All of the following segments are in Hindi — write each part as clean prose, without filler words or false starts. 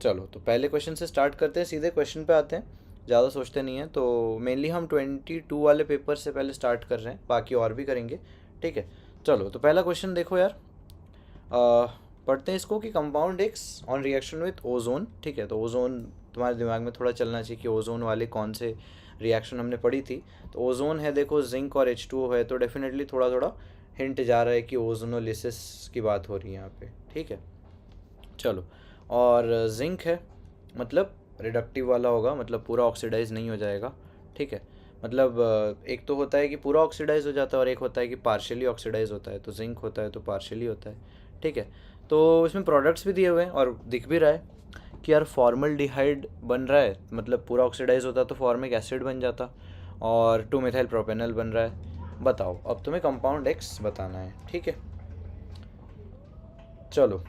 चलो तो पहले क्वेश्चन से स्टार्ट करते हैं, सीधे क्वेश्चन पे आते हैं, ज़्यादा सोचते नहीं हैं। तो मेनली हम 22 वाले पेपर से पहले स्टार्ट कर रहे हैं, बाकी और भी करेंगे। ठीक है, चलो तो पहला क्वेश्चन देखो यार। पढ़ते हैं इसको कि compound x on reaction with ozone. ठीक है, तो ओजोन तुम्हारे दिमाग में थोड़ा चलना चाहिए कि ओजोन वाले कौन से रिएक्शन हमने पढ़ी थी। तो ओजोन है, देखो जिंक और H2O है, तो डेफिनेटली थोड़ा थोड़ा हिंट जा रहा है कि ओजोनोलिसिस की बात हो रही है यहाँ पे। ठीक है, चलो। और जिंक है, मतलब रिडक्टिव वाला होगा, मतलब पूरा ऑक्सीडाइज नहीं हो जाएगा। ठीक है, मतलब एक तो होता है कि पूरा ऑक्सीडाइज हो जाता है और एक होता है कि पार्शियली ऑक्सीडाइज होता है। तो जिंक होता है तो पार्शियली होता है। ठीक है, तो इसमें प्रोडक्ट्स भी दिए हुए हैं और दिख भी रहा है कि यार फॉर्मल्डिहाइड बन रहा है, मतलब पूरा ऑक्सीडाइज होता तो फॉर्मिक एसिड बन जाता, और 2 मिथाइल प्रोपेनल बन रहा है। बताओ, अब तुम्हें कंपाउंड एक्स बताना है। ठीक है, चलो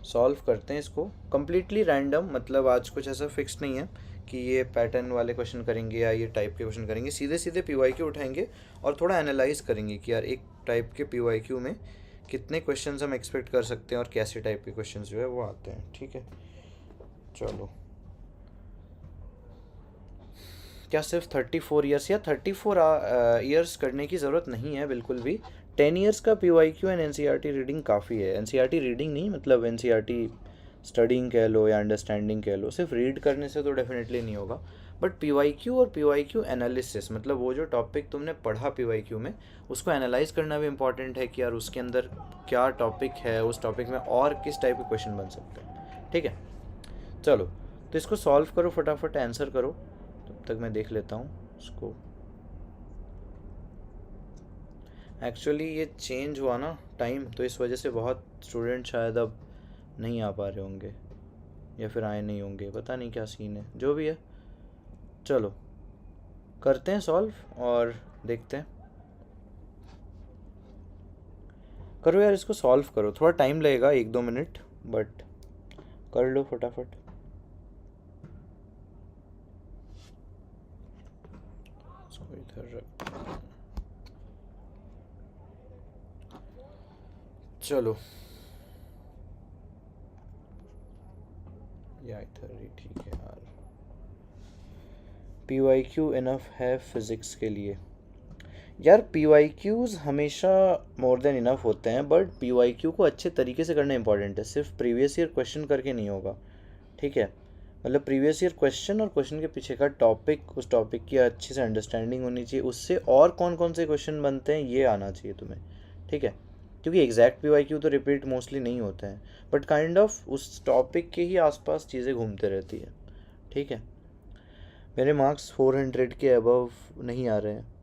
सॉल्व करते हैं इसको। कम्प्लीटली रैंडम, मतलब आज कुछ ऐसा फिक्स नहीं है कि ये पैटर्न वाले क्वेश्चन करेंगे या ये टाइप के क्वेश्चन करेंगे। सीधे सीधे PYQ उठाएंगे और थोड़ा एनालाइज करेंगे कि यार एक टाइप के PYQ में कितने क्वेश्चंस हम एक्सपेक्ट कर सकते हैं और कैसे टाइप के क्वेश्चंस जो है वो आते हैं। ठीक है, चलो। क्या सिर्फ 34 ईयर्स या 34 ईयर्स करने की ज़रूरत नहीं है बिल्कुल भी। 10 ईयर्स का PYQ एंड NCERT रीडिंग काफ़ी है। NCERT रीडिंग नहीं, मतलब NCERT स्टडिंग कह लो या अंडरस्टैंडिंग कह लो, सिर्फ रीड करने से तो डेफिनेटली नहीं होगा। बट PYQ और PYQ एनालिसिस, मतलब वो जो टॉपिक तुमने पढ़ा PYQ में, उसको एनालाइज करना भी इंपॉर्टेंट है कि यार उसके अंदर क्या टॉपिक है, उस टॉपिक में और किस टाइप के क्वेश्चन बन सकते हैं। ठीक है, चलो तो इसको सॉल्व करो, फटाफट आंसर करो, तब तक मैं देख लेता हूँ उसको। एक्चुअली ये चेंज हुआ ना टाइम, तो इस वजह से बहुत स्टूडेंट शायद अब नहीं आ पा रहे होंगे या फिर आए नहीं होंगे, पता नहीं क्या सीन है, जो भी है। चलो करते हैं सॉल्व और देखते हैं। करो यार, इसको सॉल्व करो, थोड़ा टाइम लगेगा, 1-2 मिनट, बट कर लो फटाफट। इसको इधर रख, चलो या इधर ही ठीक है यार। PYQ इनफ है फिज़िक्स के लिए? यार PYQs हमेशा मोर देन इनफ होते हैं, बट PYQ को अच्छे तरीके से करना इंपॉर्टेंट है, सिर्फ प्रीवियस ईयर क्वेश्चन करके नहीं होगा। ठीक है, मतलब प्रीवियस ईयर क्वेश्चन और क्वेश्चन के पीछे का टॉपिक, उस टॉपिक की अच्छे से अंडरस्टैंडिंग होनी चाहिए, उससे और कौन कौन से क्वेश्चन बनते हैं ये आना चाहिए तुम्हें। ठीक है, क्योंकि एग्जैक्ट PYQ तो रिपीट मोस्टली नहीं होते हैं, बट काइंड ऑफ उस टॉपिक के ही आसपास चीज़ें घूमते रहती है। ठीक है, मेरे मार्क्स 400 के अबव नहीं आ रहे हैं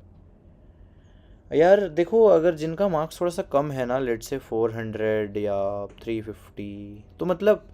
यार। देखो, अगर जिनका मार्क्स थोड़ा सा कम है ना, लेट से 400 या 350, तो मतलब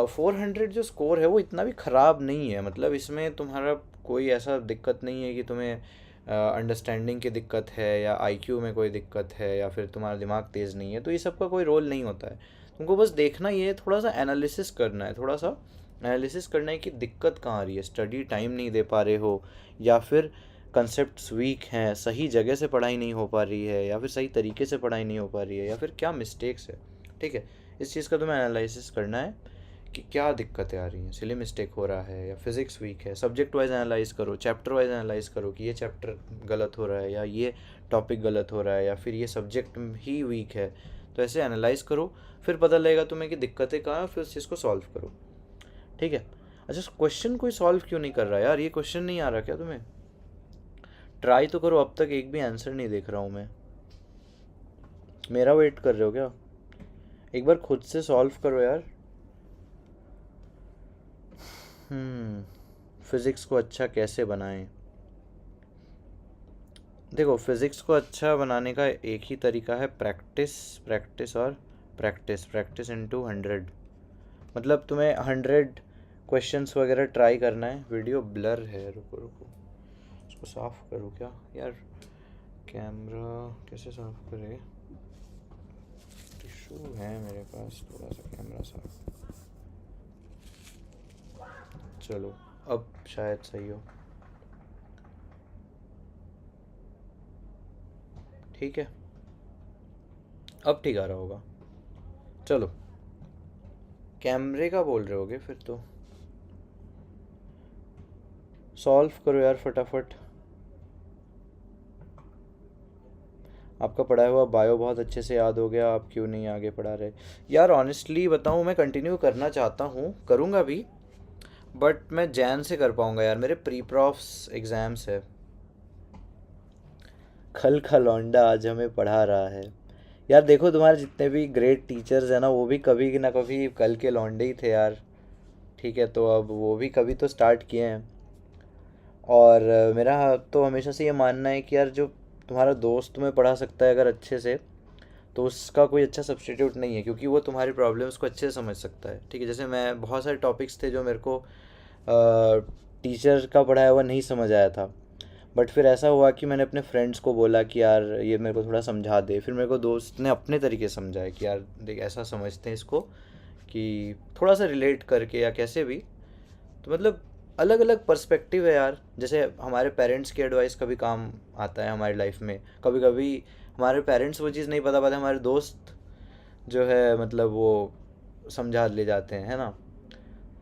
400 जो स्कोर है वो इतना भी ख़राब नहीं है, मतलब इसमें तुम्हारा कोई ऐसा दिक्कत नहीं है कि तुम्हें अंडरस्टैंडिंग की दिक्कत है या IQ में कोई दिक्कत है या फिर तुम्हारा दिमाग तेज़ नहीं है, तो ये सब का कोई रोल नहीं होता है। तुमको बस देखना ये थोड़ा सा एनालिसिस करना है, थोड़ा सा एनालिसिस करना है कि दिक्कत कहाँ आ रही है। स्टडी टाइम नहीं दे पा रहे हो, या फिर कंसेप्ट्स वीक हैं, सही जगह से पढ़ाई नहीं हो पा रही है, या फिर सही तरीके से पढ़ाई नहीं हो पा रही है, या फिर क्या मिस्टेक्स है। ठीक है, इस चीज़ का तुम्हें एनालिसिस करना है कि क्या दिक्कतें आ रही हैं, सिली मिस्टेक हो रहा है या फिज़िक्स वीक है। सब्जेक्ट वाइज एनालाइज करो, चैप्टर वाइज एनालाइज करो कि ये चैप्टर गलत हो रहा है या ये टॉपिक गलत हो रहा है या फिर ये सब्जेक्ट ही वीक है। तो ऐसे एनालाइज करो, फिर पता लगेगा तुम्हें कि दिक्कतें कहाँ हैं, फिर उस चीज़ को सॉल्व करो। ठीक है, अच्छा क्वेश्चन कोई सॉल्व क्यों नहीं कर रहा यार? ये क्वेश्चन नहीं आ रहा क्या तुम्हें? ट्राई तो करो, अब तक एक भी आंसर नहीं देख रहा हूँ मैं। मेरा वेट कर रहे हो क्या? एक बार खुद से सॉल्व करो यार। फिज़िक्स को अच्छा कैसे बनाएं? देखो, फिज़िक्स को अच्छा बनाने का एक ही तरीका है, प्रैक्टिस, प्रैक्टिस और प्रैक्टिस, प्रैक्टिस इनटू 100। मतलब तुम्हें 100 क्वेश्चंस वगैरह ट्राई करना है। वीडियो ब्लर है, रुको रुको, इसको साफ़ करूँ क्या यार? कैमरा कैसे साफ़ करे? टिश्यू है मेरे पास, थोड़ा सा कैमरा साफ। चलो अब शायद सही हो। ठीक है, अब ठीक आ रहा होगा। चलो कैमरे का बोल रहे होगे फिर तो। सॉल्व करो यार फटाफट। आपका पढ़ाया हुआ बायो बहुत अच्छे से याद हो गया, आप क्यों नहीं आगे पढ़ा रहे? यार ऑनेस्टली बताऊँ, मैं कंटिन्यू करना चाहता हूँ, करूँगा भी, बट मैं जैन से कर पाऊँगा यार, मेरे प्री प्रॉफ्स एग्ज़ाम्स है। खल खलौंडा आज हमें पढ़ा रहा है। यार देखो, तुम्हारे जितने भी ग्रेट टीचर्स हैं ना, वो भी कभी ना कभी कल के लौंडे ही थे यार। ठीक है, तो अब वो भी कभी तो स्टार्ट किए हैं। और मेरा तो हमेशा से ये मानना है कि यार जो तुम्हारा दोस्त तुम्हें पढ़ा सकता है अगर अच्छे से, तो उसका कोई अच्छा सब्स्टिट्यूट नहीं है, क्योंकि वो तुम्हारी प्रॉब्लम्स को अच्छे से समझ सकता है। ठीक है, जैसे मैं बहुत सारे टॉपिक्स थे जो मेरे को टीचर का पढ़ाया हुआ नहीं समझ आया था, बट फिर ऐसा हुआ कि मैंने अपने फ्रेंड्स को बोला कि यार ये मेरे को थोड़ा समझा दे, फिर मेरे को दोस्त ने अपने तरीके से समझाया कि यार देख ऐसा समझते हैं इसको, कि थोड़ा सा रिलेट करके या कैसे भी। तो मतलब अलग अलग पर्सपेक्टिव है यार। जैसे हमारे पेरेंट्स की एडवाइस कभी काम आता है हमारी लाइफ में, कभी कभी हमारे पेरेंट्स वो चीज़ नहीं पता पाते, हमारे दोस्त जो है मतलब वो समझा ले जाते हैं, है ना।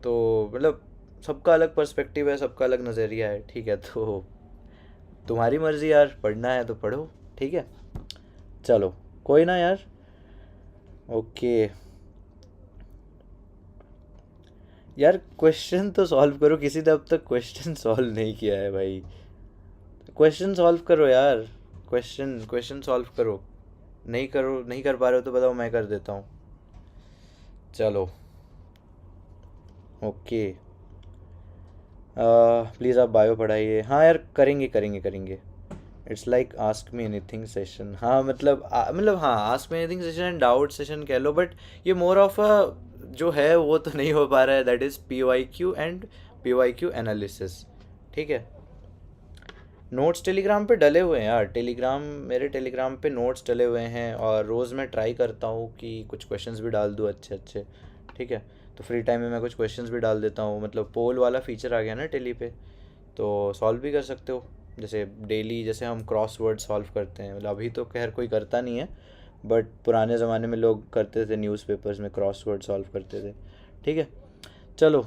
तो मतलब सबका अलग पर्सपेक्टिव है, सबका अलग नज़रिया है। ठीक है, तो तुम्हारी मर्ज़ी यार, पढ़ना है तो पढ़ो। ठीक है, चलो, कोई ना यार। ओके यार, क्वेश्चन तो सॉल्व करो, किसी ने अब तक क्वेश्चन सॉल्व नहीं किया है भाई। क्वेश्चन सॉल्व करो यार, क्वेश्चन क्वेश्चन सॉल्व करो। नहीं करो, नहीं कर पा रहे हो तो बताओ, मैं कर देता हूँ। चलो, ओके। प्लीज़ आप बायो पढ़ाइए। हाँ यार, करेंगे करेंगे करेंगे। It's like ask me anything session. हाँ मतलब मतलब हाँ, ask me anything session and doubt session कह लो, बट ये मोर ऑफ अ जो है वो तो नहीं हो पा रहा है, that is PYQ and PYQ analysis. ठीक है, नोट्स टेलीग्राम पे डले हुए हैं यार, टेलीग्राम, मेरे टेलीग्राम पे नोट्स डले हुए हैं, और रोज़ मैं ट्राई करता हूँ कि कुछ क्वेश्चंस भी डाल दूँ अच्छे अच्छे। ठीक है, तो फ्री टाइम में मैं कुछ क्वेश्चंस भी डाल देता हूँ, मतलब पोल वाला फीचर आ गया ना टेली पे, तो सॉल्व भी कर सकते हो। जैसे डेली जैसे हम क्रॉसवर्ड सॉल्व करते हैं, मतलब अभी तो खैर कोई करता नहीं है, बट पुराने ज़माने में लोग करते थे, न्यूज़पेपर्स में क्रॉसवर्ड सॉल्व करते थे। ठीक है, चलो,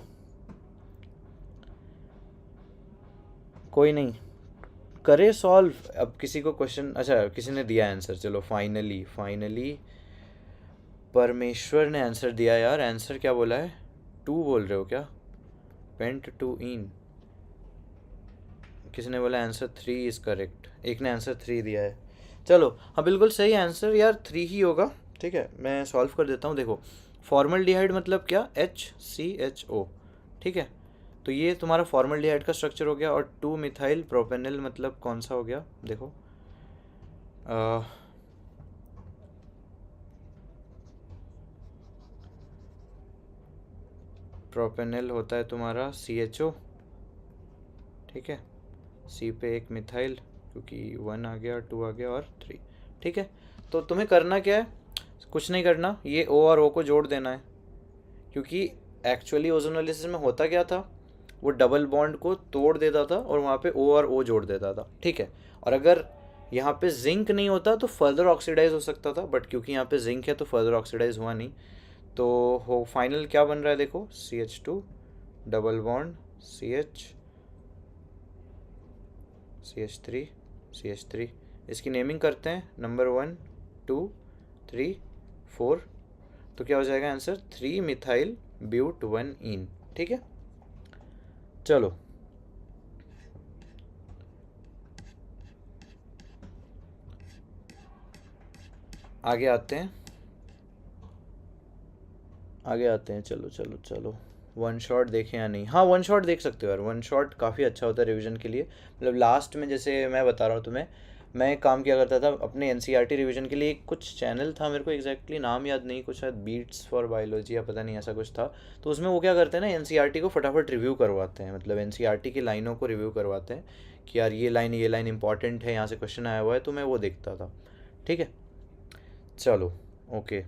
कोई नहीं, करे सॉल्व। अब किसी को क्वेश्चन, अच्छा किसी ने दिया आंसर, चलो फाइनली फाइनली परमेश्वर ने आंसर दिया यार। आंसर क्या बोला है? 2 बोल रहे हो क्या? पेंट टू इन। किसी ने बोला आंसर 3 इज़ करेक्ट, एक ने आंसर 3 दिया है। चलो, हाँ बिल्कुल सही आंसर यार, 3 ही होगा। ठीक है, मैं सॉल्व कर देता हूँ। देखो, फॉर्मल्डिहाइड मतलब क्या? HCHO। ठीक है, तो ये तुम्हारा फॉर्मल्डिहाइड का स्ट्रक्चर हो गया। और 2 मिथाइल प्रोपेनिल मतलब कौन सा हो गया? देखो, प्रोपेनिल होता है तुम्हारा CHO। ठीक है, C पे एक मिथाइल, क्योंकि 1 आ गया, 2 आ गया और 3। ठीक है, तो तुम्हें करना क्या है? कुछ नहीं करना, ये O और O को जोड़ देना है, क्योंकि एक्चुअली ओजोनोलिसिस में होता क्या था, वो डबल बॉन्ड को तोड़ देता था और वहाँ पे O और O जोड़ देता था। ठीक है, और अगर यहाँ पे जिंक नहीं होता तो फर्दर ऑक्सीडाइज हो सकता था, बट क्योंकि यहाँ पे जिंक है तो फर्दर ऑक्सीडाइज हुआ नहीं। तो हो फाइनल क्या बन रहा है देखो, CH2 double bond CH, CH3 CH3। इसकी नेमिंग करते हैं, नंबर 1 2 3 4। तो क्या हो जाएगा आंसर? 3 मिथाइल ब्यूट 1 इन। ठीक है, चलो आगे आते हैं, आगे आते हैं। चलो चलो चलो, वन शॉट देखें या नहीं? हाँ, वन शॉट देख सकते हो यार, वन शॉट काफ़ी अच्छा होता है रिवीजन के लिए। मतलब लास्ट में जैसे मैं बता रहा हूँ तुम्हें, मैं एक काम किया करता था अपने NCERT रिवीजन के लिए, कुछ चैनल था, मेरे को एग्जैक्टली नाम याद नहीं, कुछ शायद बीट्स फॉर बायोलॉजी या पता नहीं ऐसा कुछ था। तो उसमें वो क्या करते हैं ना, NCERT को फटाफट रिव्यू करवाते हैं, मतलब NCERT की लाइनों को रिव्यू करवाते हैं कि यार ये लाइन इंपॉर्टेंट है, यहाँ से क्वेश्चन आया हुआ है, तो मैं वो देखता था। ठीक है, चलो, ओके,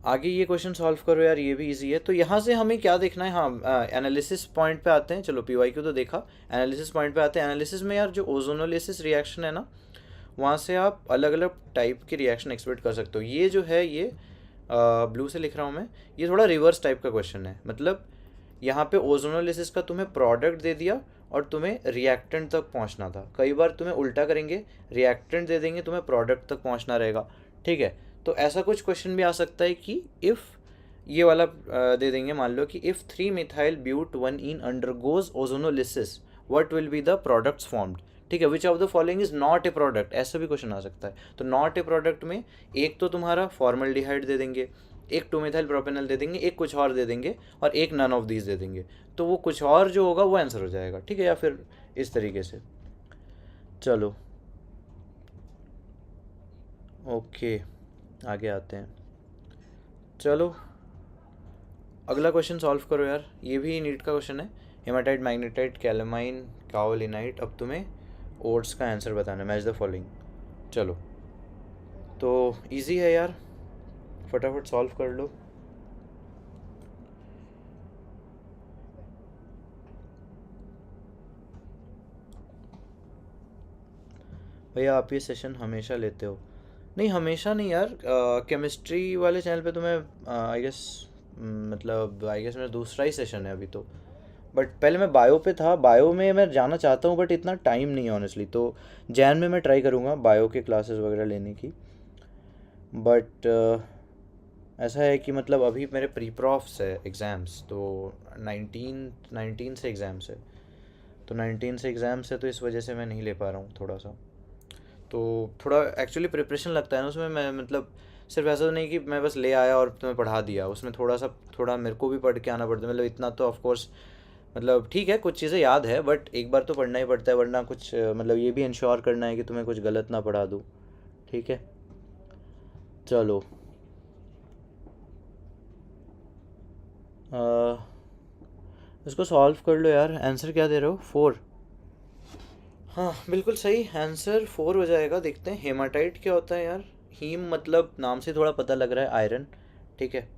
आगे ये क्वेश्चन सॉल्व करो यार, ये भी इजी है। तो यहाँ से हमें क्या देखना है? हाँ, एनालिसिस पॉइंट पे आते हैं। चलो, PYQ तो देखा, एनालिसिस पॉइंट पे आते हैं। एनालिसिस में यार जो ओजोनोलिसिस रिएक्शन है ना, वहाँ से आप अलग अलग टाइप के रिएक्शन एक्सपेक्ट कर सकते हो। ये जो है ये ब्लू से लिख रहा हूँ मैं, ये थोड़ा रिवर्स टाइप का क्वेश्चन है। मतलब यहाँ पे ओजोनोलिसिस का तुम्हें प्रोडक्ट दे दिया और तुम्हें रिएक्टेंट तक पहुँचना था। कई बार तुम्हें उल्टा करेंगे, रिएक्टेंट दे देंगे, तुम्हें प्रोडक्ट तक पहुँचना रहेगा। ठीक है, तो ऐसा कुछ क्वेश्चन भी आ सकता है कि इफ़ ये वाला दे देंगे, मान लो कि if 3 methyl but 1 ene undergoes ozonolysis what will be the products formed. ठीक है, which of the following is not a product, ऐसा भी क्वेश्चन आ सकता है। तो नॉट ए प्रोडक्ट में एक तो तुम्हारा फॉर्मल्डिहाइड दे देंगे, एक 2 मिथाइल प्रोपेनल दे देंगे, एक कुछ और दे देंगे, और एक नन ऑफ दीज दे देंगे। तो वो कुछ और जो होगा वो आंसर हो जाएगा। ठीक है, या फिर इस तरीके से। चलो ओके, आगे आते हैं। चलो अगला क्वेश्चन सॉल्व करो यार, ये भी नीट का क्वेश्चन है। Haematite, magnetite, calamine, kaolinite. अब तुम्हें ओट्स का आंसर बताना है, मैच द फॉलोइंग। चलो तो इजी है यार, फटाफट सॉल्व कर लो। भैया आप ये सेशन हमेशा लेते हो? नहीं हमेशा नहीं यार, केमिस्ट्री वाले चैनल पे तुम्हें आई गेस, मतलब आई गेस मेरा दूसरा ही सेशन है अभी तो। बट पहले मैं बायो पे था, बायो में मैं जाना चाहता हूँ बट इतना टाइम नहीं है ऑनेस्टली। तो जैन में मैं ट्राई करूँगा बायो के क्लासेस वगैरह लेने की। बट ऐसा है कि मतलब अभी मेरे प्री प्रॉफ्स है एग्ज़ाम्स, तो 19 से एग्ज़ाम्स है। तो 19 से एग्ज़ाम्स है, तो इस वजह से मैं नहीं ले पा रहा हूँ थोड़ा सा। तो थोड़ा एक्चुअली प्रिपरेशन लगता है ना उसमें। मैं मतलब सिर्फ ऐसा तो नहीं कि मैं बस ले आया और तुम्हें पढ़ा दिया, उसमें थोड़ा मेरे को भी पढ़ के आना पड़ता है। मतलब इतना तो ऑफ कोर्स, मतलब ठीक है कुछ चीज़ें याद है बट एक बार तो पढ़ना ही पड़ता है, वरना कुछ मतलब ये भी इंश्योर करना है कि तुम्हें कुछ गलत ना पढ़ा दूँ। ठीक है, चलो इसको सॉल्व कर लो यार। आंसर क्या दे रहे हो? 4। हाँ बिल्कुल सही, आंसर 4 हो जाएगा। देखते हैं हेमाटाइट क्या होता है यार। हीम मतलब नाम से थोड़ा पता लग रहा है आयरन। ठीक है,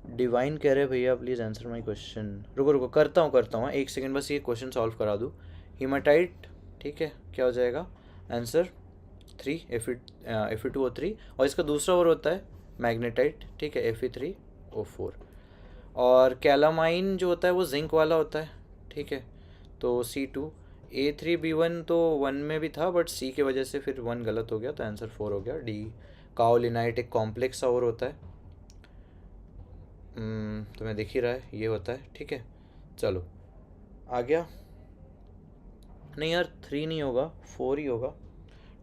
डिवाइन कह रहे हैं भैया प्लीज़ आंसर माय क्वेश्चन। रुको रुको, करता हूँ हाँ, एक सेकंड बस ये क्वेश्चन सॉल्व करा दूँ। हेमाटाइट, ठीक है, क्या हो जाएगा आंसर? 3 Fe2O3। और इसका दूसरा और होता है मैग्नेटाइट। ठीक है, Fe3O4। और कैलामाइन जो होता है वो जिंक वाला होता है। ठीक है, तो C2। A3B1 तो 1 में भी था बट C के वजह से फिर 1 गलत हो गया, तो आंसर 4 हो गया डी। काओलिनाइट एक कॉम्प्लेक्स और होता है। तुम्हें दिख ही रहा है ये होता है। ठीक है, चलो आ गया। नहीं यार 3 नहीं होगा, 4 ही होगा।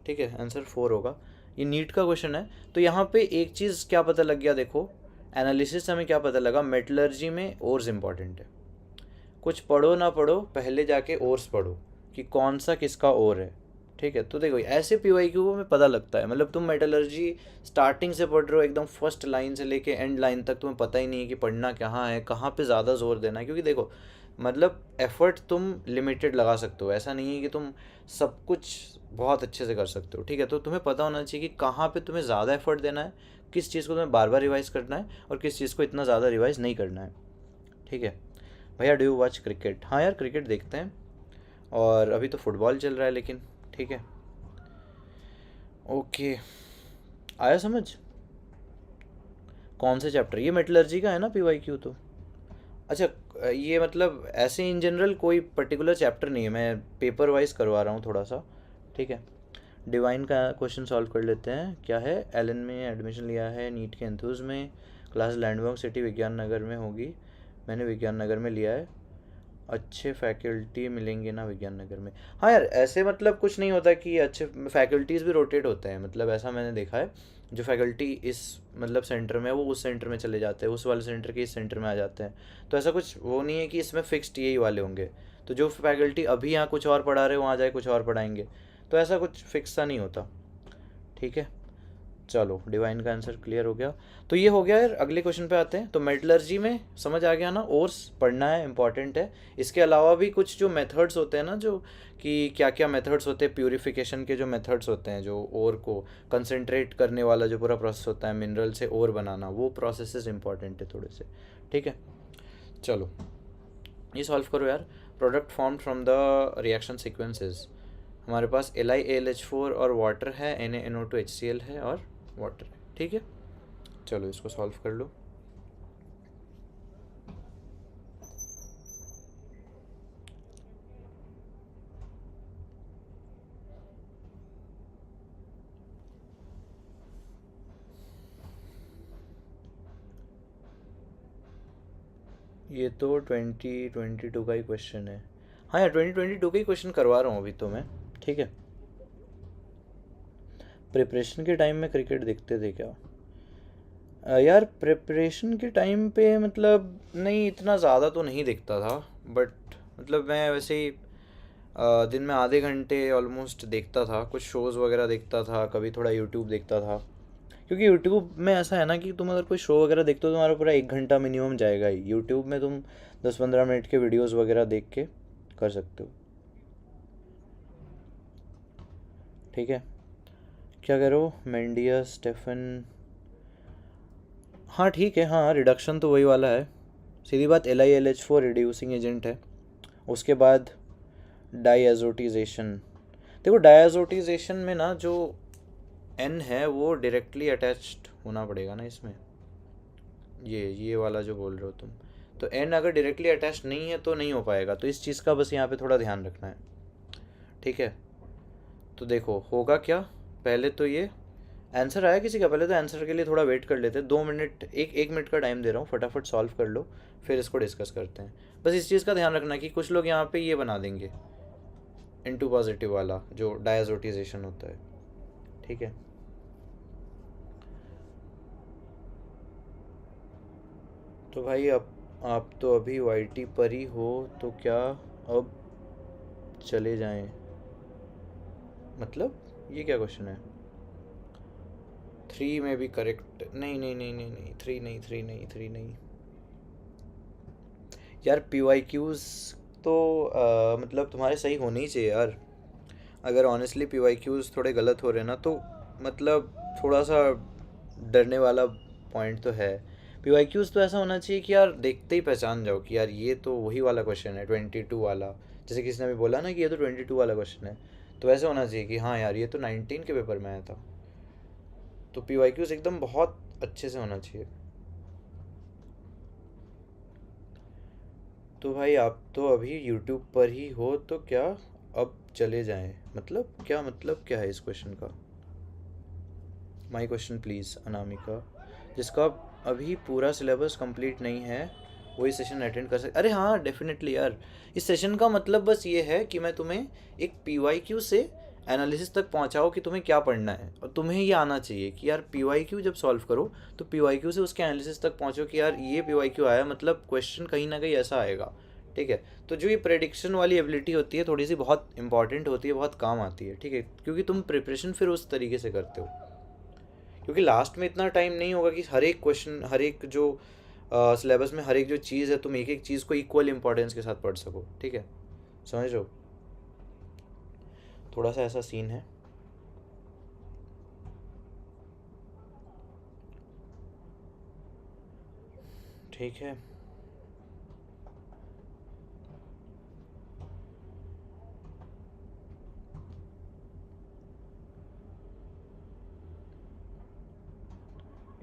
ठीक है, आंसर 4 होगा। ये नीट का क्वेश्चन है। तो यहाँ पे एक चीज़ क्या पता लग गया देखो, एनालिसिस हमें क्या पता लगा, मेटलर्जी में ओर्स इंपॉर्टेंट है। कुछ पढ़ो ना पढ़ो, पहले जाके ओर्स पढ़ो कि कौन सा किसका ओर है। ठीक है, तो देखो ऐसे PYQ को में पता लगता है। मतलब तुम मेटलर्जी स्टार्टिंग से पढ़ रहे हो, एकदम फर्स्ट लाइन से लेके एंड लाइन तक तुम्हें पता ही नहीं है कि पढ़ना कहाँ है, कहाँ पे ज़्यादा जोर देना है। क्योंकि देखो मतलब एफर्ट तुम लिमिटेड लगा सकते हो, ऐसा नहीं है कि तुम सब कुछ बहुत अच्छे से कर सकते हो। ठीक है, तो तुम्हें पता होना चाहिए कि कहाँ पे तुम्हें ज़्यादा एफर्ट देना है, किस चीज़ को तुम्हें बार बार रिवाइज़ करना है और किस चीज़ को इतना ज़्यादा रिवाइज़ नहीं करना है। ठीक है भैया, डू यू वॉच क्रिकेट? हाँ यार क्रिकेट देखते हैं, और अभी तो फुटबॉल चल रहा है लेकिन। ठीक है ओके, आया समझ कौन से चैप्टर? ये मेटलर्जी का है ना PYQ तो। अच्छा ये मतलब ऐसे इन जनरल कोई पर्टिकुलर चैप्टर नहीं है, मैं पेपर वाइज करवा रहा हूँ थोड़ा सा। ठीक है, डिवाइन का क्वेश्चन सॉल्व कर लेते हैं। क्या है? एलन में एडमिशन लिया है नीट के एंथूज में, क्लास लैंडमार्क सिटी विज्ञान नगर में होगी। मैंने विज्ञान नगर में लिया है। अच्छे फैकल्टी मिलेंगे ना विज्ञान नगर में? हाँ यार ऐसे मतलब कुछ नहीं होता कि अच्छे फैकल्टीज़ भी रोटेट होते हैं। मतलब ऐसा मैंने देखा है, जो फैकल्टी इस मतलब सेंटर में है वो उस सेंटर में चले जाते हैं, उस वाले सेंटर के इस सेंटर में आ जाते हैं। तो ऐसा कुछ वो नहीं है कि इसमें फिक्स्ड यही वाले होंगे। तो जो फैकल्टी अभी यहाँ कुछ और पढ़ा रहे हो वहाँ जाए कुछ और पढ़ाएंगे। तो ऐसा कुछ फिक्स सा नहीं होता। ठीक है, चलो डिवाइन का आंसर क्लियर हो गया। तो ये हो गया यार, अगले क्वेश्चन पे आते हैं। तो मेटलर्जी में समझ आ गया ना, ओर्स पढ़ना है, इंपॉर्टेंट है। इसके अलावा भी कुछ जो मेथड्स होते हैं ना, जो कि क्या क्या मेथड्स होते हैं, प्यूरिफिकेशन के जो मेथड्स होते हैं, जो ओर को कंसनट्रेट करने वाला जो पूरा प्रोसेस होता है, मिनरल से ओर बनाना, वो प्रोसेसेस इंपॉर्टेंट है थोड़े से। ठीक है, चलो ये सॉल्व करो यार। Product form from the reaction sequences, हमारे पास LiAlH4 और वाटर है, NaNO2HCl है और वाटर है। ठीक है, चलो इसको सॉल्व कर लो। ये तो 2022 का ही क्वेश्चन है। हाँ यार 2022 का ही क्वेश्चन करवा रहा हूँ अभी तो मैं। ठीक है। प्रिपरेशन के टाइम में क्रिकेट देखते थे क्या? यार प्रिपरेशन के टाइम पे मतलब नहीं, इतना ज़्यादा तो नहीं देखता था। बट मतलब मैं वैसे ही दिन में आधे घंटे ऑलमोस्ट देखता था, कुछ शोज़ वगैरह देखता था, कभी थोड़ा यूट्यूब देखता था। क्योंकि यूट्यूब में ऐसा है ना कि तुम अगर कोई शो वगैरह देखते हो तो तुम्हारा पूरा 1 घंटा मिनिमम जाएगा ही। यूट्यूब में तुम 10-15 मिनट के वीडियोस वगैरह देख के कर सकते हो। ठीक है। क्या कह रहे हो? मेंडिया स्टेफन। हाँ ठीक है, हाँ रिडक्शन तो वही वाला है। सीधी बात, LiLH4 रिड्यूसिंग एजेंट है। उसके बाद डाईएजोटिजेशन। देखो डाईएजोटिजेशन में ना जो एन है वो डायरेक्टली अटैच्ड होना पड़ेगा ना इसमें। ये वाला जो बोल रहे हो तुम, तो एन अगर डायरेक्टली अटैच नहीं है तो नहीं हो पाएगा। तो इस चीज़ का बस यहाँ पे थोड़ा ध्यान रखना है। ठीक है। तो देखो होगा क्या, पहले तो ये आंसर आया किसी का? पहले तो आंसर के लिए थोड़ा वेट कर लेते हैं, 2 मिनट, एक मिनट का टाइम दे रहा हूँ, फटाफट सॉल्व कर लो, फिर इसको डिस्कस करते हैं। बस इस चीज़ का ध्यान रखना कि कुछ लोग यहाँ पे ये बना देंगे N2 पॉजिटिव वाला जो डायजोटिजेशन होता है। ठीक है। तो भाई अब आप तो अभी YT पर ही हो, तो क्या अब चले जाएं? मतलब ये क्या क्वेश्चन है? 3 में भी करेक्ट? नहीं नहीं नहीं नहीं नहीं, 3 नहीं, 3 नहीं, 3 नहीं। यार PYQs तो मतलब तुम्हारे सही होने ही चाहिए यार। अगर ऑनेस्टली PYQs थोड़े गलत हो रहे हैं ना तो मतलब थोड़ा सा डरने वाला पॉइंट तो है। PYQs तो ऐसा होना चाहिए कि यार देखते ही पहचान जाओ कि यार ये तो वही वाला क्वेश्चन है 22 वाला। जैसे किसी ने भी बोला ना कि ये तो 22 वाला क्वेश्चन है, तो ऐसे होना चाहिए कि हाँ यार ये तो 19 के पेपर में आया था। तो PYQs एकदम बहुत अच्छे से होना चाहिए। तो भाई आप तो अभी यूट्यूब पर ही हो, तो क्या अब चले जाएं? मतलब क्या है इस क्वेश्चन का? My question please Anamika. जिसका अभी पूरा सिलेबस कंप्लीट नहीं है वही सेशन अटेंड कर सकते। अरे हाँ डेफिनेटली यार। इस सेशन का मतलब बस ये है कि मैं तुम्हें एक PYQ से एनालिसिस तक पहुंचाओ कि तुम्हें क्या पढ़ना है, और तुम्हें ये आना चाहिए कि यार PYQ जब सॉल्व करो तो PYQ से उसके एनालिसिस तक पहुंचो कि यार ये PYQ आया, मतलब क्वेश्चन कहीं ना कहीं ऐसा आएगा। ठीक है। तो जो ये प्रेडिक्शन वाली एबिलिटी होती है थोड़ी सी बहुत इंपॉर्टेंट होती है, बहुत काम आती है। ठीक है, क्योंकि तुम प्रिपरेशन फिर उस तरीके से करते हो। क्योंकि लास्ट में इतना टाइम नहीं होगा कि हर एक क्वेश्चन, हर एक जो सिलेबस में हर एक जो चीज़ है तुम एक एक चीज़ को इक्वल इंपॉर्टेंस के साथ पढ़ सको। ठीक है, समझ रहे हो? थोड़ा सा ऐसा सीन है। ठीक है।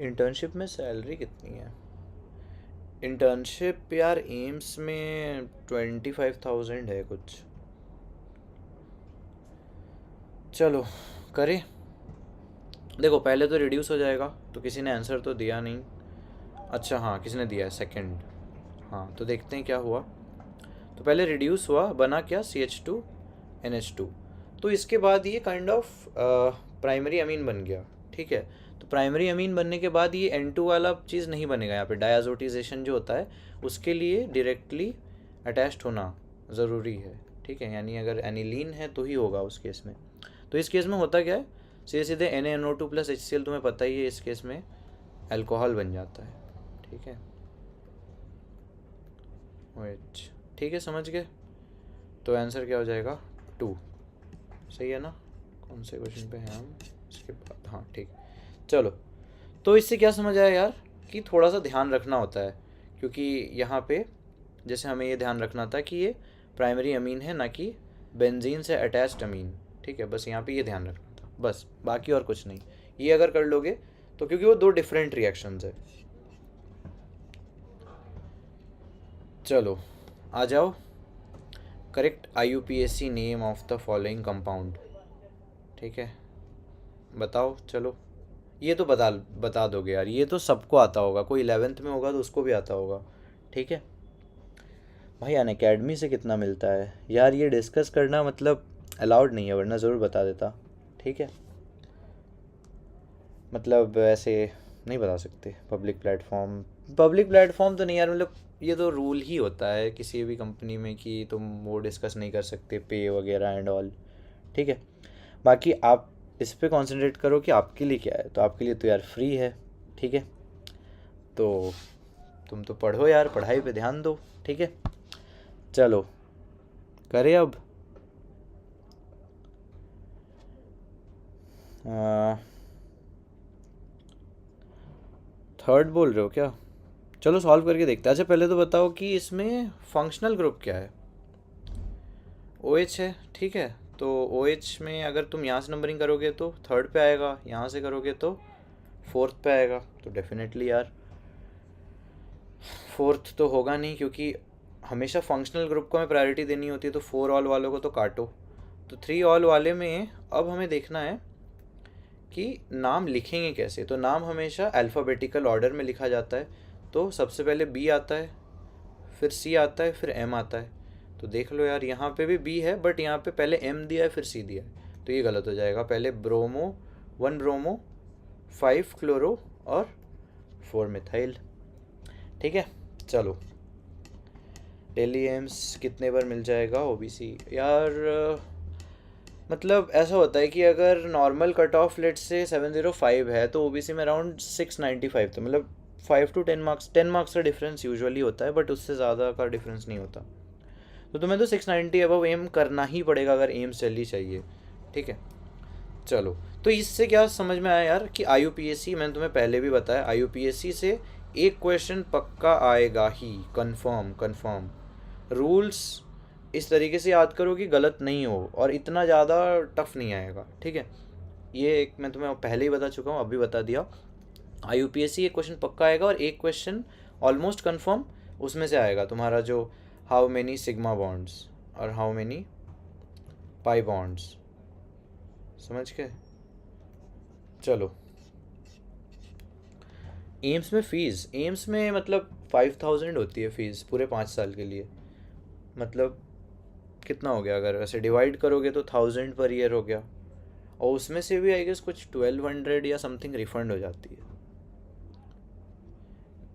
इंटर्नशिप में सैलरी कितनी है? इंटर्नशिप यार एम्स में 25,000 है कुछ। चलो करें। देखो पहले तो रिड्यूस हो जाएगा, तो किसी ने आंसर तो दिया नहीं। अच्छा हाँ किसी ने दिया है सेकंड। हाँ तो देखते हैं क्या हुआ। तो पहले रिड्यूस हुआ, बना क्या? CH2NH2। तो इसके बाद ये काइंड ऑफ प्राइमरी अमीन बन गया। ठीक है। तो प्राइमरी अमीन बनने के बाद ये N2 वाला चीज़ नहीं बनेगा। यहाँ पे डायाजोटिजेशन जो होता है उसके लिए डायरेक्टली अटैच्ड होना ज़रूरी है। ठीक है, यानी अगर एनिलीन है तो ही होगा उस केस में। तो इस केस में होता क्या है, सीधे सीधे NaNO2+HCl, तुम्हें पता ही है इस केस में अल्कोहल बन जाता है। ठीक है, वेट, ठीक है समझ गए। तो आंसर क्या हो जाएगा? 2। सही है ना? कौन से क्वेश्चन पे हैं हम इसके बाद? हाँ ठीक। चलो, तो इससे क्या समझ आया यार कि थोड़ा सा ध्यान रखना होता है। क्योंकि यहाँ पे जैसे हमें ये ध्यान रखना था कि ये प्राइमरी अमीन है ना कि बेंजीन से अटैच्ड अमीन। ठीक है, बस यहाँ पे ये ध्यान रखना था, बस बाकी और कुछ नहीं। ये अगर कर लोगे तो क्योंकि वो दो डिफरेंट रिएक्शंस है। चलो आ जाओ, correct IUPAC name of the following compound. ठीक है, बताओ। चलो ये तो बता दोगे यार, ये तो सबको आता होगा, कोई 11th में होगा तो उसको भी आता होगा। ठीक है भाई, अनअकैडमी से कितना मिलता है यार, ये डिस्कस करना मतलब अलाउड नहीं है, वरना ज़रूर बता देता। ठीक है, मतलब ऐसे नहीं बता सकते। पब्लिक प्लेटफॉर्म तो नहीं यार, मतलब ये तो रूल ही होता है किसी भी कंपनी में कि तुम वो डिस्कस नहीं कर सकते, पे वगैरह एंड ऑल। ठीक है, बाकी आप इस पे कंसंट्रेट करो कि आपके लिए क्या है, तो आपके लिए तो यार फ्री है। ठीक है, तो तुम तो पढ़ो यार, पढ़ाई पे ध्यान दो। ठीक है, चलो करें अब। थर्ड बोल रहे हो क्या? चलो सॉल्व करके देखते हैं। अच्छा पहले तो बताओ कि इसमें फंक्शनल ग्रुप क्या है। OH है, ठीक है। तो OH में अगर तुम यहाँ से नंबरिंग करोगे तो थर्ड पे आएगा, यहाँ से करोगे तो फोर्थ पे आएगा। तो डेफिनेटली यार फोर्थ तो होगा नहीं, क्योंकि हमेशा फंक्शनल ग्रुप को हमें प्रायोरिटी देनी होती है। तो 4 ऑल वालों को तो काटो। तो 3 ऑल वाले में अब हमें देखना है कि नाम लिखेंगे कैसे। तो नाम हमेशा अल्फ़ाबेटिकल ऑर्डर में लिखा जाता है। तो सबसे पहले B आता है, फिर C आता है, फिर M आता है। तो देख लो यार, यहाँ पे भी B है बट यहाँ पे पहले M दिया है फिर C दिया है, तो ये गलत हो जाएगा। पहले ब्रोमो 1 ब्रोमो 5 क्लोरो और 4 मिथाइल। ठीक है, चलो डेली एम्स कितने बार मिल जाएगा OBC यार। मतलब ऐसा होता है कि अगर नॉर्मल कट ऑफ लेट से 705 है तो OBC में अराउंड 695, तो मतलब 5 to 10 मार्क्स का डिफरेंस यूजुअली होता है, बट उससे ज़्यादा का डिफरेंस नहीं होता। तो तुम्हें तो 690 अबव एम करना ही पड़ेगा अगर एम सैलरी चाहिए। ठीक है, चलो तो इससे क्या समझ में आया यार कि IUPAC, मैंने तुम्हें पहले भी बताया, IUPAC से एक क्वेश्चन पक्का आएगा ही, कंफर्म। रूल्स इस तरीके से याद करो कि गलत नहीं हो, और इतना ज़्यादा टफ नहीं आएगा। ठीक है, ये एक मैं तुम्हें पहले ही बता चुका हूँ, अभी बता दिया। IUPAC एक क्वेश्चन पक्का आएगा और एक क्वेश्चन ऑलमोस्ट कंफर्म उसमें से आएगा तुम्हारा, जो हाउ मेनी सिग्मा बॉन्ड्स और हाउ मेनी पाई बॉन्ड्स। समझ के? चलो एम्स में फ़ीस, एम्स में मतलब 5000 होती है फ़ीस पूरे 5 साल के लिए। मतलब कितना हो गया, अगर वैसे डिवाइड करोगे तो 1000 पर ईयर हो गया, और उसमें से भी आई गेस कुछ 1200 या समथिंग रिफंड हो जाती है।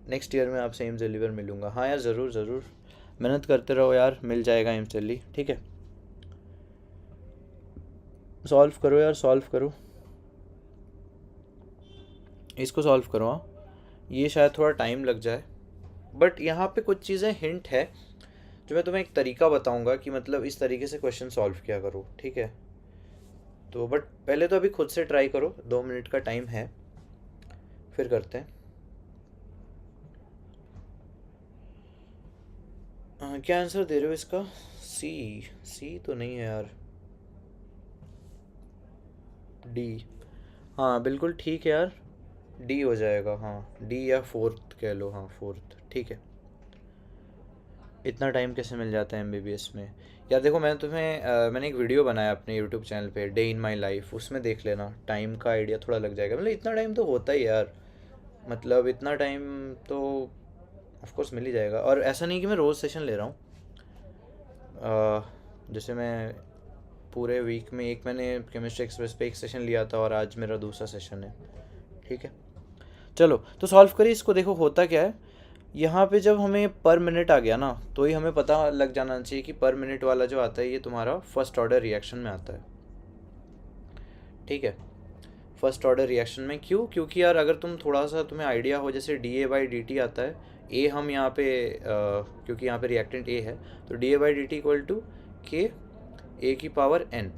नेक्स्ट ईयर में आपसे एम्स दिल्ली पर मिलूँगा। हाँ यार, ज़रूर मेहनत करते रहो यार, मिल जाएगा एम्स दिल्ली। ठीक है, सॉल्व करो यार, सॉल्व करो, इसको सॉल्व करो। हाँ, ये शायद थोड़ा टाइम लग जाए, बट यहाँ पे कुछ चीज़ें हिंट है जो मैं तुम्हें एक तरीका बताऊंगा कि मतलब इस तरीके से क्वेश्चन सॉल्व किया करो। ठीक है, तो बट पहले तो अभी खुद से ट्राई करो, 2 मिनट का टाइम है, फिर करते हैं। क्या आंसर दे रहे हो इसका? सी तो नहीं है यार, डी। हाँ बिल्कुल ठीक है यार, डी हो जाएगा। हाँ डी या फोर्थ कह लो, हाँ फोर्थ। ठीक है, इतना टाइम कैसे मिल जाता है MBBS में यार। देखो मैंने एक वीडियो बनाया अपने यूट्यूब चैनल पे, डे इन माई लाइफ, उसमें देख लेना, टाइम का आइडिया थोड़ा लग जाएगा। मतलब इतना टाइम तो होता ही यार, मतलब इतना टाइम तो ऑफ कोर्स मिल ही जाएगा। और ऐसा नहीं कि मैं रोज़ सेशन ले रहा हूँ, जैसे मैं पूरे वीक में मैंने केमिस्ट्री एक्सप्रेस पे एक सेशन लिया था और आज मेरा दूसरा सेशन है। ठीक है, चलो तो सॉल्व करिए इसको। देखो होता क्या है, यहाँ पे जब हमें पर मिनट आ गया ना, तो ही हमें पता लग जाना चाहिए कि पर मिनट वाला जो आता है ये तुम्हारा फर्स्ट ऑर्डर रिएक्शन में आता है। ठीक है, फर्स्ट ऑर्डर रिएक्शन में क्यों? क्योंकि यार अगर तुम थोड़ा सा तुम्हें आइडिया हो, जैसे DA/dt आता है, ए हम यहाँ पे क्योंकि यहाँ पे रिएक्टेंट ए है, तो DA/dt इक्वल टू के A⁴n।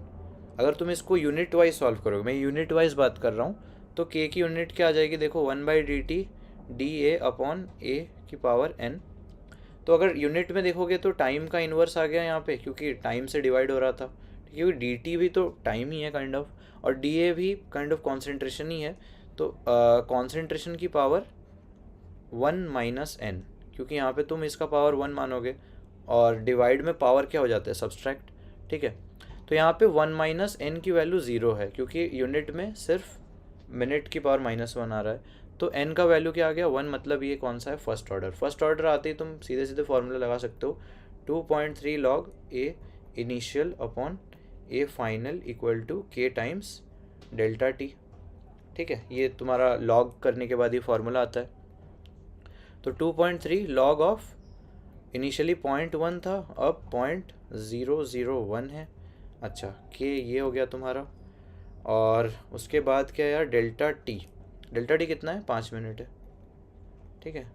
अगर तुम इसको यूनिट वाइज सॉल्व करोगे, मैं यूनिट वाइज बात कर रहा हूँ, तो के की यूनिट क्या आ जाएगी? देखो 1/dt DA/A⁴n। तो अगर यूनिट में देखोगे तो टाइम का इन्वर्स आ गया यहाँ पे, क्योंकि टाइम से डिवाइड हो रहा था, क्योंकि dt भी तो टाइम ही है काइंड ऑफ, और dA भी काइंड ऑफ कॉन्सेंट्रेशन ही है। तो कॉन्सेंट्रेशन की पावर 1 माइनस एन, क्योंकि यहाँ पे तुम इसका पावर 1 मानोगे और डिवाइड में पावर क्या हो जाता है, सब्सट्रैक्ट। ठीक है, तो यहाँ पे 1 माइनस एन की वैल्यू 0 है, क्योंकि यूनिट में सिर्फ मिनट की पावर -1 आ रहा है। तो एन का वैल्यू क्या आ गया, 1, मतलब ये कौन सा है, फर्स्ट ऑर्डर। फर्स्ट ऑर्डर आते ही तुम सीधे सीधे फॉर्मूला लगा सकते हो, 2.3 log A initial upon A final equal to K times delta T. ठीक है, ये तुम्हारा लॉग करने के बाद ये फार्मूला आता है। तो 2.3 लॉग ऑफ इनिशियली 0.1 था, अब 0.001 है। अच्छा, के ये हो गया तुम्हारा, और उसके बाद क्या है यार, डेल्टा टी। डेल्टा टी कितना है, 5 मिनट है। ठीक है,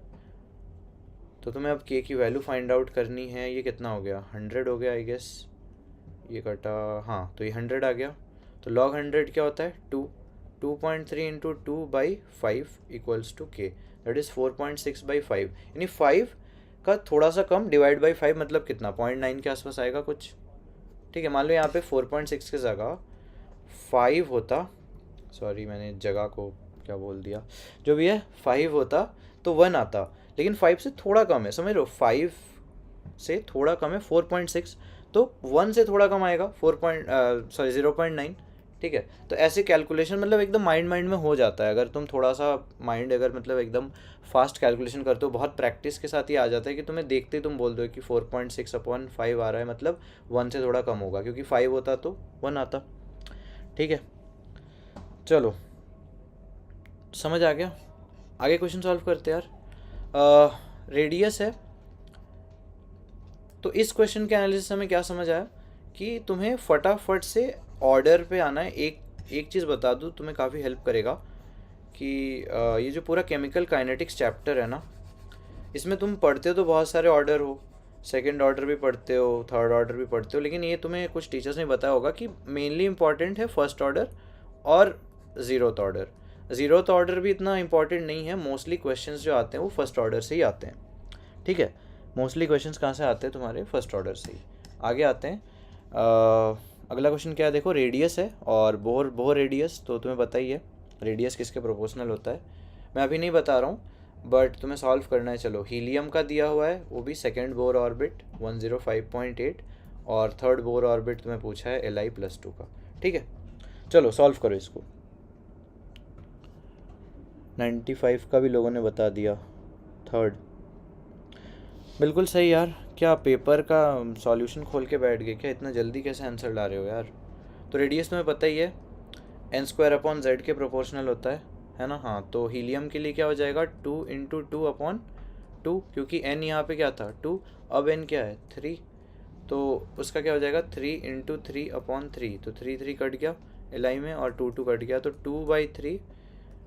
तो तुम्हें अब के की वैल्यू फाइंड आउट करनी है। ये कितना हो गया, 100 हो गया आई गेस, ये कटा, हाँ तो ये 100 आ गया। तो लॉग 100 क्या होता है, 2.3 इंटू 2/5 इक्वल्स टू के, दैट इज़ 4.6/5, यानी 5 का थोड़ा सा कम डिवाइड बाई 5 मतलब कितना, 0.9 के आसपास आएगा कुछ। ठीक है, मान लो यहाँ पे 4.6 की जगह 5 होता, सॉरी मैंने जगह को क्या बोल दिया, जो भी है 5 होता तो 1 आता, लेकिन 5 से थोड़ा कम है, समझ लो 5 से थोड़ा कम है 4.6, तो 1 से थोड़ा कम आएगा 0.9। ठीक है, तो ऐसे कैलकुलेशन मतलब एकदम माइंड में हो जाता है। अगर तुम थोड़ा सा माइंड अगर मतलब एकदम फास्ट कैलकुलेशन करते हो, बहुत प्रैक्टिस के साथ ही आ जाता है कि तुम्हें देखते ही तुम बोल दो कि 4.6/5 आ रहा है, मतलब 1 से थोड़ा कम होगा, क्योंकि 5 होता तो 1 आता। ठीक है, चलो समझ आ गया, आगे क्वेश्चन सॉल्व करते यार। रेडियस है, तो इस क्वेश्चन के एनालिसिस हमें क्या समझ आया कि तुम्हें फटाफट से ऑर्डर पे आना है। एक चीज़ बता दूँ, तुम्हें काफ़ी हेल्प करेगा कि ये जो पूरा केमिकल काइनेटिक्स चैप्टर है ना, इसमें तुम पढ़ते हो तो बहुत सारे ऑर्डर हो, सेकंड ऑर्डर भी पढ़ते हो, थर्ड ऑर्डर भी पढ़ते हो, लेकिन ये तुम्हें कुछ टीचर्स ने बताया होगा कि मेनली इंपॉर्टेंट है फर्स्ट ऑर्डर और ज़ीरोथ ऑर्डर। ज़ीरोथ ऑर्डर भी इतना इंपॉर्टेंट नहीं है, मोस्टली क्वेश्चंस जो आते हैं वो फर्स्ट ऑर्डर से ही आते हैं। ठीक है, मोस्टली क्वेश्चंस कहाँ से आते हैं तुम्हारे, फर्स्ट ऑर्डर से ही। आगे आते हैं, अगला क्वेश्चन क्या है, देखो रेडियस है और बोर रेडियस, तो तुम्हें पता ही है रेडियस किसके प्रोपोर्शनल होता है। मैं अभी नहीं बता रहा हूँ, बट तुम्हें सॉल्व करना है। चलो, हीलियम का दिया हुआ है, वो भी सेकेंड बोर ऑर्बिट 105.8, और थर्ड बोर ऑर्बिट तुम्हें पूछा है Li+2 का। ठीक है, चलो सॉल्व करो इसको। 95 का भी लोगों ने बता दिया, थर्ड बिल्कुल सही यार। क्या पेपर का सॉल्यूशन खोल के बैठ गए क्या, इतना जल्दी कैसे आंसर ला रहे हो यार। तो रेडियस तुम्हें पता ही है, n² z के प्रोपोर्शनल होता है ना। हाँ, तो हीलियम के लिए क्या हो जाएगा, 2 इंटू 2/2, क्योंकि n यहाँ पे क्या था 2, अब n क्या है 3, तो उसका क्या हो जाएगा 3 इंटू 3/3, तो 3 कट गया Li में और 2 कट गया, तो 2/3,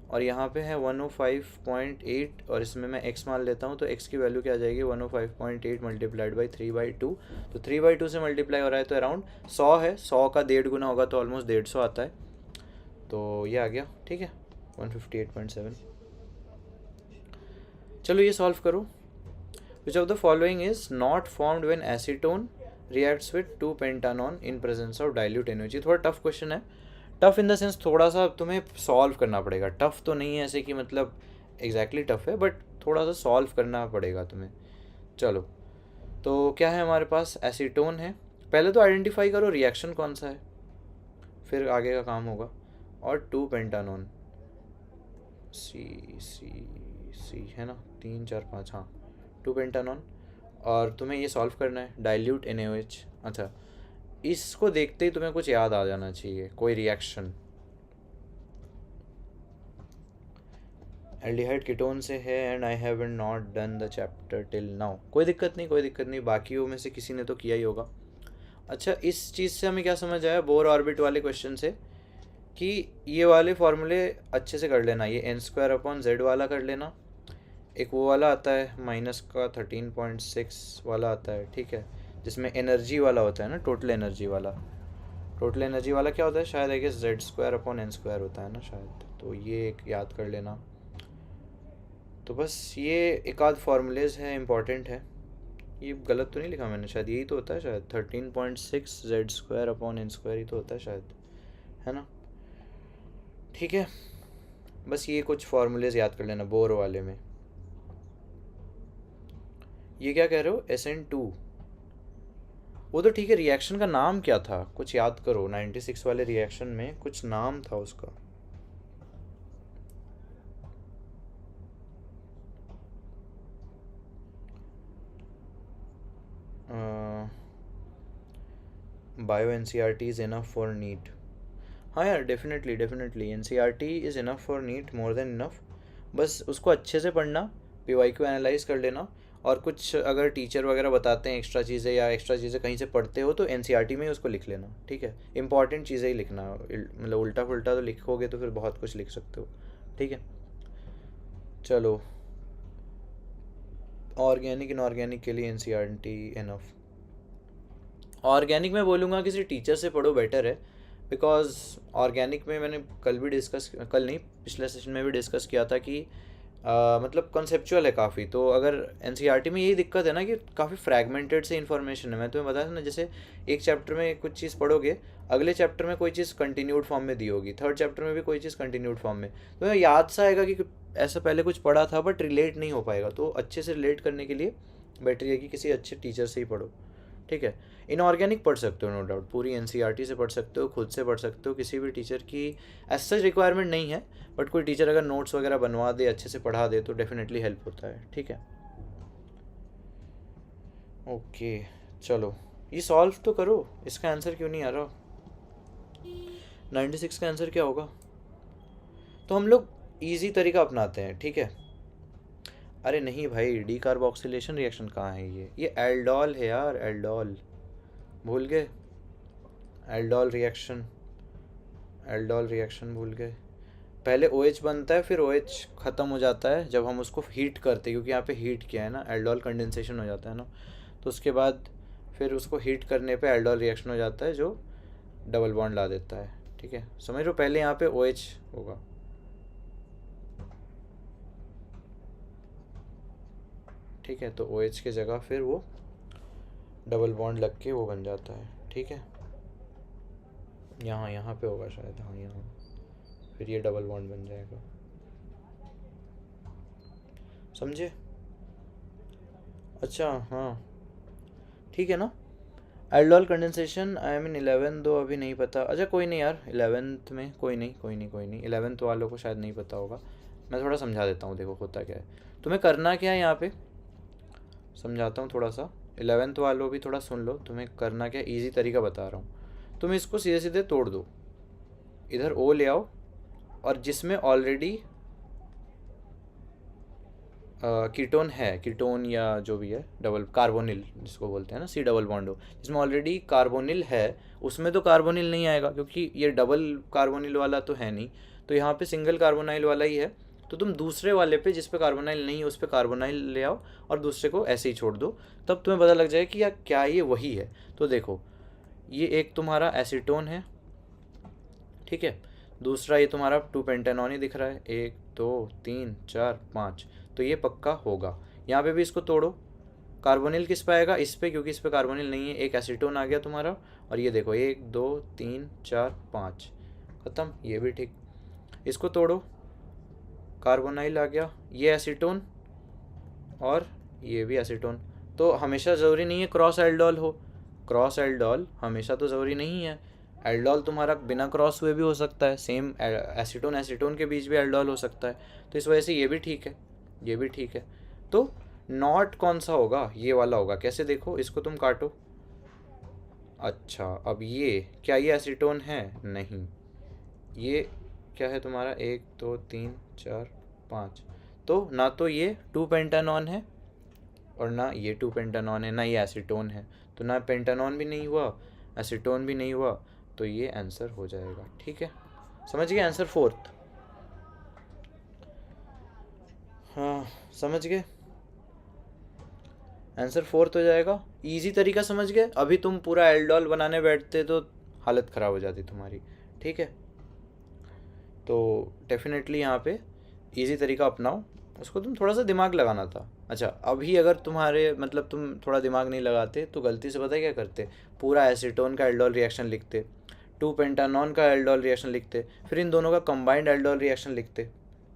और यहाँ पे है 105.8, और इसमें मैं x मान लेता हूँ, तो x की वैल्यू क्या आ जाएगी 105.8 मल्टीप्लाइड बाई 3/2, तो 3/2 से मल्टीप्लाई हो रहा है तो अराउंड 100 है, 100 का 1.5 गुना होगा तो ऑलमोस्ट 150 आता है, तो ये आ गया। ठीक है, 158.7। चलो ये सॉल्व करो। Which of the following is not formed when acetone reacts with two pentanone in presence of dilute NaOH। थोड़ा टफ क्वेश्चन है, टफ इन द सेंस थोड़ा सा तुम्हें सॉल्व करना पड़ेगा, टफ तो नहीं है ऐसे कि मतलब एग्जैक्टली टफ है, बट थोड़ा सा सॉल्व करना पड़ेगा तुम्हें। चलो, तो क्या है हमारे पास, एसीटोन है, पहले तो आइडेंटिफाई करो रिएक्शन कौन सा है, फिर आगे का काम होगा। और 2-पेंटानॉन, सी है ना, 3 4 5, हाँ 2-पेंटानॉन, और तुम्हें ये सॉल्व करना है डाइल्यूट NaOH। अच्छा, इसको देखते ही तुम्हें कुछ याद आ जाना चाहिए, कोई रिएक्शन। एल्डिहाइड कीटोन से है, and I have not done the chapter till now. कोई दिक्कत नहीं, बाकियों में से किसी ने तो किया ही होगा। अच्छा, इस चीज़ से हमें क्या समझ आया बोर ऑर्बिट वाले क्वेश्चन से, कि ये वाले फॉर्मूले अच्छे से कर लेना, ये n² वाला कर लेना, एक वो वाला आता है माइनस का 13.6 वाला आता है, ठीक है, जिसमें एनर्जी वाला होता है ना, टोटल एनर्जी वाला क्या होता है शायद, आई गेस Z²/n² होता है ना शायद, तो ये एक याद कर लेना। तो बस ये एक आध फॉर्मूलेज है, इम्पॉर्टेंट है, ये गलत तो नहीं लिखा मैंने, शायद यही तो होता है शायद, 13.6 Z²/n² ही तो होता है शायद, है ना। ठीक है, बस ये कुछ फार्मूलेज याद कर लेना बोर वाले में। ये क्या कह रहे हो, SN2? वो तो ठीक है, रिएक्शन का नाम क्या था कुछ याद करो, 96 वाले रिएक्शन में कुछ नाम था उसका। Bio NCERT is enough for NEET. हाँ यार, definitely definitely NCERT is enough for NEET, more than enough. बस उसको अच्छे से पढ़ना, PYQ एनालाइज कर लेना, और कुछ अगर टीचर वगैरह बताते हैं एक्स्ट्रा चीज़ें या एक्स्ट्रा चीज़ें कहीं से पढ़ते हो तो NCERT में ही उसको लिख लेना, ठीक है। इंपॉर्टेंट चीज़ें ही लिखना, मतलब उल्टा पुल्टा तो लिखोगे तो फिर बहुत कुछ लिख सकते हो, ठीक है। चलो, ऑर्गेनिक इनऑर्गेनिक के लिए NCERT इनफ। ऑर्गेनिक में बोलूँगा किसी टीचर से पढ़ो, बेटर है। बिकॉज ऑर्गेनिक में मैंने कल भी डिस्कस, कल नहीं पिछले सेशन में भी डिस्कस किया था कि मतलब कॉन्सेप्चुअल है काफ़ी। तो अगर NCERT में यही दिक्कत है ना कि काफ़ी फ्रैगमेंटेड से इन्फॉर्मेशन है। मैं तुम्हें बताया था ना, जैसे एक चैप्टर में कुछ चीज़ पढ़ोगे, अगले चैप्टर में कोई चीज़ कंटिन्यूड फॉर्म में दी होगी, थर्ड चैप्टर में भी कोई चीज़ कंटिन्यूड फॉर्म में। तो याद सा आएगा कि ऐसा पहले कुछ पढ़ा था, बट रिलेट नहीं हो पाएगा। तो अच्छे से रिलेट करने के लिए बेटर है कि किसी अच्छे टीचर से ही पढ़ो, ठीक है। इनऑर्गेनिक पढ़ सकते हो नो डाउट, पूरी NCERT से पढ़ सकते हो, खुद से पढ़ सकते हो, किसी भी टीचर की एज सच रिक्वायरमेंट नहीं है। बट कोई टीचर अगर नोट्स वगैरह बनवा दे, अच्छे से पढ़ा दे, तो डेफिनेटली हेल्प होता है, ठीक है। ओके, चलो ये सॉल्व तो करो। इसका आंसर क्यों नहीं आ रहा? 96 का आंसर क्या होगा? तो हम लोग ईजी तरीका अपनाते हैं, ठीक है। अरे नहीं भाई, डीकार्बोक्सिलेशन रिएक्शन कहाँ है? ये एल्डोल है यार, एल्डोल भूल गए। एल्डोल रिएक्शन, एल्डोल रिएक्शन भूल गए। पहले OH बनता है, फिर OH ख़त्म हो जाता है जब हम उसको हीट करते हैं, क्योंकि यहाँ पे हीट किया है ना, एल्डोल कंडेंसेशन हो जाता है ना। तो उसके बाद फिर उसको हीट करने पे एल्डोल रिएक्शन हो जाता है, जो डबल बॉन्ड ला देता है, ठीक है। समझ लो, पहले यहाँ पे OH होगा, ठीक है। तो OH की जगह फिर वो डबल बॉन्ड लग के वो बन जाता है, ठीक है। यहाँ पे होगा शायद, हाँ यहाँ, फिर ये डबल बॉन्ड बन जाएगा, समझे? अच्छा हाँ, ठीक है ना। एल्डोल कंडेंसेशन आई मीन 11 दो अभी नहीं पता। अच्छा कोई नहीं यार, 11th में कोई नहीं 11th वालों को शायद नहीं पता होगा। मैं थोड़ा समझा देता हूँ, देखो होता क्या है। तुम्हें करना क्या है यहाँ पे, समझाता हूँ थोड़ा सा। 11th वालों भी थोड़ा सुन लो, तुम्हें करना क्या, ईजी तरीका बता रहा हूँ। तुम इसको सीधे सीधे तोड़ दो, इधर O ले आओ, और जिसमें ऑलरेडी कीटोन है, कीटोन या जो भी है, डबल कार्बोनिल जिसको बोलते हैं ना, C डबल बॉन्ड हो, जिसमें ऑलरेडी कार्बोनिल है, उसमें तो कार्बोनिल नहीं आएगा क्योंकि ये डबल कार्बोनिल वाला तो है नहीं। तो यहाँ पे सिंगल कार्बोनाइल वाला ही है। तो तुम दूसरे वाले पे जिस पे कार्बोनाइल नहीं है उस पे कार्बोनाइल ले आओ, और दूसरे को ऐसे ही छोड़ दो, तब तुम्हें पता लग जाएगा कि यार क्या ये वही है। तो देखो, ये एक तुम्हारा एसीटोन है, ठीक है। दूसरा ये तुम्हारा 2 पेंटेनॉन ही दिख रहा है, 1 2 3 4 5, तो ये पक्का होगा। यहाँ पे भी इसको तोड़ो, कार्बोनिल किस पे आएगा, इस पे, क्योंकि इस पे कार्बोनिल नहीं है। एक एसीटोन आ गया तुम्हारा, और ये देखो 1 2 3 4 5, ख़त्म, ये भी ठीक। इसको तोड़ो, कार्बोनाइल आ गया, ये एसीटोन और ये भी एसीटोन। तो हमेशा ज़रूरी नहीं है क्रॉस एल्डोल हो, क्रॉस एल्डोल हमेशा तो ज़रूरी नहीं है। एल्डोल तुम्हारा बिना क्रॉस हुए भी हो सकता है, सेम एसीटोन एसीटोन के बीच भी एल्डोल हो सकता है। तो इस वजह से ये भी ठीक है, ये भी ठीक है। तो नॉट कौन सा होगा, ये वाला होगा। कैसे, देखो इसको तुम काटो। अच्छा, अब ये क्या, ये एसीटोन है? नहीं, ये क्या है तुम्हारा, 1 2 3 4 5। तो ना तो ये 2 पेंटानॉन है, और ना ये 2 पेंटानॉन है, ना ये एसीटोन है। तो ना पेंटानॉन भी नहीं हुआ, एसीटोन भी नहीं हुआ, तो ये आंसर हो जाएगा, ठीक है। समझ गए, आंसर 4th। हाँ समझ गए, आंसर 4th हो जाएगा। इजी तरीका समझ गए। अभी तुम पूरा एल्डोल बनाने बैठते तो हालत ख़राब हो जाती तुम्हारी, ठीक है। तो डेफिनेटली यहाँ पे इजी तरीका अपनाओ, उसको तुम थोड़ा सा दिमाग लगाना था। अच्छा, अभी अगर तुम्हारे मतलब तुम थोड़ा दिमाग नहीं लगाते तो गलती से पता है क्या करते, पूरा एसीटोन का एल्डोल रिएक्शन लिखते, 2 पेंटानॉन का एल्डोल रिएक्शन लिखते, फिर इन दोनों का कंबाइंड एल्डोल रिएक्शन लिखते,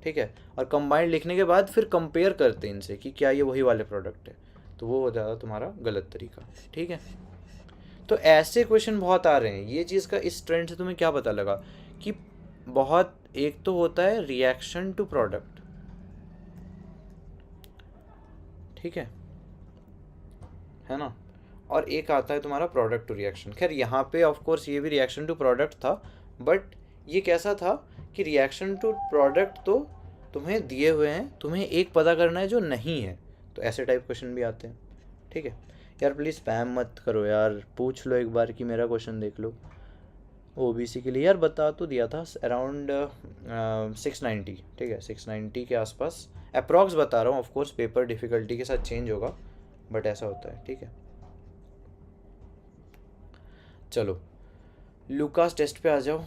ठीक है, और कंबाइंड लिखने के बाद फिर कंपेयर करते हैं इनसे कि क्या ये वही वाले प्रोडक्ट है, तो वो हो जाता तुम्हारा गलत तरीका। ठीक है, तो ऐसे क्वेश्चन बहुत आ रहे हैं। ये चीज़ का इस ट्रेंड से तुम्हें क्या पता लगा कि बहुत, एक तो होता है रिएक्शन टू प्रोडक्ट, ठीक है ना, और एक आता है तुम्हारा प्रोडक्ट टू रिएक्शन। खैर यहाँ पे ऑफ कोर्स ये भी रिएक्शन टू प्रोडक्ट था, बट ये कैसा था कि रिएक्शन टू प्रोडक्ट तो तुम्हें दिए हुए हैं, तुम्हें एक पता करना है जो नहीं है, तो ऐसे टाइप क्वेश्चन भी आते हैं। ठीक है यार, प्लीज़ स्पैम मत करो यार, पूछ लो एक बार कि मेरा क्वेश्चन देख लो। ओबीसी के लिए यार बता तो दिया था, अराउंड 690, ठीक है 690 के आसपास अप्रॉक्स बता रहा हूँ, ऑफ कोर्स पेपर डिफ़िकल्टी के साथ चेंज होगा, बट ऐसा होता है। ठीक है, चलो लूकास टेस्ट पे आ जाओ।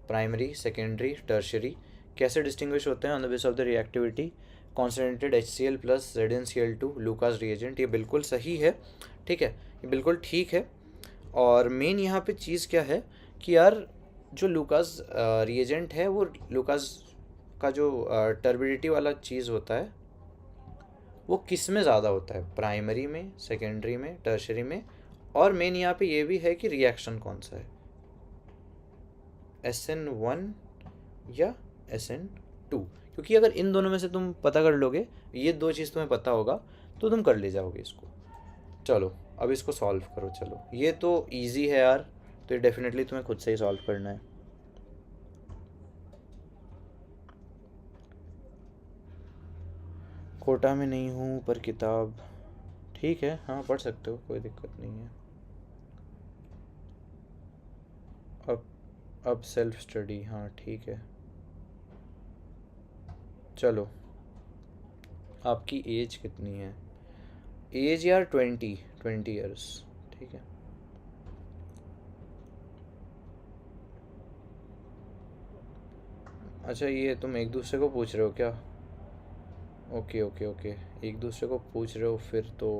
प्राइमरी, सेकेंडरी, टर्शरी कैसे डिस्टिंग्विश होते हैं on the base of the reactivity. Concentrated HCl plus ZnCl2 Lucas reagent, ये बिल्कुल सही है। ठीक है, ये बिल्कुल ठीक है। और मेन यहाँ पे चीज़ क्या है कि यार जो लूकास रिएजेंट है, वो लूकास का जो टर्बिडिटी वाला चीज़ होता है वो किस में ज़्यादा होता है, प्राइमरी में, सेकेंडरी में, टर्शरी में, और मेन यहाँ पे ये भी है कि रिएक्शन कौन सा है, SN1 या SN2। क्योंकि अगर इन दोनों में से तुम पता कर लोगे, ये दो चीज़ तुम्हें पता होगा, तो तुम कर ले जाओगे इसको। चलो अब इसको सॉल्व करो। चलो ये तो इजी है यार, तो ये डेफिनेटली तुम्हें खुद से ही सॉल्व करना है। कोटा में नहीं हूँ पर किताब, ठीक है हाँ पढ़ सकते हो, कोई दिक्कत नहीं है। अब सेल्फ स्टडी, हाँ ठीक है। चलो आपकी एज कितनी है? एज यार 20 ईयर्स, ठीक है। अच्छा ये तुम एक दूसरे को पूछ रहे हो क्या? ओके ओके ओके, एक दूसरे को पूछ रहे हो फिर तो,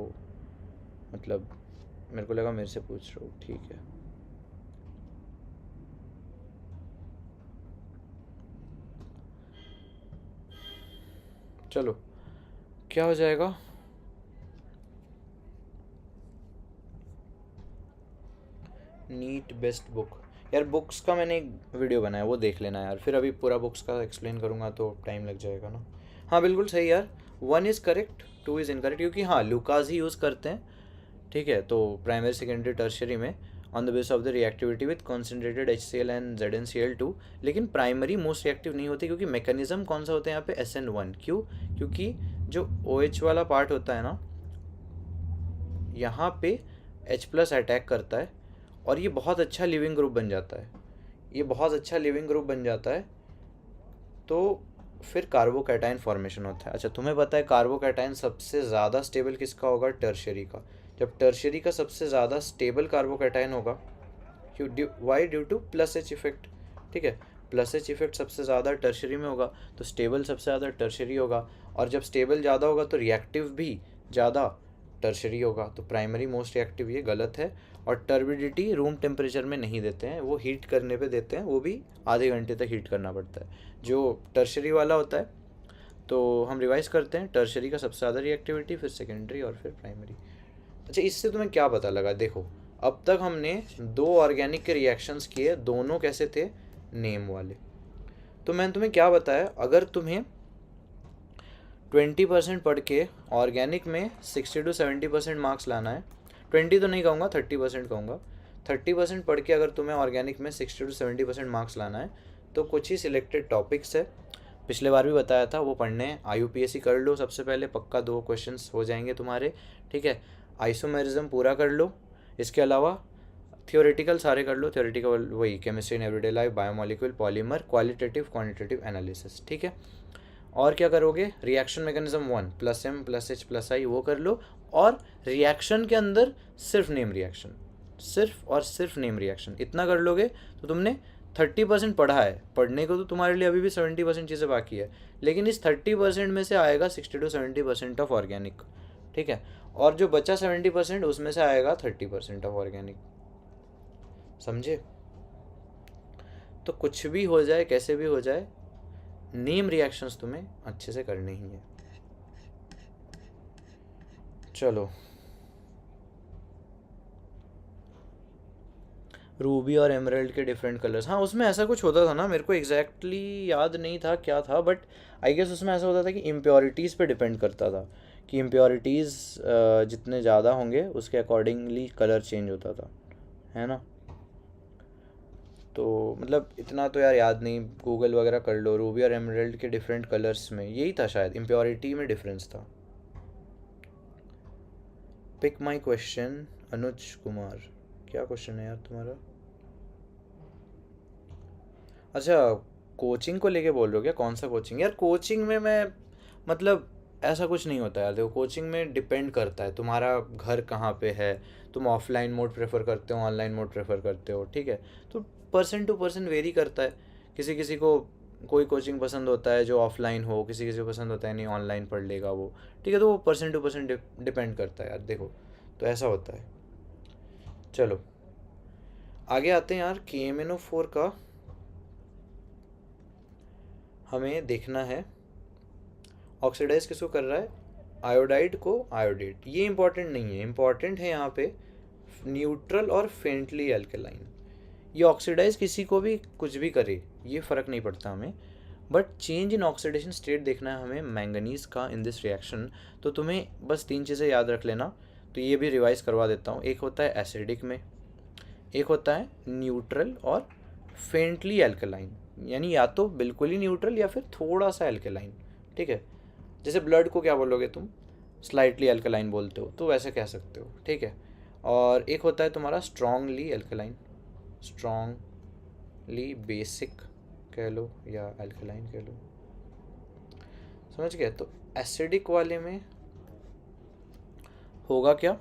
मतलब मेरे को लगा मेरे से पूछ रहे हो, ठीक है। चलो क्या हो जाएगा? नीट बेस्ट बुक, यार बुक्स का मैंने एक वीडियो बनाया, वो देख लेना यार, फिर अभी पूरा बुक्स का एक्सप्लेन करूँगा तो टाइम लग जाएगा ना। हाँ बिल्कुल सही यार, 1 इज़ करेक्ट 2 इज़ इनकरेक्ट, क्योंकि हाँ लूकास ही यूज़ करते हैं। ठीक है, तो प्राइमरी, सेकेंडरी, टर्शरी में on the base of the reactivity with concentrated HCl and ZnCl2, लेकिन प्राइमरी मोस्ट रिएक्टिव नहीं होती, क्योंकि मैकेनिज्म कौन सा होता है यहाँ पे, SN1। क्यों? क्योंकि जो OH वाला पार्ट होता है ना, यहाँ पे H+ अटैक करता है, और ये बहुत अच्छा लिविंग ग्रुप बन जाता है, ये बहुत अच्छा लिविंग ग्रुप बन जाता है, तो फिर कार्बोकैटायन फॉर्मेशन होता है। अच्छा तुम्हें पता है कार्बोकैटायन सबसे ज़्यादा स्टेबल किसका होगा? टर्शरी का। जब टर्शरी का सबसे ज़्यादा स्टेबल कार्बोकैटायन होगा, क्यों? Why? Due to +H effect. ठीक है, +H इफेक्ट सबसे ज़्यादा टर्शरी में होगा, तो स्टेबल सबसे ज़्यादा टर्शरी होगा, और जब स्टेबल ज़्यादा होगा तो रिएक्टिव भी ज़्यादा टर्शरी होगा, तो प्राइमरी मोस्ट रिएक्टिव ये गलत है। और टर्बिडिटी रूम टेम्परेचर में नहीं देते हैं, वो हीट करने पे देते हैं, वो भी आधे घंटे तक हीट करना पड़ता है जो टर्शरी वाला होता है। तो हम रिवाइज करते हैं, टर्शरी का सबसे ज़्यादा रिएक्टिविटी, फिर सेकेंडरी और फिर प्राइमरी। अच्छा इससे तुम्हें क्या पता लगा? देखो अब तक हमने 2 ऑर्गेनिक के रिएक्शंस किए, दोनों कैसे थे? नेम वाले। तो मैंने तुम्हें क्या बताया, अगर तुम्हें 20% पढ़ के ऑर्गेनिक में 60 to 70% मार्क्स लाना है, 20 तो नहीं कहूँगा 30% कहूँगा, 30% पढ़ के अगर तुम्हें ऑर्गेनिक में 60 to 70% मार्क्स लाना है, तो कुछ ही सिलेक्टेड टॉपिक्स है, पिछले बार भी बताया था वो पढ़ने हैं। IUPAC कर लो सबसे पहले, पक्का 2 क्वेश्चंस हो जाएंगे तुम्हारे। ठीक है, आइसोमेरिज्म पूरा कर लो, इसके अलावा थियोरेटिकल सारे कर लो, थियोरेटिकल वही chemistry in everyday life, biomolecule, polymer, qualitative quantitative analysis. ठीक है, और क्या करोगे? Reaction mechanism 1 +M +H +I वो कर लो, और रिएक्शन के अंदर सिर्फ नेम रिएक्शन, सिर्फ और सिर्फ नेम रिएक्शन, इतना कर लोगे तो तुमने 30% पढ़ा है। पढ़ने को तो तुम्हारे लिए अभी भी 70% चीज़ें बाकी है, लेकिन इस 30% में से आएगा 60 to 70% ऑफ ऑर्गेनिक। ठीक है, और जो बचा 70% उसमें से आएगा 30% ऑफ ऑर्गेनिक। समझे? तो कुछ भी हो जाए, कैसे भी हो जाए, नेम रिएक्शंस तुम्हें अच्छे से करने ही है। चलो, रूबी और एमराल्ड के डिफरेंट कलर्स, हाँ उसमें ऐसा कुछ होता था ना, मेरे को एग्जैक्टली याद नहीं था क्या था, बट आई गेस उसमें ऐसा होता था कि इम्प्योरिटीज़ पे डिपेंड करता था, कि इम्प्योरिटीज़ जितने ज़्यादा होंगे उसके अकॉर्डिंगली कलर चेंज होता था, है ना। तो मतलब इतना तो यार याद नहीं, गूगल वगैरह कर लो, रूबी और एमराल्ड के डिफरेंट कलर्स में यही था शायद, इम्प्योरिटी में डिफरेंस था। Pick my question Anuj Kumar, क्या क्वेश्चन है यार तुम्हारा? अच्छा, कोचिंग को लेके बोल रहे हो क्या? कौन सा कोचिंग यार? कोचिंग में मैं मतलब ऐसा कुछ नहीं होता यार, देखो कोचिंग में डिपेंड करता है तुम्हारा घर कहाँ पे है, तुम ऑफलाइन मोड प्रेफर करते हो ऑनलाइन मोड प्रेफर करते हो, ठीक है। तो पर्सन टू पर्सन वेरी करता है, किसी किसी को कोई कोचिंग पसंद होता है जो ऑफलाइन हो, किसी किसी को पसंद होता है नहीं ऑनलाइन पढ़ लेगा वो, ठीक है। तो वो पर्सन टू पर्सन डिपेंड करता है यार, देखो तो ऐसा होता है। चलो आगे आते हैं यार, KMnO4 का हमें देखना है ऑक्सीडाइज किसको कर रहा है, आयोडाइड को आयोडेट। ये इंपॉर्टेंट नहीं है, इंपॉर्टेंट है यहाँ पे न्यूट्रल और फेंटली एल्केलाइन। ये ऑक्सीडाइज किसी को भी कुछ भी करे, ये फ़र्क नहीं पड़ता हमें, but change in oxidation state देखना है हमें मैंगनीज का इन दिस रिएक्शन। तो तुम्हें बस तीन चीज़ें याद रख लेना, तो ये भी रिवाइज करवा देता हूँ। एक होता है एसिडिक में, एक होता है न्यूट्रल और फेंटली एल्कलाइन, यानी या तो बिल्कुल ही न्यूट्रल या फिर थोड़ा सा एल्कलाइन, ठीक है। जैसे ब्लड को क्या बोलोगे तुम, स्लाइटली एल्कलाइन बोलते हो, तो वैसे कह सकते हो, ठीक है। और एक होता है तुम्हारा स्ट्रांगली एल्कलाइन, स्ट्रांगली बेसिक कह लो या एल्कलाइन कह लो, समझ गए। तो एसिडिक वाले में होगा क्या,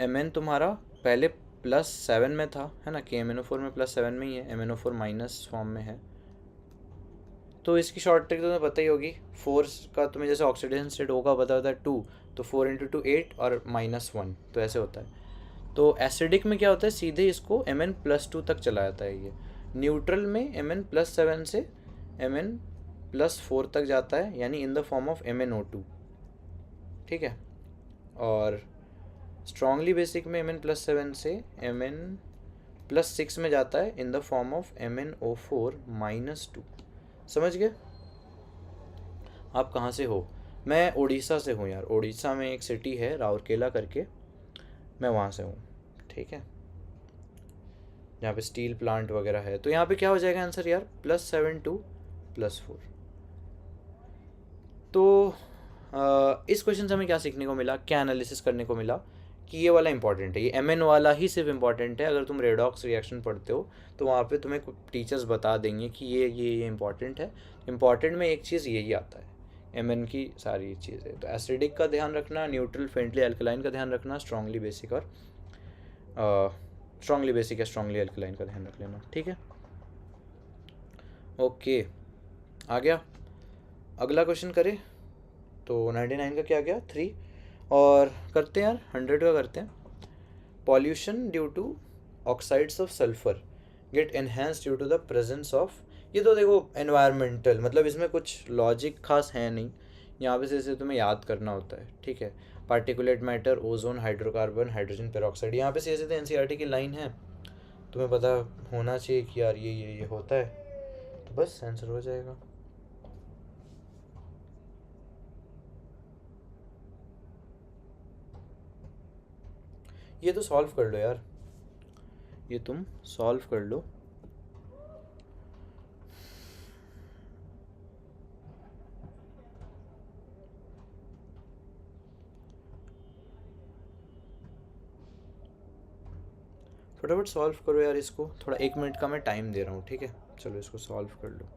Mn तुम्हारा पहले +7 में था, है ना, KMnO4 में +7 में ही है, MnO4 माइनस फॉर्म में है। तो इसकी शॉर्ट ट्रिक तो तुम्हें पता ही होगी, फोर्स का तुम्हें जैसे ऑक्सीडेशन स्टेट होगा पता होता है 2, तो 4 × 2 8 और -1, तो ऐसे होता है। तो एसिडिक में क्या होता है, सीधे इसको Mn+2 तक चला जाता है ये। न्यूट्रल में Mn+7 से Mn+4 तक जाता है, यानी in the form of MnO2, ठीक है। और स्ट्रांगली बेसिक में Mn+7 से Mn+6 में जाता है in the form of MnO4-2। समझ गए? आप कहाँ से हो? मैं उड़ीसा से हूँ यार, उड़ीसा में एक सिटी है राउरकेला करके, मैं वहाँ से हूँ, ठीक है। यहाँ पे स्टील प्लांट वगैरह है, तो यहाँ पे क्या हो जाएगा आंसर यार, +7 टू +4। तो इस क्वेश्चन से हमें क्या सीखने को मिला, क्या एनालिसिस करने को मिला, कि ये वाला इंपॉर्टेंट है, ये Mn वाला ही सिर्फ इंपॉर्टेंट है। अगर तुम रेडॉक्स रिएक्शन पढ़ते हो तो वहाँ पे तुम्हें टीचर्स बता देंगे कि ये इंपॉर्टेंट है। इंपॉर्टेंट में एक चीज़ यही आता है, Mn की सारी चीज़ें। तो एसिडिक का ध्यान रखना, न्यूट्रल फ्रेंडली अल्कलाइन का ध्यान रखना, स्ट्रांगली बेसिक और स्ट्रांगली बेसिक या स्ट्रांगली अल्कलाइन का ध्यान रख लेना, ठीक है। ओके, आ गया अगला क्वेश्चन करें। तो 99 का क्या गया, 3। और करते हैं यार 100 का करते हैं। Pollution due to oxides of sulphur get enhance due to the presence of, ये तो देखो एनवायरमेंटल, मतलब इसमें कुछ लॉजिक खास है नहीं, यहाँ पे से तुम्हें याद करना होता है, ठीक है। Particulate matter, ozone, hydrocarbon, hydrogen peroxide, यहाँ पे सीधे NCERT की लाइन है, तुम्हें पता होना चाहिए कि यार ये होता है, तो बस आंसर हो जाएगा। ये तो सॉल्व कर लो यार, ये तुम सॉल्व कर लो। फटाफट सॉल्व करो यार इसको, थोड़ा 1 मिनट का मैं टाइम दे रहा हूँ, ठीक है। चलो इसको सॉल्व कर लो।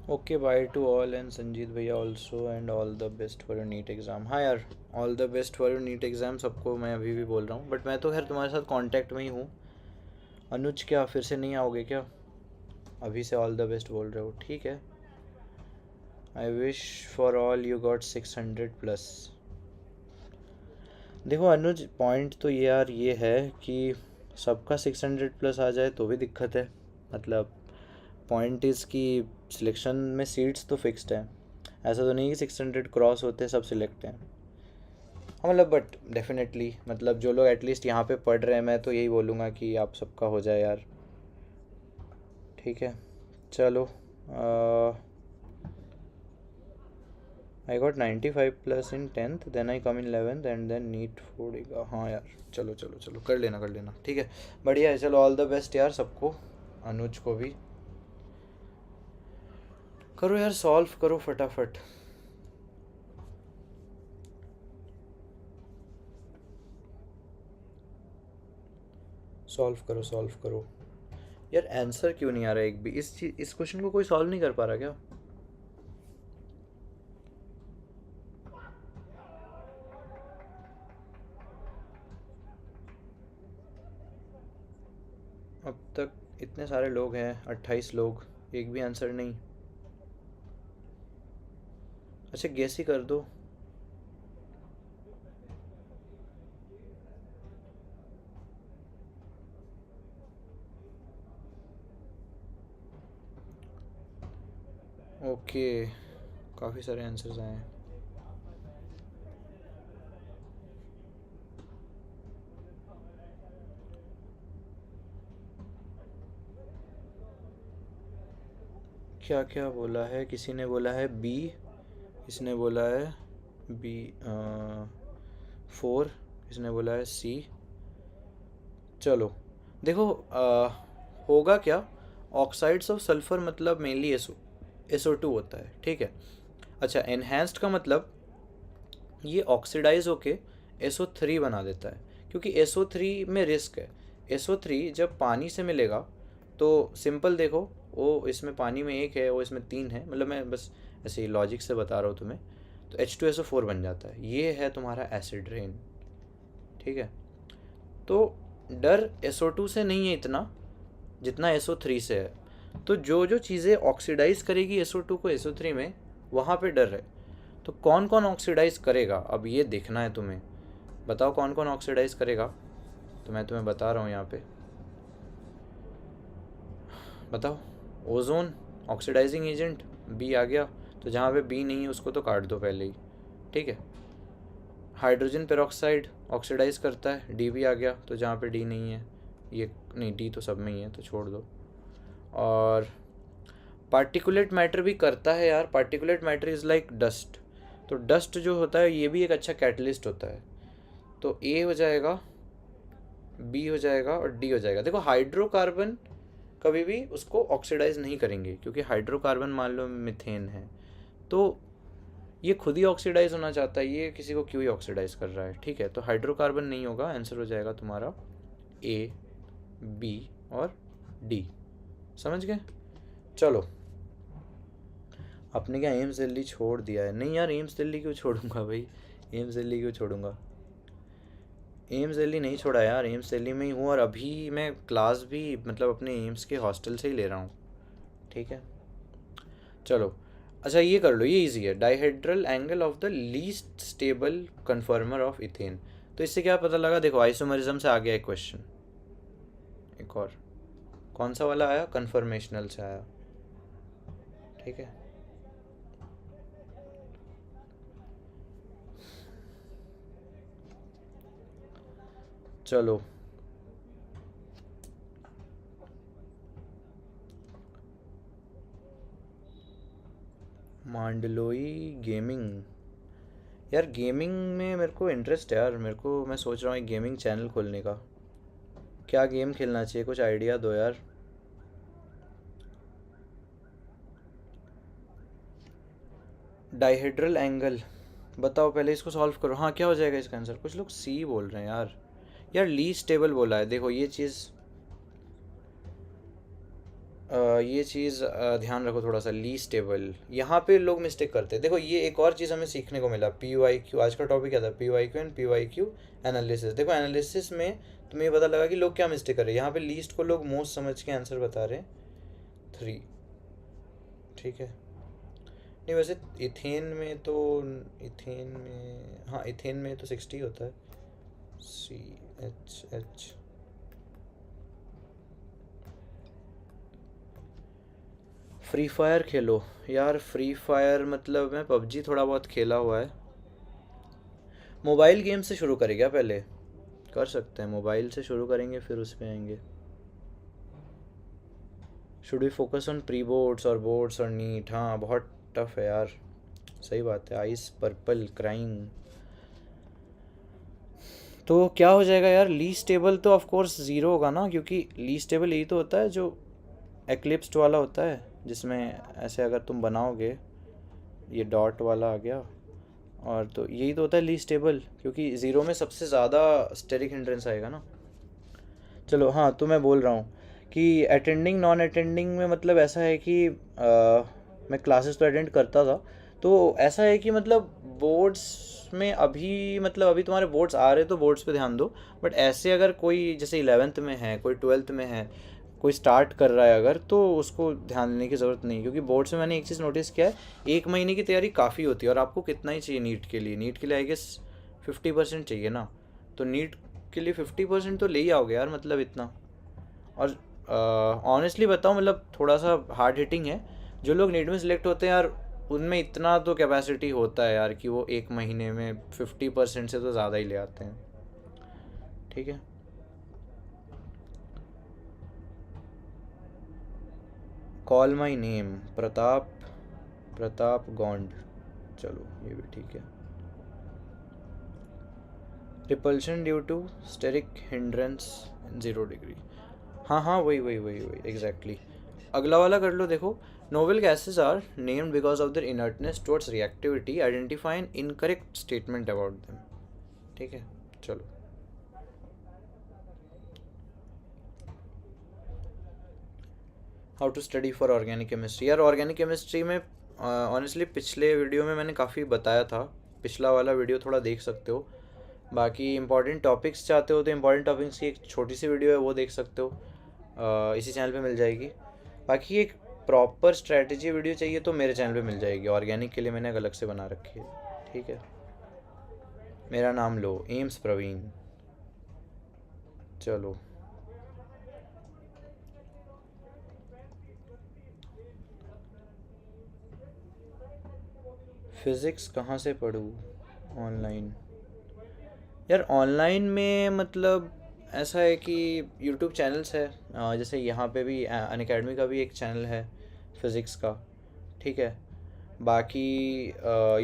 Okay, bye to all and Sanjeet भैया also, and all the best for your NEET exam. हाँ यार, all the best for your NEET exam सबको मैं अभी भी बोल रहा हूँ, बट मैं तो खैर तुम्हारे साथ कांटेक्ट में ही हूँ। अनुज, क्या फिर से नहीं आओगे क्या? अभी से ऑल द बेस्ट बोल रहे हो, ठीक है। I wish for all you got 600 plus. देखो अनुज, पॉइंट तो ये यार ये है कि सबका 600 प्लस आ जाए तो भी दिक्कत है। मतलब पॉइंट इज़ कि सिलेक्शन में सीट्स तो फिक्स्ड है, ऐसा तो नहीं कि 600 क्रॉस होते सब सिलेक्ट हैं। हाँ मतलब, बट डेफिनेटली मतलब जो लोग एटलीस्ट यहाँ पे पढ़ रहे हैं, मैं तो यही बोलूँगा कि आप सबका हो जाए यार, ठीक है। चलो, I got 95 plus in 10th, then I come in 11th and then NEET फोड़ेगा। हाँ यार, चलो चलो चलो, कर लेना कर लेना, ठीक है। बढ़िया है, चलो ऑल द बेस्ट यार सबको, अनुज को भी। करो यार, सॉल्व करो फटाफट। सॉल्व करो यार। आंसर क्यों नहीं आ रहा एक भी? इस क्वेश्चन को कोई सॉल्व नहीं कर पा रहा क्या? अब तक इतने सारे लोग हैं, 28 लोग, एक भी आंसर नहीं। अच्छा, गेस ही कर दो। ओके, काफ़ी सारे आंसर्स आए हैं। क्या क्या बोला है? किसी ने बोला है बी, इसने बोला है बी 4, इसने बोला है सी। चलो देखो, होगा क्या, ऑक्साइड्स ऑफ सल्फर मतलब मेनली SO2 होता है, ठीक है। अच्छा, एनहेंस्ड का मतलब ये ऑक्सीडाइज होके SO3 बना देता है, क्योंकि SO3 में रिस्क है। SO3 जब पानी से मिलेगा तो सिंपल देखो, वो इसमें पानी में एक है, वो इसमें 3 है, मतलब मैं बस ऐसे ही लॉजिक से बता रहा हूँ तुम्हें। तो H2SO4 बन जाता है, ये है तुम्हारा एसिड रेन, ठीक है। तो डर SO2 से नहीं है इतना जितना SO3 से है। तो जो जो चीज़ें ऑक्सीडाइज करेगी SO2 को SO3 में, वहाँ पे डर है। तो कौन कौन ऑक्सीडाइज करेगा, अब ये देखना है तुम्हें। बताओ कौन कौन ऑक्सीडाइज करेगा, तो मैं तुम्हें बता रहा हूँ यहाँ पे। बताओ। ओजोन ऑक्सीडाइजिंग एजेंट, बी आ गया। तो जहाँ पे बी नहीं है उसको तो काट दो पहले ही, ठीक है। हाइड्रोजन पेरोक्साइड ऑक्सीडाइज करता है, डी भी आ गया। तो जहाँ पे डी नहीं है, ये नहीं, डी तो सब में ही है तो छोड़ दो। और पार्टिकुलेट मैटर भी करता है यार, particulate matter is like dust. तो डस्ट जो होता है ये भी एक अच्छा कैटलिस्ट होता है। तो ए हो जाएगा, बी हो जाएगा और डी हो जाएगा। देखो, हाइड्रोकार्बन कभी भी उसको ऑक्सीडाइज नहीं करेंगे, क्योंकि हाइड्रोकार्बन मान लो मिथेन है, तो ये खुद ही ऑक्सीडाइज होना चाहता है, ये किसी को क्यों ही ऑक्सीडाइज कर रहा है, ठीक है। तो हाइड्रोकार्बन नहीं होगा, आंसर हो जाएगा तुम्हारा ए, बी और डी। समझ गए? चलो, आपने क्या एम्स दिल्ली छोड़ दिया है? नहीं यार, एम्स दिल्ली क्यों छोड़ूंगा भाई, एम्स दिल्ली क्यों छोड़ूंगा? एम्स दिल्ली नहीं छोड़ा यार, एम्स दिल्ली में ही हूँ, और अभी मैं क्लास भी मतलब अपने एम्स के हॉस्टल से ही ले रहा हूँ, ठीक है। चलो, अच्छा ये कर लो, ये इजी है। Dihedral angle of the least stable कन्फर्मर of ethane. तो इससे क्या पता लगा? देखो, आइसोमरिज्म से आ गया एक क्वेश्चन, एक और। कौन सा वाला आया? कन्फर्मेशनल से आया, ठीक है। चलो, मांडलोई गेमिंग। यार गेमिंग में मेरे को इंटरेस्ट है यार, मेरे को, मैं सोच रहा हूँ एक गेमिंग चैनल खोलने का। क्या गेम खेलना चाहिए, कुछ आइडिया दो यार। डाइहेड्रल एंगल, बताओ पहले इसको सॉल्व करो। हाँ, क्या हो जाएगा इसका आंसर? कुछ लोग सी बोल रहे हैं यार। यार लीस्ट स्टेबल बोला है, देखो ये चीज़। ये चीज़ ध्यान रखो थोड़ा सा, लीस्ट टेबल यहाँ पे लोग मिस्टेक करते हैं। देखो ये एक और चीज़ हमें सीखने को मिला, पी वाई क्यू, आज का टॉपिक क्या था, P Y Q and P Y Q analysis. देखो एनालिसिस में तुम्हें ये पता लगा कि लोग क्या मिस्टेक कर रहे हैं। यहाँ पे लीस्ट को लोग मोस्ट समझ के आंसर बता रहे हैं, 3। ठीक है, नहीं वैसे इथेन में तो, इथेन में, हाँ इथेन में तो 60 होता है, CH। फ्री फायर खेलो यार, फ्री फायर मतलब मैं पबजी थोड़ा बहुत खेला हुआ है। मोबाइल गेम से शुरू करें क्या पहले? कर सकते हैं, मोबाइल से शुरू करेंगे फिर उस पे आएंगे। Should we focus on pre boards और बोर्ड्स और नीट? हाँ बहुत टफ है यार, सही बात है। आइस पर्पल क्राइंग, तो क्या हो जाएगा यार? लीस्ट टेबल तो ऑफ कोर्स ज़ीरो होगा ना, क्योंकि लीस्ट टेबल यही तो होता है जो एक्लिप्स्ड वाला होता है, जिसमें ऐसे अगर तुम बनाओगे, ये डॉट वाला आ गया, और तो यही तो होता है लीस्ट टेबल, क्योंकि ज़ीरो में सबसे ज़्यादा स्टेरिक हिंड्रेंस आएगा ना। चलो हाँ, तो मैं बोल रहा हूँ कि अटेंडिंग नॉन अटेंडिंग में मतलब ऐसा है कि मैं क्लासेस तो अटेंड करता था, तो ऐसा है कि मतलब बोर्ड्स में अभी, मतलब अभी तुम्हारे बोर्ड्स आ रहे तो बोर्ड्स पे ध्यान दो। बट ऐसे अगर कोई जैसे 11th में है, कोई 12th में है, कोई स्टार्ट कर रहा है अगर, तो उसको ध्यान देने की ज़रूरत नहीं, क्योंकि बोर्ड्स में मैंने एक चीज़ नोटिस किया है, 1 महीने की तैयारी काफ़ी होती है। और आपको कितना ही चाहिए नीट के लिए? नीट के लिए आई गेस 50% चाहिए ना, तो नीट के लिए 50% तो ले ही आओगे यार, मतलब इतना। और ऑनेस्टली बताऊँ, मतलब थोड़ा सा हार्ड हिटिंग है, जो लोग नीट में सिलेक्ट होते हैं यार, उनमें इतना तो कैपेसिटी होता है यार कि वो 1 महीने में 50% से तो ज़्यादा ही ले आते हैं। ठीक है, call my name, Pratap, Pratap Gond, चलो ये भी ठीक है। Repulsion due to steric hindrance 0 degree, हाँ हाँ वही वही वही वही एग्जैक्टली। अगला वाला कर लो, देखो। Noble gases are named because of their inertness towards reactivity, identify an incorrect statement about them. ठीक है, चलो। How to study for organic chemistry, यार ऑर्गेनिक केमिस्ट्री में ऑनेस्टली पिछले वीडियो में मैंने काफ़ी बताया था, पिछला वाला वीडियो थोड़ा देख सकते हो। बाकी इंपॉर्टेंट टॉपिक्स चाहते हो तो इंपॉर्टेंट टॉपिक्स की एक छोटी सी वीडियो है, वो देख सकते हो, इसी चैनल पे मिल जाएगी। बाकी एक प्रॉपर स्ट्रैटेजी वीडियो चाहिए तो मेरे चैनल पे मिल जाएगी, ऑर्गेनिक के लिए मैंने एक अलग से बना रखी है। ठीक है, मेरा नाम लो, एम्स प्रवीण। चलो, फिज़िक्स कहाँ से पढूँ? ऑनलाइन? यार ऑनलाइन में मतलब ऐसा है कि यूट्यूब चैनल्स है, जैसे यहाँ पे भी अनअकैडमी का भी एक चैनल है फिज़िक्स का। ठीक है, बाकी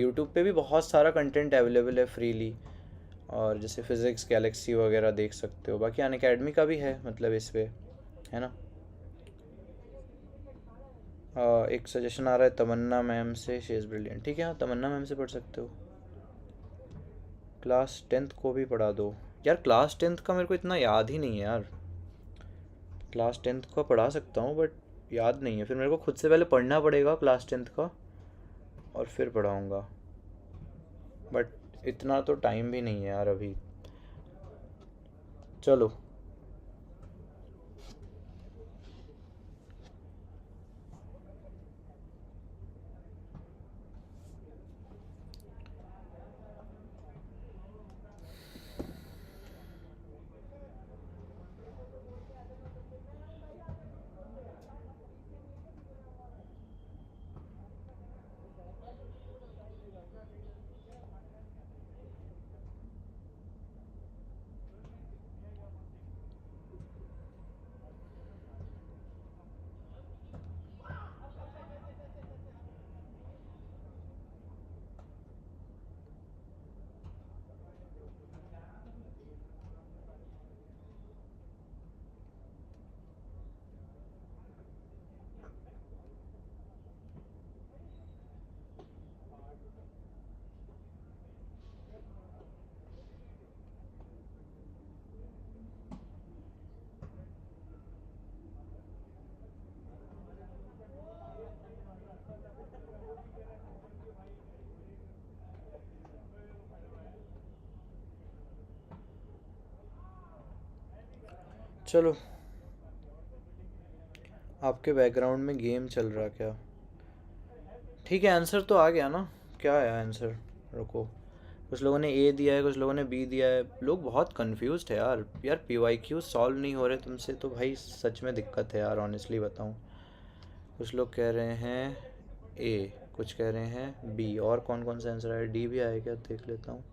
यूट्यूब पे भी बहुत सारा कंटेंट अवेलेबल है फ्रीली, और जैसे फिज़िक्स गैलेक्सी वगैरह देख सकते हो। बाकी अनअकैडमी का भी है, मतलब इस पे है ना। एक सजेशन आ रहा है तमन्ना मैम से, शी इज़ ब्रिलियंट। ठीक है, हाँ तमन्ना मैम से पढ़ सकते हो। क्लास 10th को भी पढ़ा दो। यार क्लास 10th का मेरे को इतना याद ही नहीं है यार, क्लास 10th का पढ़ा सकता हूँ बट याद नहीं है, फिर मेरे को खुद से पहले पढ़ना पड़ेगा क्लास 10th का, और फिर पढ़ाऊँगा। बट इतना तो टाइम भी नहीं है यार अभी। चलो, चलो, आपके बैकग्राउंड में गेम चल रहा क्या? ठीक है, आंसर तो आ गया ना? क्या है आंसर? रुको, कुछ लोगों ने ए दिया है, कुछ लोगों ने बी दिया है। लोग बहुत कंफ्यूज्ड है यार। यार पीवाईक्यू सॉल्व नहीं हो रहे तुमसे तो भाई सच में दिक्कत है यार, ऑनेस्टली बताऊं। कुछ लोग कह रहे हैं ए, कुछ कह रहे हैं बी, और कौन कौन सा आंसर है? डी भी आया क्या, देख लेता हूँ।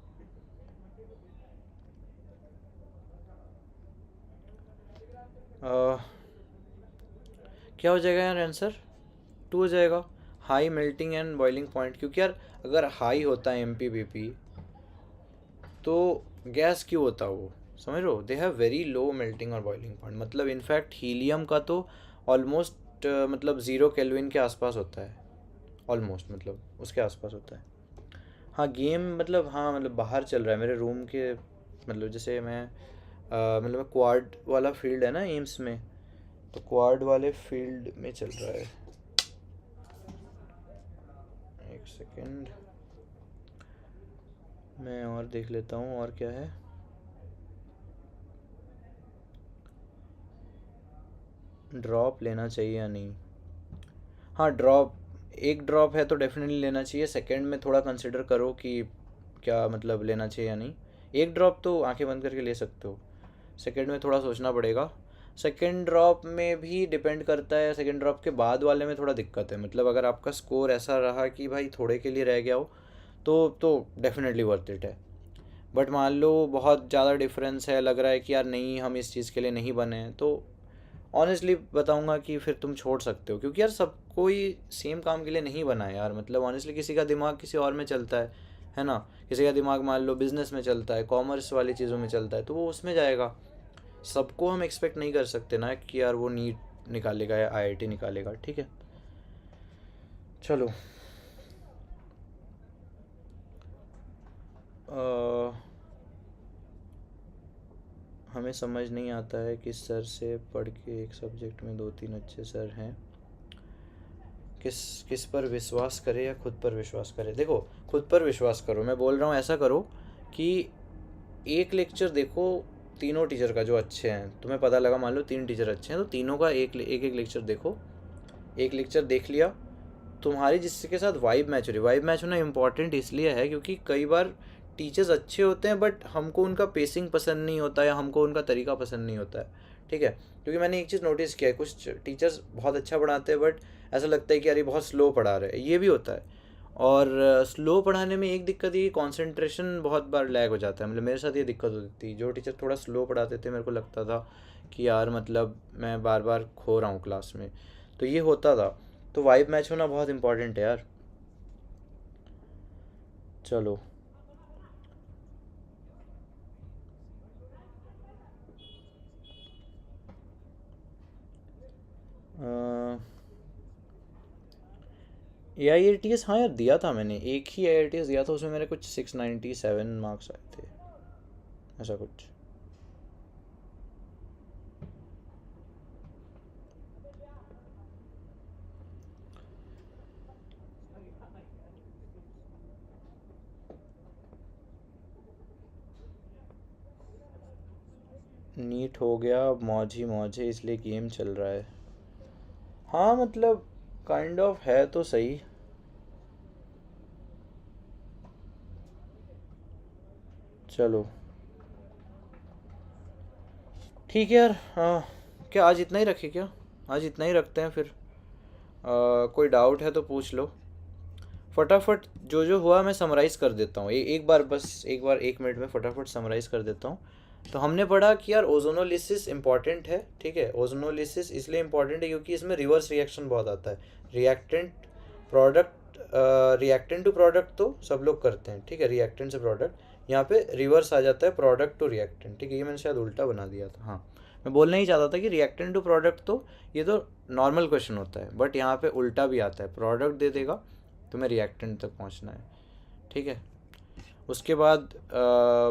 क्या हो जाएगा यार आंसर? टू हो जाएगा। High melting and boiling point, क्योंकि यार अगर हाई होता है एमपीबीपी तो गैस क्यों होता वो, समझ लो। They have very low melting और बॉइलिंग पॉइंट, मतलब इनफैक्ट हीलियम का तो ऑलमोस्ट मतलब 0 केल्विन के आसपास होता है। ऑलमोस्ट मतलब उसके आसपास होता है। हाँ गेम मतलब, हाँ मतलब बाहर चल रहा है मेरे रूम के, मतलब जैसे मैं मतलब क्वाड वाला फील्ड है ना एम्स में, तो क्वाड वाले फील्ड में चल रहा है। एक सेकेंड, मैं और देख लेता हूँ और क्या है। ड्रॉप लेना चाहिए या नहीं? हाँ ड्रॉप, एक ड्रॉप है तो डेफिनेटली लेना चाहिए। सेकंड में थोड़ा कंसिडर करो कि क्या मतलब लेना चाहिए या नहीं। एक ड्रॉप तो आंखें बंद करके ले सकते हो, सेकंड में थोड़ा सोचना पड़ेगा। सेकंड ड्रॉप में भी डिपेंड करता है, सेकंड ड्रॉप के बाद वाले में थोड़ा दिक्कत है। मतलब अगर आपका स्कोर ऐसा रहा कि भाई थोड़े के लिए रह गया हो तो डेफिनेटली वर्थ इट है। बट मान लो बहुत ज़्यादा डिफरेंस है, लग रहा है कि यार नहीं हम इस चीज़ के लिए नहीं बने हैं, तो ऑनेस्टली बताऊंगा कि फिर तुम छोड़ सकते हो। क्योंकि यार सब कोई सेम काम के लिए नहीं बना है यार। मतलब ऑनेस्टली किसी का दिमाग किसी और में चलता है ना। किसी का दिमाग मान लो बिजनेस में चलता है, कॉमर्स वाली चीज़ों में चलता है, तो वो उसमें जाएगा। सबको हम एक्सपेक्ट नहीं कर सकते ना कि यार वो नीट निकालेगा या आईआईटी निकालेगा, ठीक है। चलो, हमें समझ नहीं आता है कि सर से पढ़ के एक सब्जेक्ट में 2-3 अच्छे सर हैं, किस किस पर विश्वास करे या खुद पर विश्वास करे? देखो, खुद पर विश्वास करो। मैं बोल रहा हूँ ऐसा करो कि एक लेक्चर देखो तीनों टीचर का जो अच्छे हैं। तुम्हें पता लगा मान लो 3 टीचर अच्छे हैं तो तीनों का एक एक लेक्चर देखो। एक लेक्चर देख लिया, तुम्हारी जिसके साथ वाइब मैच हो रही। वाइब मैच होना इंपॉर्टेंट इसलिए है क्योंकि कई बार टीचर्स अच्छे होते हैं बट हमको उनका पेसिंग पसंद नहीं होता या हमको उनका तरीका पसंद नहीं होता है, ठीक है। क्योंकि मैंने एक चीज़ नोटिस किया है, कुछ टीचर्स बहुत अच्छा पढ़ाते हैं बट ऐसा लगता है कि यार ये बहुत स्लो पढ़ा रहे हैं, ये भी होता है। और स्लो पढ़ाने में एक दिक्कत ये, कंसंट्रेशन बहुत बार लैग हो जाता है। मतलब मेरे साथ ये दिक्कत होती थी, जो टीचर थोड़ा स्लो पढ़ाते थे मेरे को लगता था कि यार मतलब मैं बार बार खो रहा हूँ क्लास में, तो ये होता था। तो वाइब मैच होना बहुत इंपॉर्टेंट है यार। चलो, AIATS, हाँ यार दिया था मैंने, एक ही AIATS दिया था, उसमें मेरे कुछ 697 मार्क्स आए थे, ऐसा कुछ। नीट हो गया, अब मौज ही मौज है, इसलिए गेम चल रहा है। हाँ मतलब काइंड ऑफ है तो सही। चलो ठीक है यार, हाँ क्या आज इतना ही रखे क्या? आज इतना ही रखते हैं फिर। कोई डाउट है तो पूछ लो फटाफट। जो जो हुआ मैं समराइज़ कर देता हूँ, एक बार बस, एक बार 1 मिनट में फटाफट समराइज़ कर देता हूँ। तो हमने पढ़ा कि यार ओजोनोलिसिस इंपॉर्टेंट है, ठीक है। ओजोनोलिसिस इसलिए इंपॉर्टेंट है क्योंकि इसमें रिवर्स रिएक्शन बहुत आता है। Reactant product, reactant to product तो सब लोग करते हैं, ठीक है, रिएक्टेंट से प्रोडक्ट। यहाँ पे रिवर्स आ जाता है, प्रोडक्ट टू रिएक्टेंट, ठीक है। ये मैंने शायद उल्टा बना दिया था, हाँ। मैं बोलना ही चाहता था कि रिएक्टेंट टू प्रोडक्ट तो ये तो नॉर्मल क्वेश्चन होता है, बट यहाँ पे उल्टा भी आता है, प्रोडक्ट दे देगा तुम्हें रिएक्टेंट तक पहुँचना है, ठीक है। उसके बाद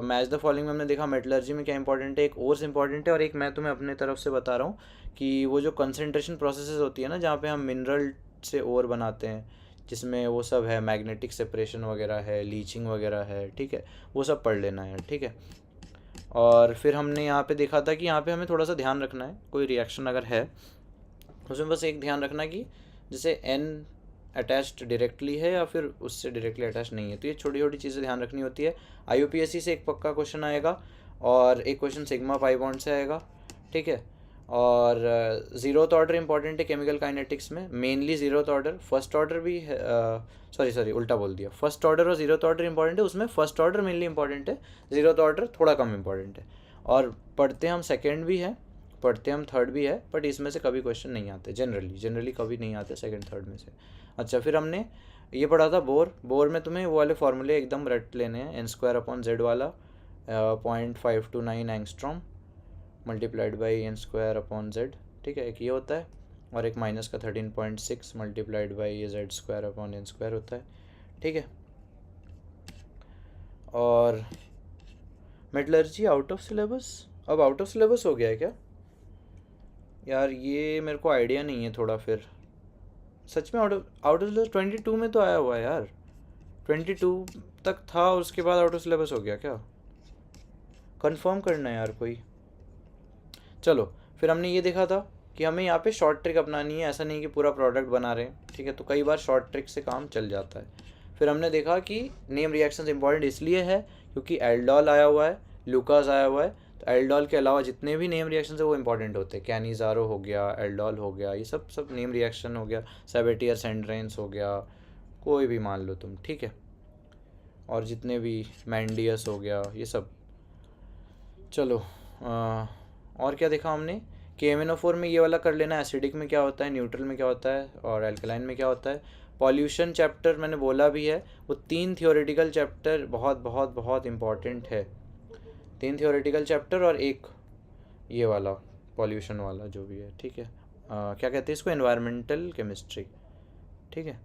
मैच द फॉलोइंग में हमने देखा मेटलर्जी में क्या इंपॉर्टेंट है, एक ओर्स इंपॉर्टेंट है, और एक मैं तुम्हें अपने तरफ से बता रहा हूँ कि वो जो कंसंट्रेशन प्रोसेसेस होती है ना जहाँ पे हम मिनरल से ओर बनाते हैं, जिसमें वो सब है, मैग्नेटिक सेपरेशन वगैरह है, लीचिंग वगैरह है, ठीक है, वो सब पढ़ लेना है, ठीक है। और फिर हमने यहाँ पे देखा था कि यहाँ पे हमें थोड़ा सा ध्यान रखना है, कोई रिएक्शन अगर है उसमें बस एक ध्यान रखना कि जैसे एन अटैच्ड डायरेक्टली है या फिर उससे डायरेक्टली अटैच नहीं है, तो ये छोटी छोटी चीज़ें ध्यान रखनी होती है। IUPAC से एक पक्का क्वेश्चन आएगा और एक क्वेश्चन सिग्मा पाई बॉन्ड से आएगा, ठीक है। और ज़ीरोथ ऑर्डर इंपॉर्टेंट है केमिकल काइनेटिक्स में, mainly zeroth order. First order भी है, सॉरी उल्टा बोल दिया, फर्स्ट ऑर्डर और ज़ीरोथ ऑर्डर इंपॉर्टेंट है, उसमें फर्स्ट ऑर्डर मेनली इंपॉर्टेंट है, ज़ीरोथ ऑर्डर थोड़ा कम इंपॉर्टेंट है। और पढ़ते हम सेकेंड भी है, पढ़ते हम थर्ड भी है, बट इसमें से कभी क्वेश्चन नहीं आते, जनरली कभी नहीं आते सेकंड थर्ड में से। अच्छा, फिर हमने ये पढ़ा था बोर में तुम्हें वो वाले फॉर्मूले एकदम रट लेने हैं, n² वाला 0.529 एंगस्ट्रॉम मल्टीप्लाइड बाई n²/z, ठीक है, एक ये होता है, और एक माइनस का 13.6 मल्टीप्लाइड बाई z²/n² होता है, ठीक है। और मेटलर्जी आउट ऑफ सिलेबस, अब आउट ऑफ सिलेबस हो गया है क्या यार? ये मेरे को आइडिया नहीं है थोड़ा, फिर सच में आउट ऑफ सिलेबस 22 में तो आया हुआ है यार, 22 तक था, उसके बाद आउट ऑफ सिलेबस हो गया क्या? कंफर्म करना है यार कोई। चलो, फिर हमने ये देखा था कि हमें यहाँ पे शॉर्ट ट्रिक अपनानी है, ऐसा नहीं कि पूरा प्रोडक्ट बना रहे हैं, ठीक है, तो कई बार शॉर्ट ट्रिक से काम चल जाता है। फिर हमने देखा कि नेम रिएक्शंस इंपॉर्टेंट इसलिए है क्योंकि एल्डोल आया हुआ है, लूकास आया हुआ है, तो एल्डोल के अलावा जितने भी नेम रिएक्शन है वो इंपॉर्टेंट होते हैं, कैनिजारो हो गया, एल्डोल हो गया, ये सब नेम रिएक्शन हो गया, सेबेटियर सेंड्रेंस हो गया, कोई भी मान लो तुम, ठीक है, और जितने भी मैंडियस हो गया, ये सब। चलो, और क्या देखा हमने कि MnO4 में ये वाला कर लेना, एसिडिक में क्या होता है, न्यूट्रल में क्या होता है, और एल्कलाइन में क्या होता है। पॉल्यूशन चैप्टर मैंने बोला भी है, वो 3 थियोरेटिकल चैप्टर बहुत बहुत बहुत इम्पॉर्टेंट है, 3 थियोरेटिकल चैप्टर और एक ये वाला पॉल्यूशन वाला जो भी है, ठीक है, क्या कहते हैं इसको, एनवायरमेंटल केमिस्ट्री, ठीक है।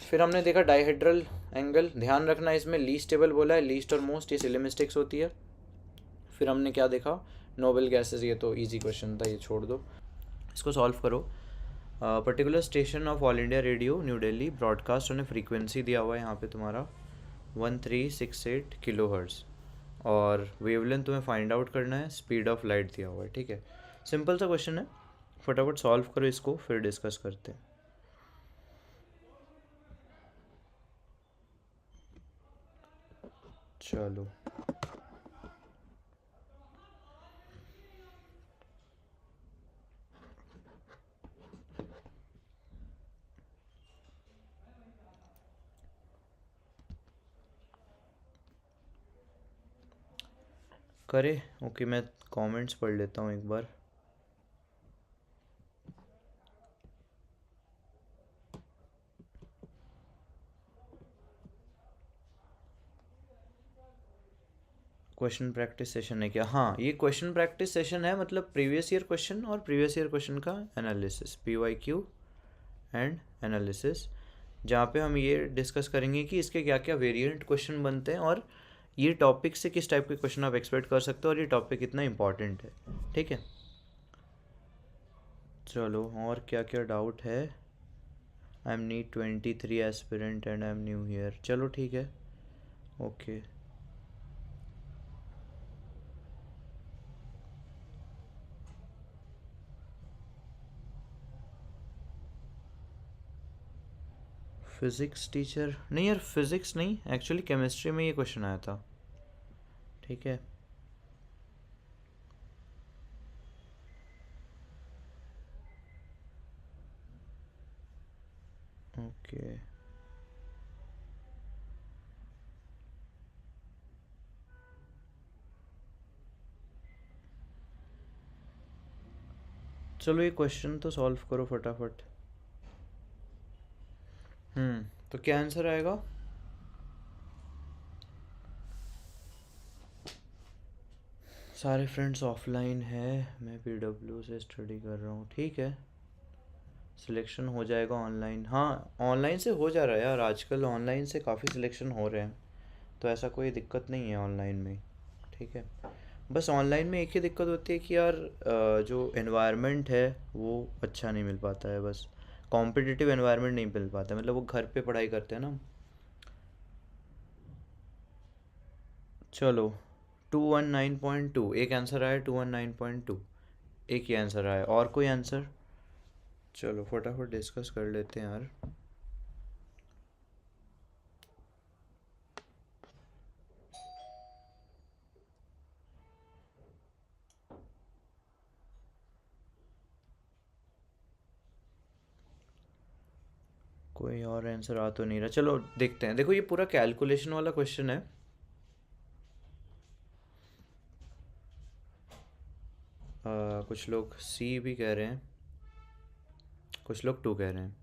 फिर हमने देखा डाइहेड्रल एंगल, ध्यान रखना इसमें लीस्ट टेबल बोला है, लीस्ट और मोस्ट, ये सिली मिस्टेक्स होती है। फिर हमने क्या देखा, नोबल गैसेस, ये तो इजी क्वेश्चन था, ये छोड़ दो, इसको सॉल्व करो। Particular station of all India radio new Delhi broadcast होने फ्रीक्वेंसी दिया हुआ है यहाँ पे तुम्हारा 1368 किलोहर्ट्ज़, और वेवलेंथ तुम्हें फाइंड आउट करना है, स्पीड ऑफ लाइट दिया हुआ है, ठीक है। सिंपल सा क्वेश्चन है, फटाफट सॉल्व करो इसको, फिर डिस्कस करते हैं। चलो, करे ओके, मैं कमेंट्स पढ़ लेता हूँ एक बार। क्वेश्चन प्रैक्टिस सेशन है क्या? हाँ, ये क्वेश्चन प्रैक्टिस सेशन है, मतलब प्रीवियस ईयर क्वेश्चन और प्रीवियस ईयर क्वेश्चन का एनालिसिस, PYQ एंड एनालिसिस, जहाँ पे हम ये डिस्कस करेंगे कि इसके क्या क्या वेरिएंट क्वेश्चन बनते हैं, और ये टॉपिक से किस टाइप के क्वेश्चन आप एक्सपेक्ट कर सकते हो, और ये टॉपिक कितना इंपॉर्टेंट है, ठीक है। चलो, और क्या क्या डाउट है? I am need 23 aspirant and I am new here, चलो ठीक है, ओके। फिज़िक्स टीचर नहीं यार, फिज़िक्स नहीं, एक्चुअली केमिस्ट्री में ये क्वेश्चन आया था, ठीक है। ओके, चलो ये क्वेश्चन तो सॉल्व करो फटाफट। तो क्या आंसर आएगा? सारे फ्रेंड्स ऑफलाइन है, मैं PW से स्टडी कर रहा हूँ, ठीक है, सिलेक्शन हो जाएगा ऑनलाइन। हाँ, ऑनलाइन से हो जा रहा है यार, आजकल ऑनलाइन से काफ़ी सिलेक्शन हो रहे हैं, तो ऐसा कोई दिक्कत नहीं है ऑनलाइन में, ठीक है। बस ऑनलाइन में एक ही दिक्कत होती है कि यार जो एनवायरनमेंट है वो अच्छा नहीं मिल पाता है, बस कॉम्पिटिटिव एनवायरनमेंट नहीं मिल पाता है, मतलब वो घर पे पढ़ाई करते हैं ना। चलो 219.2 एक आंसर आया, 219.2 एक ही आंसर आया, और कोई आंसर? चलो फटाफट डिस्कस कर लेते हैं यार। कोई और आंसर आ तो नहीं रहा, चलो देखते हैं। देखो ये पूरा कैलकुलेशन वाला क्वेश्चन है। कुछ लोग सी भी कह रहे हैं, कुछ लोग टू कह रहे हैं।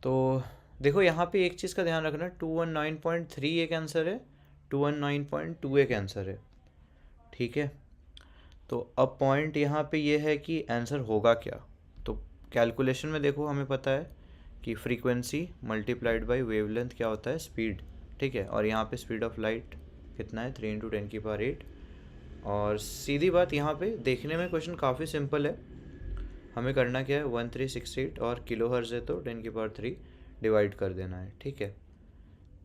तो देखो यहाँ पे एक चीज़ का ध्यान रखना, 219.3 एक आंसर है, 219.2 एक आंसर है, ठीक है। तो अब पॉइंट यहाँ पे ये है कि आंसर होगा क्या। तो कैलकुलेशन में देखो हमें पता है कि फ्रीक्वेंसी मल्टीप्लाइड बाय वेवलेंथ क्या होता है, स्पीड, ठीक है। और यहाँ पे स्पीड ऑफ लाइट कितना है, 3 × 10⁸। और सीधी बात, यहाँ पे देखने में क्वेश्चन काफ़ी सिंपल है। हमें करना क्या है, 1368 और किलो हर्ट्ज़ है तो 10⁻³ डिवाइड कर देना है, ठीक है।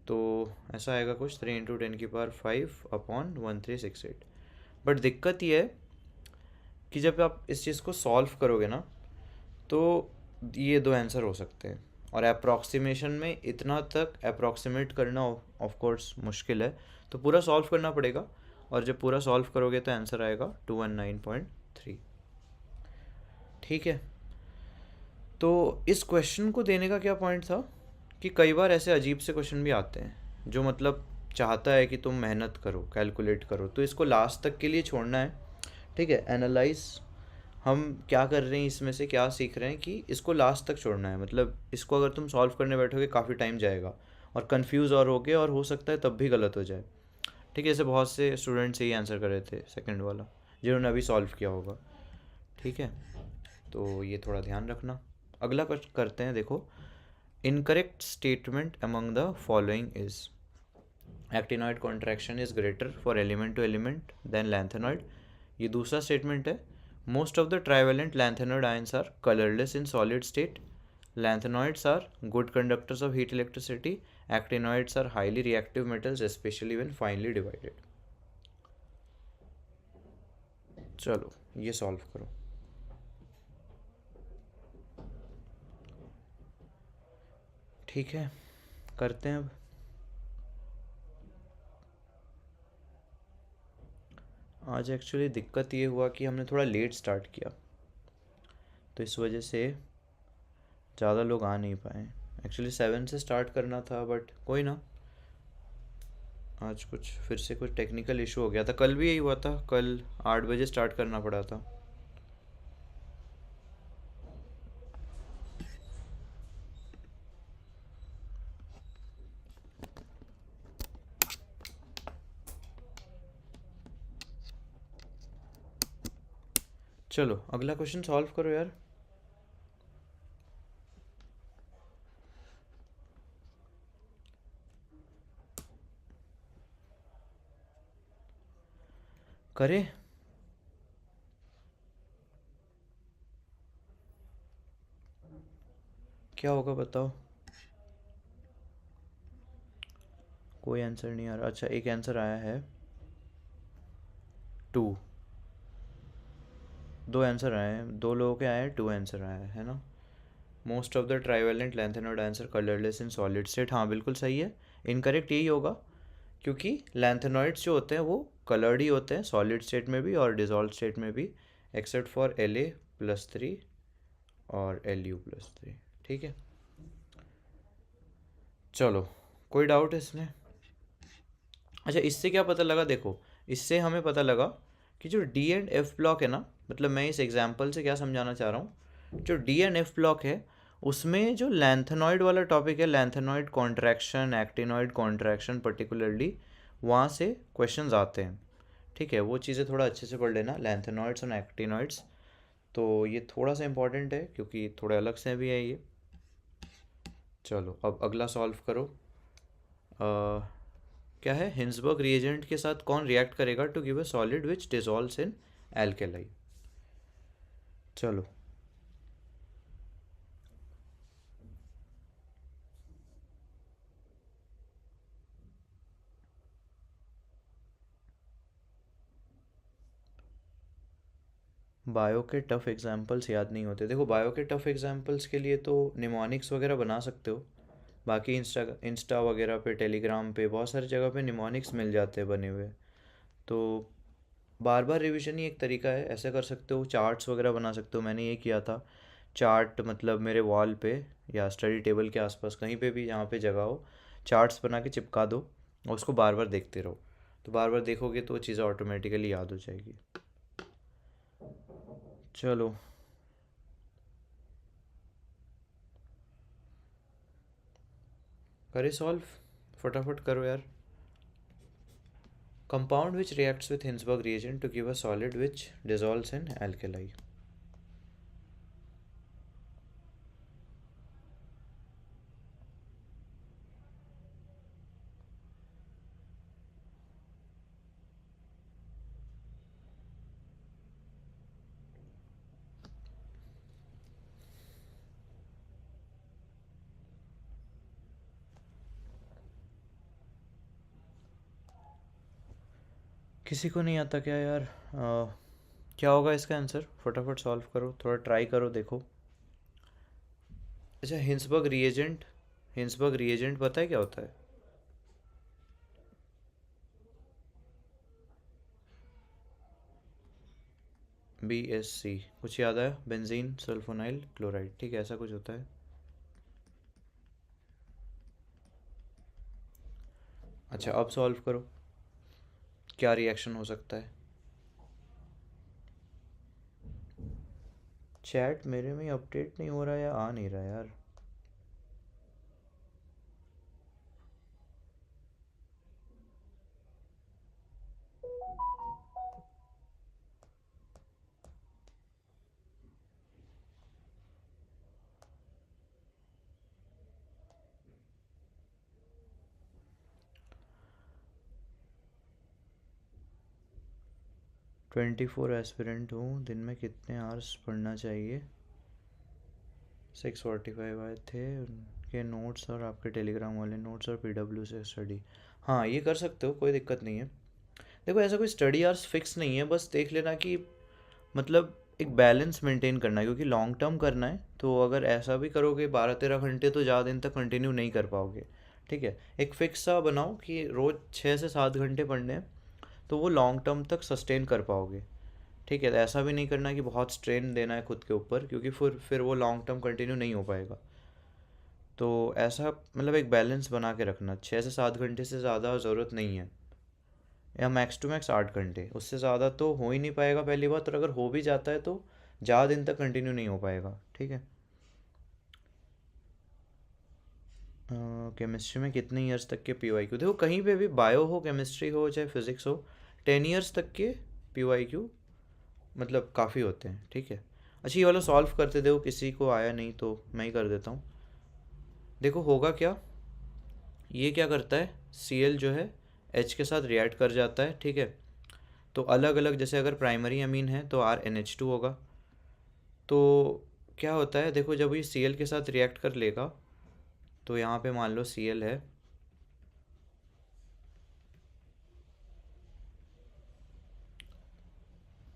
तो ऐसा आएगा कुछ 3 × 10⁵/1368। बट दिक्कत ये है कि जब आप इस चीज़ को सॉल्व करोगे ना, तो ये दो आंसर हो सकते हैं। और अप्रॉक्सीमेशन में इतना तक अप्रॉक्सीमेट करना ऑफ कोर्स मुश्किल है, तो पूरा सॉल्व करना पड़ेगा। और जब पूरा सॉल्व करोगे तो आंसर आएगा 219.3, ठीक है। तो इस क्वेश्चन को देने का क्या पॉइंट था कि कई बार ऐसे अजीब से क्वेश्चन भी आते हैं जो मतलब चाहता है कि तुम मेहनत करो, कैलकुलेट करो, तो इसको लास्ट तक के लिए छोड़ना है, ठीक है। एनालाइज हम क्या कर रहे हैं, इसमें से क्या सीख रहे हैं, कि इसको लास्ट तक छोड़ना है। मतलब इसको अगर तुम सॉल्व करने बैठोगे काफ़ी टाइम जाएगा और कंफ्यूज और होगे, और हो सकता है तब भी गलत हो जाए, ठीक है। ऐसे बहुत से स्टूडेंट्स यही आंसर कर रहे थे सेकंड वाला, जिन्होंने अभी सॉल्व किया होगा, ठीक है। तो ये थोड़ा ध्यान रखना। अगला करते हैं, देखो। Incorrect statement among the following is actinoid contraction is greater for element to element than lanthanoid. ये दूसरा स्टेटमेंट है। Most of the trivalent lanthanoid ions are colourless in solid state. Lanthanoids are good conductors of heat electricity. Actinoids are highly reactive metals especially when finely divided. चलो ये सॉल्व करो। ठीक है, करते हैं अब। आज एक्चुअली दिक्कत ये हुआ कि हमने थोड़ा लेट स्टार्ट किया, तो इस वजह से ज़्यादा लोग आ नहीं पाए। एक्चुअली 7 से स्टार्ट करना था, बट कोई ना। आज कुछ फिर से कुछ टेक्निकल इशू हो गया था। कल भी यही हुआ था, कल 8 बजे स्टार्ट करना पड़ा था। चलो अगला क्वेश्चन सॉल्व करो यार। करे क्या होगा बताओ। कोई आंसर नहीं आ रहा। अच्छा एक आंसर आया है, 2। दो आंसर आए हैं, दो लोगों के आए हैं, 2 आंसर आया है ना। Most of the trivalent lanthanoid answer colourless in solid state, हाँ बिल्कुल सही है। इनकरेक्ट यही होगा, क्योंकि लैंथेनॉइड्स जो होते हैं वो कलर्ड ही होते हैं सॉलिड स्टेट में भी और डिजॉल्व स्टेट में भी, एक्सेप्ट फॉर La+3 और Lu+3, ठीक है। चलो कोई डाउट है इसमें? अच्छा इससे क्या पता लगा, देखो इससे हमें पता लगा कि जो डी एंड एफ ब्लॉक है ना, मतलब मैं इस एग्जांपल से क्या समझाना चाह रहा हूँ, जो डी एंड एफ ब्लॉक है उसमें जो लैंथेनॉइड वाला टॉपिक है, lanthanoid contraction, actinoid contraction particularly, वहाँ से क्वेश्चंस आते हैं, ठीक है। वो चीज़ें थोड़ा अच्छे से पढ़ लेना, लैंथेनॉइड्स और एक्टिनॉइड्स। तो ये थोड़ा सा इंपॉर्टेंट है क्योंकि थोड़े अलग से भी है ये। चलो अब अगला सॉल्व करो। क्या है, हिंसबर्ग रिएजेंट के साथ कौन रिएक्ट करेगा to give a solid which dissolves in alkali. चलो बायो के टफ एग्जाम्पल्स याद नहीं होते। देखो बायो के टफ एग्जाम्पल्स के लिए तो निमोनिक्स वगैरह बना सकते हो। बाकी इंस्टा वगैरह पे, टेलीग्राम पे, बहुत सारी जगह पे निमोनिक्स मिल जाते हैं बने हुए। तो बार बार रिवीजन ही एक तरीका है, ऐसे कर सकते हो। चार्ट्स वगैरह बना सकते हो, मैंने ये किया था। चार्ट मतलब मेरे वॉल पे या स्टडी टेबल के आसपास कहीं पे भी जहाँ पे जगह हो, चार्ट्स बना के चिपका दो और उसको बार बार देखते रहो। तो बार बार देखोगे तो वो चीज़ें ऑटोमेटिकली याद हो जाएगी। चलो, करे सॉल्व, फटाफट करो यार। Compound which reacts with Hinsberg reagent to give a solid which dissolves in alkali. 'किसी को नहीं आता क्या यार? क्या होगा इसका आंसर? फटाफट सॉल्व करो, थोड़ा ट्राई करो, देखो। अच्छा, हिंसबर्ग रिएजेंट पता है क्या होता है? BSC कुछ याद आया? बेंजीन सल्फोनाइल क्लोराइड, ठीक है, ऐसा कुछ होता है। अच्छा, अब सॉल्व करो, क्या रिएक्शन हो सकता है? चैट मेरे में अपडेट नहीं हो रहा है या आ नहीं रहा है यार? ट्वेंटी फोर एस्पिरेंट हूँ, दिन में कितने आवर्स पढ़ना चाहिए? 6:45 आए थे उनके नोट्स और आपके टेलीग्राम वाले नोट्स और PW से स्टडी। हाँ, ये कर सकते हो, कोई दिक्कत नहीं है। देखो ऐसा कोई स्टडी आवर्स फिक्स नहीं है, बस देख लेना कि मतलब एक बैलेंस मेंटेन करना है, क्योंकि लॉन्ग टर्म करना है। तो अगर ऐसा भी करोगे 12-13 घंटे तो ज़्यादा दिन तक कंटिन्यू नहीं कर पाओगे। ठीक है, एक फिक्स सा बनाओ कि रोज़ 6 से 7 घंटे पढ़ने हैं, तो वो लॉन्ग टर्म तक सस्टेन कर पाओगे। ठीक है, तो ऐसा भी नहीं करना कि बहुत स्ट्रेन देना है खुद के ऊपर, क्योंकि फिर वो लॉन्ग टर्म कंटिन्यू नहीं हो पाएगा। तो ऐसा मतलब एक बैलेंस बना के रखना, 6 से 7 घंटे से ज़्यादा ज़रूरत नहीं है, या मैक्स टू मैक्स 8 घंटे, उससे ज़्यादा तो हो ही नहीं पाएगा पहली बात, और अगर हो भी जाता है तो ज़्यादा दिन तक कंटिन्यू नहीं हो पाएगा। ठीक है। केमिस्ट्री में कितने ईयर्स तक के PYQ? देखो कहीं पे भी, बायो हो, केमिस्ट्री हो, चाहे फिज़िक्स हो, 10 ईयर्स तक के PYQ मतलब काफ़ी होते हैं। ठीक है। अच्छा, ये वाला सॉल्व करते, देखो किसी को आया नहीं तो मैं ही कर देता हूँ। देखो होगा क्या, ये क्या करता है, Cl जो है H के साथ रिएक्ट कर जाता है। ठीक है, तो अलग अलग, जैसे अगर प्राइमरी अमीन है तो RNH2 होगा। तो क्या होता है, देखो जब ये Cl के साथ रिएक्ट कर लेगा, तो यहाँ पे मान लो Cl है,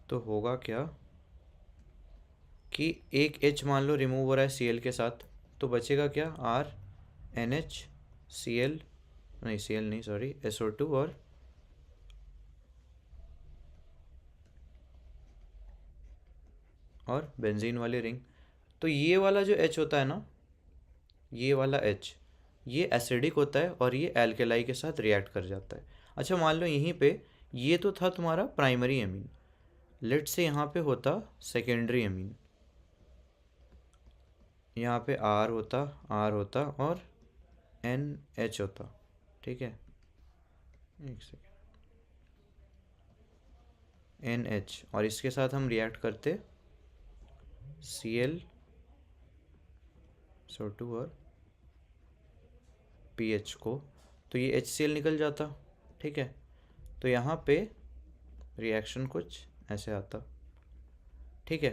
तो होगा क्या कि एक H मान लो रिमूव हो रहा है Cl के साथ, तो बचेगा क्या, RNH, Cl नहीं, Cl नहीं, सॉरी, SO2 और बेंजीन वाली रिंग। तो ये वाला जो H होता है ना, ये वाला H, ये एसिडिक होता है और ये एल्केलाई के साथ रिएक्ट कर जाता है। अच्छा, मान लो यहीं पे ये तो था तुम्हारा प्राइमरी अमीन, लेट से यहाँ पे होता सेकेंडरी अमीन, यहाँ पे R होता और NH होता। ठीक है, एक सेकेंड, NH, और इसके साथ हम रिएक्ट करते Cl, SO2 और PH को, तो ये HCl निकल जाता। ठीक है, तो यहाँ पे रिएक्शन कुछ ऐसे आता। ठीक है,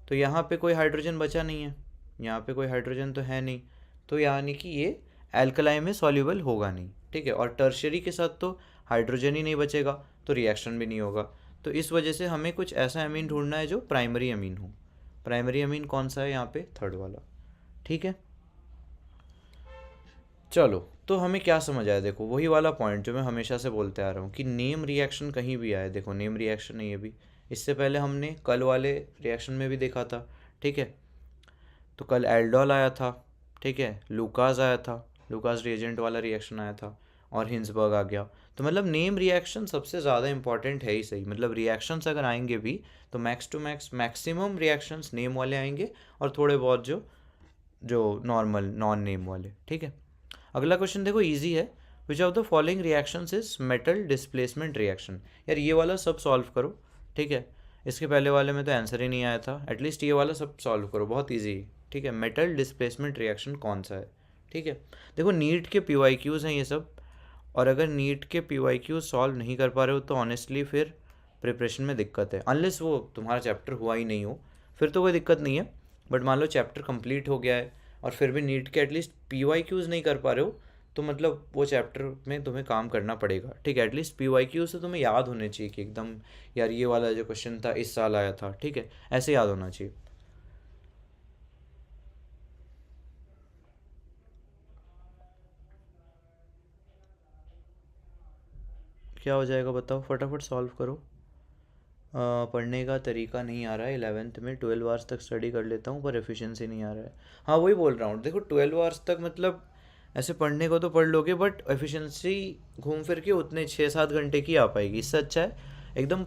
तो यहाँ पे कोई हाइड्रोजन बचा नहीं है, यहाँ पे कोई हाइड्रोजन तो है नहीं, तो यानी कि ये एल्कलाई में सॉल्युबल होगा नहीं। ठीक है, और टर्शियरी के साथ तो हाइड्रोजन ही नहीं बचेगा, तो रिएक्शन भी नहीं होगा। तो इस वजह से हमें कुछ ऐसा अमीन ढूंढना है जो प्राइमरी अमीन हो। प्राइमरी अमीन कौन सा है यहाँ पे? थर्ड वाला। ठीक है, चलो तो हमें क्या समझ आया? देखो वही वाला पॉइंट जो मैं हमेशा से बोलते आ रहा हूँ कि नेम रिएक्शन कहीं भी आए, देखो नेम रिएक्शन है ये भी, इससे पहले हमने कल वाले रिएक्शन में भी देखा था। ठीक है, तो कल एल्डोल आया था, ठीक है, लूकास आया था, लूकास रिएजेंट वाला रिएक्शन आया था, और हिंसबर्ग आ गया। तो मतलब नेम रिएक्शन सबसे ज़्यादा इंपॉर्टेंट है ही सही, मतलब रिएक्शंस अगर आएंगे भी तो max to max maximum reactions name वाले आएंगे, और थोड़े बहुत जो जो नॉर्मल नॉन नेम वाले। ठीक है, अगला क्वेश्चन देखो इजी है। Which of the following reactions is metal displacement reaction? यार ये वाला सब सॉल्व करो। ठीक है, इसके पहले वाले में तो आंसर ही नहीं आया था, एटलीस्ट ये वाला सब सॉल्व करो, बहुत ईजी है। ठीक है, मेटल डिस्प्लेसमेंट रिएक्शन कौन सा है? ठीक है, देखो नीट के PYQs हैं ये सब, और अगर नीट के PYQs सॉल्व नहीं कर पा रहे हो तो ऑनेस्टली फिर प्रिपरेशन में दिक्कत है, अनलेस वो तुम्हारा चैप्टर हुआ ही नहीं हो, फिर तो कोई दिक्कत नहीं है। बट मान लो चैप्टर कंप्लीट हो गया है और फिर भी नीट के एटलीस्ट PYQs नहीं कर पा रहे हो, तो मतलब वो चैप्टर में तुम्हें काम करना पड़ेगा। ठीक है, एटलीस्ट PYQ से तुम्हें याद होने चाहिए कि एकदम यार ये वाला जो क्वेश्चन था इस साल आया था। ठीक है, ऐसे याद होना चाहिए। क्या हो जाएगा बताओ, फटाफट सॉल्व करो। पढ़ने का तरीका नहीं आ रहा है, 11th में 12 आवर्स तक स्टडी कर लेता हूँ पर एफिशिएंसी नहीं आ रहा है। हाँ वही बोल रहा हूँ, देखो 12 आवर्स तक मतलब ऐसे पढ़ने को तो पढ़ लोगे बट एफिशिएंसी घूम फिर के उतने 6-7 घंटे की आ पाएगी। इससे अच्छा है एकदम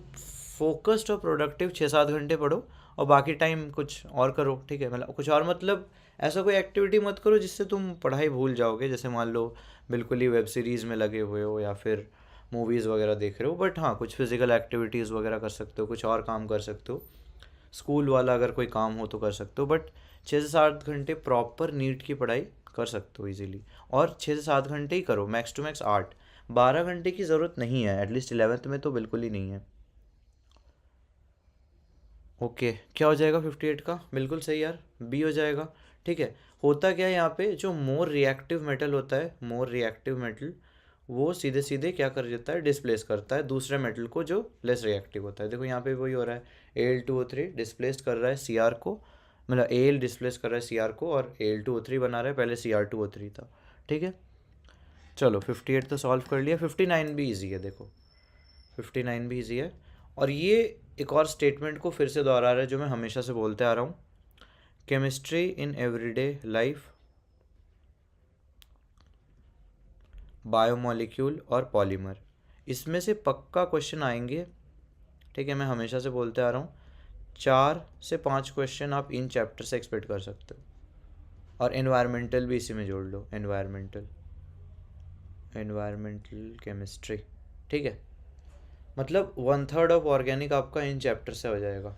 फोकस्ड और प्रोडक्टिव 6-7 घंटे पढ़ो, और बाकी टाइम कुछ और करो। ठीक है, मतलब कुछ और मतलब ऐसा कोई एक्टिविटी मत करो जिससे तुम पढ़ाई भूल जाओगे, जैसे मान लो बिल्कुल ही वेब सीरीज़ में लगे हुए हो या फिर मूवीज़ वगैरह देख रहे हो। बट हाँ, कुछ फिज़िकल एक्टिविटीज़ वगैरह कर सकते हो, कुछ और काम कर सकते हो, स्कूल वाला अगर कोई काम हो तो कर सकते हो। बट 6 से 7 घंटे प्रॉपर नीट की पढ़ाई कर सकते हो इजीली, और 6 से 7 घंटे ही करो, मैक्स टू मैक्स 8-12 घंटे की ज़रूरत नहीं है, एटलीस्ट 11th में तो बिल्कुल ही नहीं है। ओके, क्या हो जाएगा 58 का? बिल्कुल सही यार, बी हो जाएगा। ठीक है, होता क्या है यहाँ पे, जो मोर रिएक्टिव मेटल होता है, मोर रिएक्टिव मेटल वो सीधे सीधे क्या कर देता है, डिस्प्लेस करता है दूसरे मेटल को जो लेस रिएक्टिव होता है। देखो यहाँ पे वही हो रहा है, Al2O3 डिस्प्लेस कर रहा है Cr को, मतलब Al डिस्प्लेस कर रहा है Cr को, और Al2O3 बना रहा है, पहले Cr2O3 था। ठीक है, चलो 58 तो सॉल्व कर लिया। 59 भी ईजी है, देखो 59 भी ईजी है, और ये एक और स्टेटमेंट को फिर से दोहरा रहा है जो मैं हमेशा से बोलते आ रहा हूँ, chemistry in everyday life, biomolecule और पॉलीमर, इसमें से पक्का क्वेश्चन आएंगे। ठीक है, मैं हमेशा से बोलते आ रहा हूँ 4 से 5 क्वेश्चन आप इन चैप्टर से एक्सपेक्ट कर सकते हो, और एनवायरमेंटल भी इसी में जोड़ लो, एनवायरमेंटल केमिस्ट्री। ठीक है, मतलब 1/3 ऑफ ऑर्गेनिक आपका इन चैप्टर से हो जाएगा,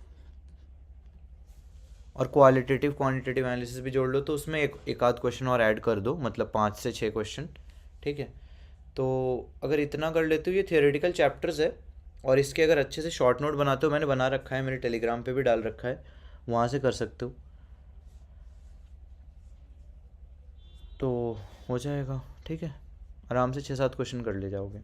और क्वालिटेटिव क्वांटिटेटिव एनालिसिस भी जोड़ लो, तो उसमें एक आध क्वेश्चन और ऐड कर दो, मतलब 5 से 6 क्वेश्चन। ठीक है, तो अगर इतना कर लेते हो, ये थियोरेटिकल चैप्टर्स है, और इसके अगर अच्छे से शॉर्ट नोट बनाते हो, मैंने बना रखा है, मेरे टेलीग्राम पे भी डाल रखा है, वहाँ से कर सकते हो, तो हो जाएगा। ठीक है, आराम से 6-7 क्वेश्चन कर ले जाओगे।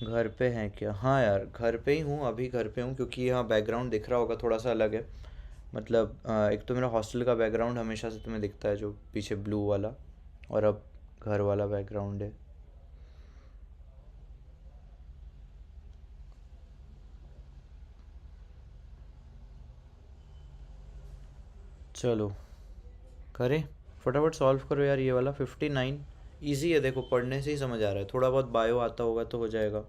घर पे हैं क्या? हाँ यार घर पे ही हूँ, अभी घर पे हूँ, क्योंकि यहाँ बैकग्राउंड दिख रहा होगा थोड़ा सा अलग है, मतलब एक तो मेरा हॉस्टल का बैकग्राउंड हमेशा से तुम्हें दिखता है जो पीछे ब्लू वाला, और अब घर वाला बैकग्राउंड है। चलो करें, फटाफट सॉल्व करो यार, ये वाला 59 ईजी है, देखो पढ़ने से ही समझ आ रहा है, थोड़ा बहुत बायो आता होगा तो हो जाएगा।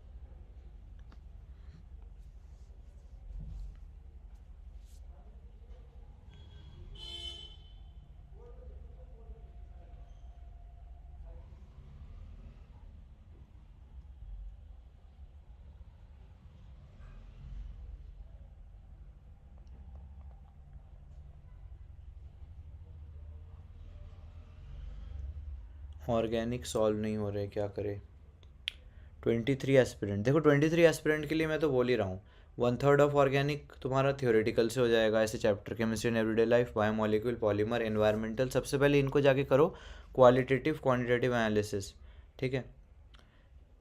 ऑर्गेनिक सॉल्व नहीं हो रहे, क्या करें? 23 एस्पिरेंट, देखो 23 एस्पिरेंट के लिए मैं तो बोल ही रहा हूँ, 1/3 ऑफ ऑर्गेनिक तुम्हारा थियोरेटिकल से हो जाएगा, ऐसे chapter chemistry in everyday life, biomolecule, polymer, environmental, सबसे पहले इनको जाके करो क्वालिटेटिव क्वांटिटेटिव एनालिसिस। ठीक है,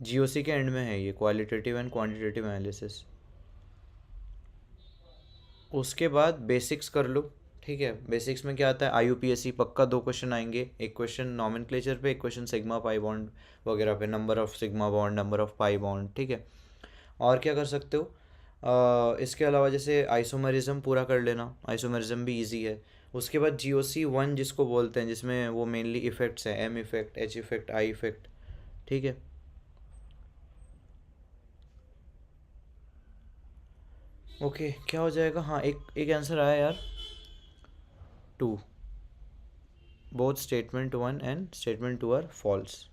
जीओसी के एंड में है ये, क्वालिटेटिव एंड क्वांटिटेटिव एनालिसिस। उसके बाद बेसिक्स कर लो, ठीक है। बेसिक्स में क्या आता है, आईयूपीएसी पक्का 2 क्वेश्चन आएंगे, एक क्वेश्चन नॉमेनक्लेचर पे, एक क्वेश्चन सिग्मा पाई बॉन्ड वगैरह पे, number of sigma bond, number of pi bond, ठीक है। और क्या कर सकते हो, इसके अलावा जैसे आइसोमरिज्म पूरा कर लेना, आइसोमरिज्म भी इजी है। उसके बाद GOC 1 जिसको बोलते हैं, जिसमें वो मेनली इफेक्ट्स हैं, M effect, H effect, I effect, ठीक है। ओके क्या हो जाएगा, हाँ एक एक आंसर आया यार, 2, both statement 1 and statement 2 are false,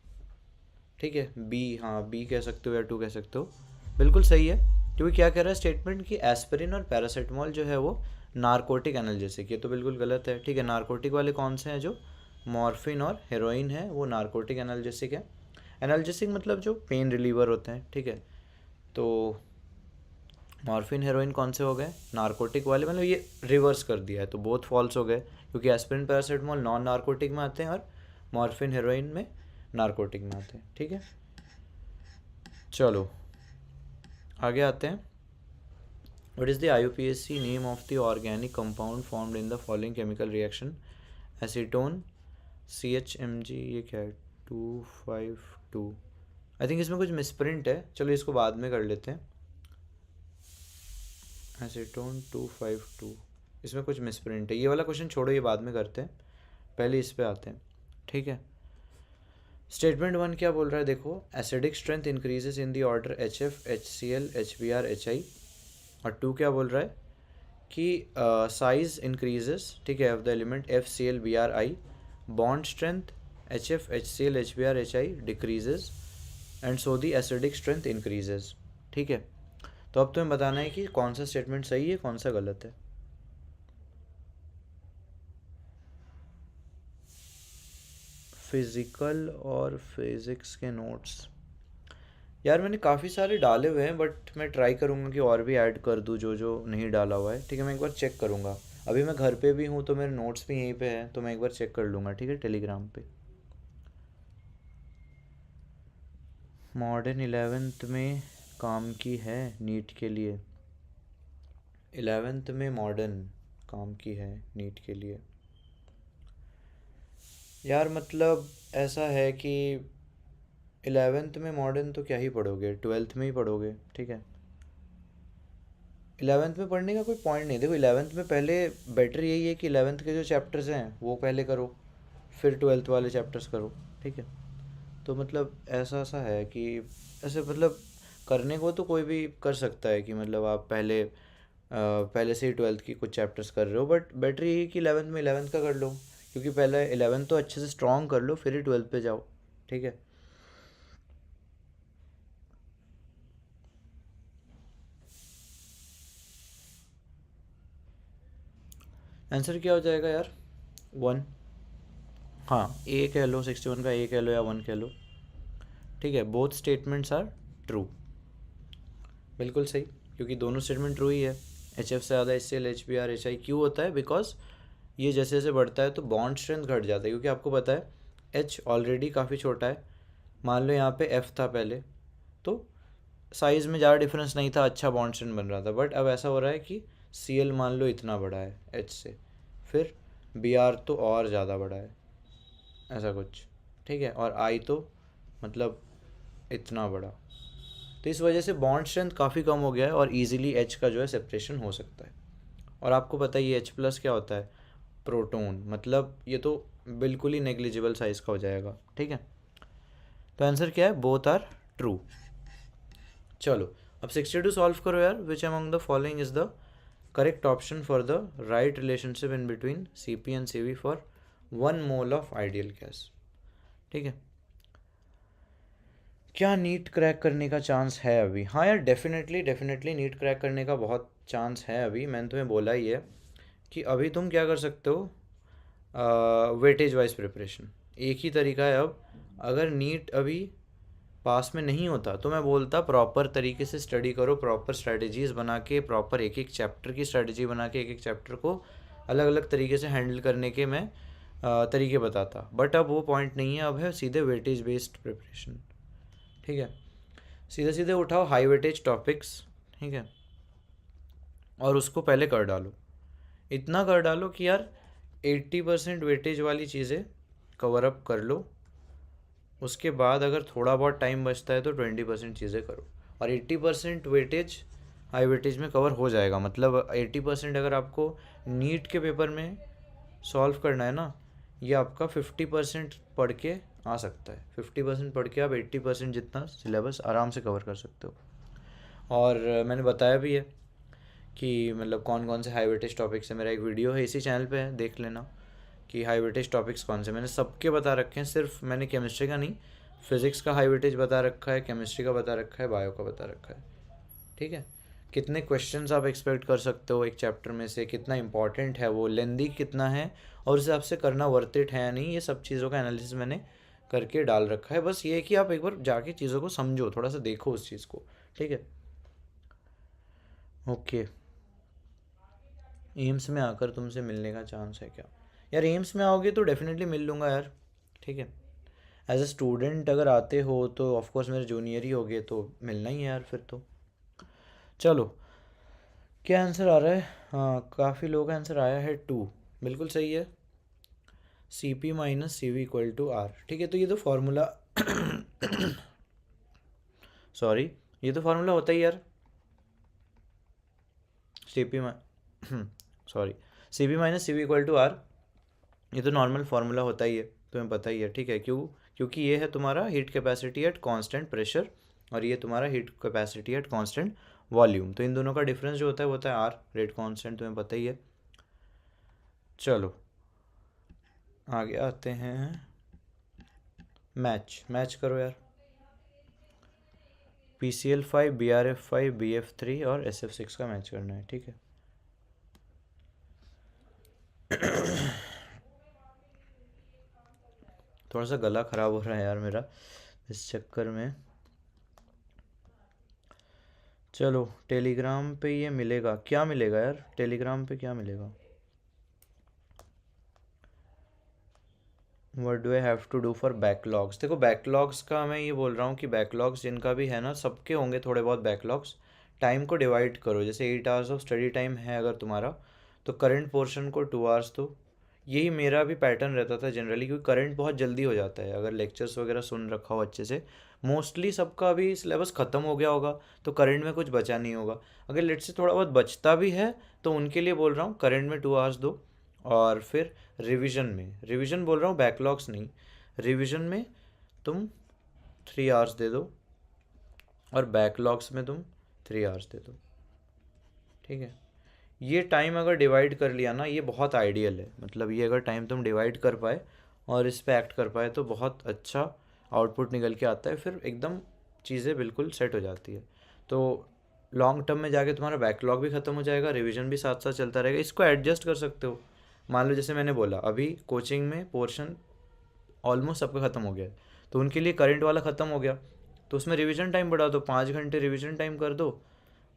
ठीक है। बी, हाँ बी कह सकते हो या 2 कह सकते हो, बिल्कुल सही है। क्योंकि क्या कह रहा है स्टेटमेंट कि एस्पिरिन और पैरासीटामोल जो है वो नारकोटिक एनाल्जेसिक, ये तो बिल्कुल गलत है, ठीक है। नारकोटिक वाले कौन से हैं, जो मॉर्फिन और हेरोइन है वो नारकोटिक एनाल्जेसिक है। एनाल्जेसिक मतलब जो पेन रिलीवर होते हैं, ठीक है। तो मॉर्फिन हेरोइन कौन से हो गए, नारकोटिक वाले, मतलब ये रिवर्स कर दिया है, तो बहुत फॉल्स हो गए, क्योंकि एस्पिरिन पैरासीटामोल नॉन नारकोटिक में आते हैं और मॉर्फिन हेरोइन में नारकोटिक में आते हैं, ठीक है। चलो आगे आते हैं। What is the IUPAC name of the organic compound formed in the following chemical reaction, acetone CHMG, ये क्या है 252, आई थिंक इसमें कुछ मिसप्रिंट है, चलो इसको बाद में कर लेते हैं। एसीटोन 252, इसमें कुछ मिसप्रिंट है, ये वाला क्वेश्चन छोड़ो, ये बाद में करते हैं, पहले इस पे आते हैं, ठीक है। स्टेटमेंट 1 क्या बोल रहा है, देखो, acidic strength increases in the order HF, HCl, HBr, HI। और 2 क्या बोल रहा है कि साइज इंक्रीजेस, ठीक है, of the element FCl, Br, I, bond strength HF, HCl, HBr, HI decreases and so the acidic strength increases, ठीक है। तो अब तुम्हें बताना है कि कौन सा स्टेटमेंट सही है, कौन सा गलत है। फिज़िकल और फिज़िक्स के नोट्स यार मैंने काफ़ी सारे डाले हुए हैं, बट मैं ट्राई करूँगा कि और भी ऐड कर दूँ जो जो नहीं डाला हुआ है, ठीक है। मैं एक बार चेक करूँगा, अभी मैं घर पे भी हूँ तो मेरे नोट्स भी यहीं पे हैं, तो मैं एक बार चेक कर लूँगा, ठीक है, टेलीग्राम पे। मॉडर्न 11th में काम की है नीट के लिए, 11th में मॉडर्न काम की है नीट के लिए यार, मतलब ऐसा है कि 11th में मॉडर्न तो क्या ही पढ़ोगे, 12th में ही पढ़ोगे, ठीक है। 11th में पढ़ने का कोई पॉइंट नहीं, देखो 11th में पहले बेटर यही है कि 11th के जो चैप्टर्स हैं वो पहले करो, फिर 12th वाले चैप्टर्स करो, ठीक है। तो मतलब ऐसा सा है कि ऐसे मतलब करने को तो कोई भी कर सकता है कि मतलब आप पहले से ही 12th की कुछ चैप्टर्स कर रहे हो, बट बेटर यही है कि 11th में 11th का कर लो, क्योंकि पहले 11th तो अच्छे से स्ट्रॉन्ग कर लो, फिर ही 12th पे जाओ, ठीक है। आंसर क्या हो जाएगा यार, 1, हाँ ए कह लो, 61 का ए कह लो या 1 कह लो, ठीक है। बोथ स्टेटमेंट्स आर ट्रू, बिल्कुल सही, क्योंकि दोनों स्टेटमेंट ट्रू ही है। HF से ज़्यादा HCl, HBr, HI क्यों होता है, बिकॉज ये जैसे जैसे बढ़ता है तो बॉन्ड स्ट्रेंथ घट जाता है, क्योंकि आपको पता है H ऑलरेडी काफ़ी छोटा है, मान लो यहाँ पे F था पहले, तो साइज़ में ज़्यादा डिफरेंस नहीं था, अच्छा बॉन्ड स्ट्रेंथ बन रहा था, बट अब ऐसा हो रहा है कि Cl मान लो इतना बड़ा है H से, फिर Br तो और ज़्यादा बड़ा है, ऐसा कुछ, ठीक है, और I तो मतलब इतना बड़ा, तो इस वजह से बॉन्ड स्ट्रेंथ काफ़ी कम हो गया है और इजीली H का जो है सेपरेशन हो सकता है। और आपको पता ही है H+ क्या होता है, प्रोटोन, मतलब ये तो बिल्कुल ही नेग्लिजिबल साइज़ का हो जाएगा, ठीक है। तो आंसर क्या है, बोथ आर ट्रू। चलो अब 62 सॉल्व करो यार, which among the following is the correct option for the right relationship in between Cp and Cv for 1 mole of ideal gas, ठीक है। क्या नीट क्रैक करने का चांस है अभी, हाँ यार डेफिनेटली डेफिनेटली नीट क्रैक करने का बहुत चांस है अभी, मैंने तुम्हें बोला ही है कि अभी तुम क्या कर सकते हो, वेटेज वाइज प्रिपरेशन एक ही तरीका है अब। अगर नीट अभी पास में नहीं होता तो मैं बोलता प्रॉपर तरीके से स्टडी करो, प्रॉपर स्ट्रैटेजीज बना के, प्रॉपर एक एक चैप्टर की स्ट्रैटेजी बना के, एक एक चैप्टर को अलग अलग तरीके से हैंडल करने के मैं तरीके बताता, बट अब वो पॉइंट नहीं है, अब है सीधे वेटेज बेस्ड प्रिपरेशन, ठीक है। सीधे सीधे उठाओ हाई वेटेज टॉपिक्स, ठीक है, और उसको पहले कर डालो। इतना कर डालो कि यार 80% वेटेज वाली चीज़ें कवर अप कर लो। उसके बाद अगर थोड़ा बहुत टाइम बचता है तो 20% चीज़ें करो, और 80% वेटेज हाई वेटेज में कवर हो जाएगा। मतलब 80% अगर आपको नीट के पेपर में सॉल्व करना है ना, ये आपका 50% पढ़ के आ सकता है। 50% पढ़ के आप 80% जितना सिलेबस आराम से कवर कर सकते हो। और मैंने बताया भी है कि मतलब कौन कौन से हाई वेटेज टॉपिक्स है। मेरा एक वीडियो है इसी चैनल पे है, देख लेना कि हाई वेटेज टॉपिक्स कौन से। मैंने सबके बता रखे हैं, सिर्फ मैंने केमिस्ट्री का नहीं, फिज़िक्स का हाई वेटेज बता रखा है, केमिस्ट्री का बता रखा है, बायो का बता रखा है, ठीक है। कितने क्वेश्चंस आप एक्सपेक्ट कर सकते हो एक चैप्टर में से, कितना इंपॉर्टेंट है वो, लेंदी कितना है, और उस हिसाब से करना वर्थ इट है या नहीं, ये सब चीज़ों का एनालिसिस मैंने करके डाल रखा है। बस ये है कि आप एक बार जाके चीज़ों को समझो, थोड़ा सा देखो उस चीज़ को, ठीक है। ओके, एम्स में आकर तुमसे मिलने का चांस है क्या? यार एम्स में आओगे तो डेफिनेटली मिल लूँगा यार, ठीक है। एज ए स्टूडेंट अगर आते हो तो ऑफकोर्स मेरे जूनियर ही होगे, तो मिलना ही है यार फिर तो। चलो, क्या आंसर आ रहा है? हाँ, काफ़ी लोग का आंसर आया है 2, बिल्कुल सही है। C P minus C V equal to R, ठीक है। तो ये तो फार्मूला सॉरी, ये तो फार्मूला होता ही यार, C P sorry, C P minus C V equal to R, ये तो नॉर्मल फार्मूला होता ही है, तुम्हें पता ही है, ठीक है। क्योंकि ये है तुम्हारा heat capacity at constant pressure, और ये तुम्हारा heat capacity at constant volume. तो इन दोनों का डिफरेंस जो होता है वो होता है आर, रेट कांस्टेंट, तुम्हें पता ही है। चलो आगे आते हैं, मैच मैच करो यार। PCl5, BrF5, BF3 और SF6 का मैच करना है, ठीक है। थोड़ा सा गला ख़राब हो रहा है यार मेरा इस चक्कर में। चलो, टेलीग्राम पे ये मिलेगा, क्या मिलेगा यार टेलीग्राम पे, क्या मिलेगा? What do I have to do for backlogs? देखो, बैकलॉग्स का मैं ये बोल रहा हूँ कि बैकलॉग्स जिनका भी है ना, सबके होंगे थोड़े बहुत बैकलॉग्स। टाइम को डिवाइड करो, जैसे 8 आवर्स ऑफ स्टडी टाइम है अगर तुम्हारा, तो करंट पोर्शन को 2 आवर्स दो। यही मेरा भी पैटर्न रहता था जनरली, क्योंकि करंट बहुत जल्दी हो जाता है अगर लेक्चर्स वगैरह सुन रखा हो अच्छे से। मोस्टली सबका अभी सिलेबस ख़त्म हो गया होगा, तो करंट में कुछ बचा नहीं होगा। अगर लेट से थोड़ा बहुत बचता भी है तो उनके लिए बोल रहा हूँ करंट में 2 आवर्स दो। और फिर रिवीजन बोल रहा हूँ, बैकलॉग्स नहीं, रिवीजन में तुम 3 आवर्स दे दो, और बैकलॉग्स में तुम 3 आवर्स दे दो, ठीक है। ये टाइम अगर डिवाइड कर लिया ना, ये बहुत आइडियल है। मतलब ये अगर टाइम तुम डिवाइड कर पाए और इस पे एक्ट कर पाए तो बहुत अच्छा आउटपुट निकल के आता है, फिर एकदम चीज़ें बिल्कुल सेट हो जाती है। तो लॉन्ग टर्म में जाके तुम्हारा बैकलॉग भी ख़त्म हो जाएगा, रिवीजन भी साथ साथ चलता रहेगा। इसको एडजस्ट कर सकते हो। मान लो जैसे मैंने बोला, अभी कोचिंग में पोर्शन ऑलमोस्ट सबका ख़त्म हो गया है, तो उनके लिए करंट वाला ख़त्म हो गया, तो उसमें रिवीजन टाइम बढ़ा दो, 5 घंटे रिवीजन टाइम कर दो,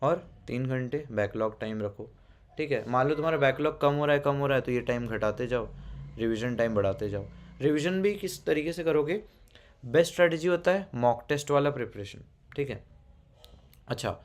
और 3 घंटे बैकलॉग टाइम रखो, ठीक है। मान लो तुम्हारा बैकलॉग कम हो रहा है तो ये टाइम घटाते जाओ, रिवीजन टाइम बढ़ाते जाओ। रिवीजन भी किस तरीके से करोगे? बेस्ट स्ट्रेटजी होता है मॉक टेस्ट वाला प्रिपरेशन, ठीक है। अच्छा,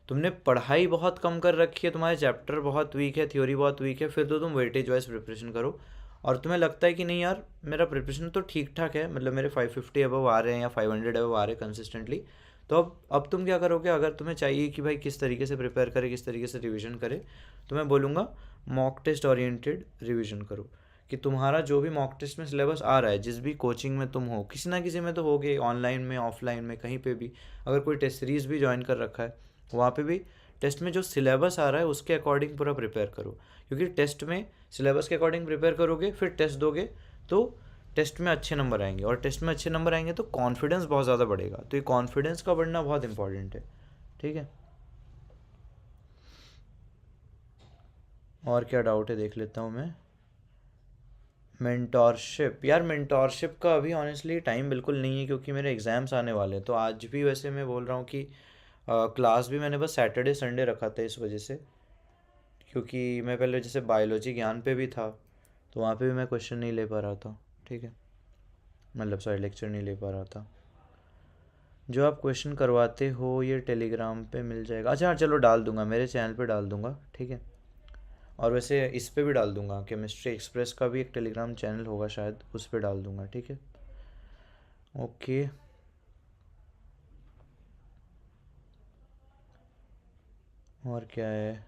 तुमने पढ़ाई बहुत कम कर रखी है, तुम्हारे चैप्टर बहुत वीक है, थ्योरी बहुत वीक है, फिर तो तुम वेटेज वाइज प्रिपरेशन करो। और तुम्हें लगता है कि नहीं यार मेरा प्रिपरेशन तो ठीक ठाक है, मतलब मेरे 550 अबव आ रहे हैं या 500 अबव आ रहे हैं कंसिस्टेंटली, तो अब तुम क्या करोगे? अगर तुम्हें चाहिए कि भाई किस तरीके से प्रिपेयर करे, किस तरीके से रिवीजन करे, तो मैं बोलूँगा मॉक टेस्ट ओरिएंटेड रिवीजन करो। कि तुम्हारा जो भी मॉक टेस्ट में सिलेबस आ रहा है, जिस भी कोचिंग में तुम हो, किसी ना किसी में तो होगे, ऑनलाइन में, ऑफलाइन में, कहीं पे भी, अगर कोई टेस्ट सीरीज़ भी ज्वाइन कर रखा है, वहाँ पे भी टेस्ट में जो सिलेबस आ रहा है उसके अकॉर्डिंग पूरा प्रिपेयर करो। क्योंकि टेस्ट में सिलेबस के अकॉर्डिंग प्रिपेयर करोगे, फिर टेस्ट दोगे, तो टेस्ट में अच्छे नंबर आएंगे, और टेस्ट में अच्छे नंबर आएंगे तो कॉन्फिडेंस बहुत ज़्यादा बढ़ेगा। तो ये कॉन्फिडेंस का बढ़ना बहुत इंपॉर्टेंट है, ठीक है। और क्या डाउट है देख लेता हूँ मैं। मेंटोरशिप, यार मेंटोरशिप का अभी ऑनेस्टली टाइम बिल्कुल नहीं है, क्योंकि मेरे एग्ज़ाम्स आने वाले हैं। तो आज भी वैसे मैं बोल रहा हूँ कि क्लास भी मैंने बस सैटरडे संडे रखा था इस वजह से, क्योंकि मैं पहले जैसे बायोलॉजी ज्ञान पे भी था, तो वहाँ पे भी मैं क्वेश्चन नहीं ले पा रहा था, ठीक है, मतलब सॉरी लेक्चर नहीं ले पा रहा था। जो आप क्वेश्चन करवाते हो ये टेलीग्राम पे मिल जाएगा? अच्छा हाँ, चलो डाल दूंगा, मेरे चैनल पे डाल दूंगा, ठीक है। और वैसे इस पे भी डाल दूंगा, केमिस्ट्री एक्सप्रेस का भी एक टेलीग्राम चैनल होगा शायद, उस पे डाल दूंगा, ठीक है। ओके। और क्या है?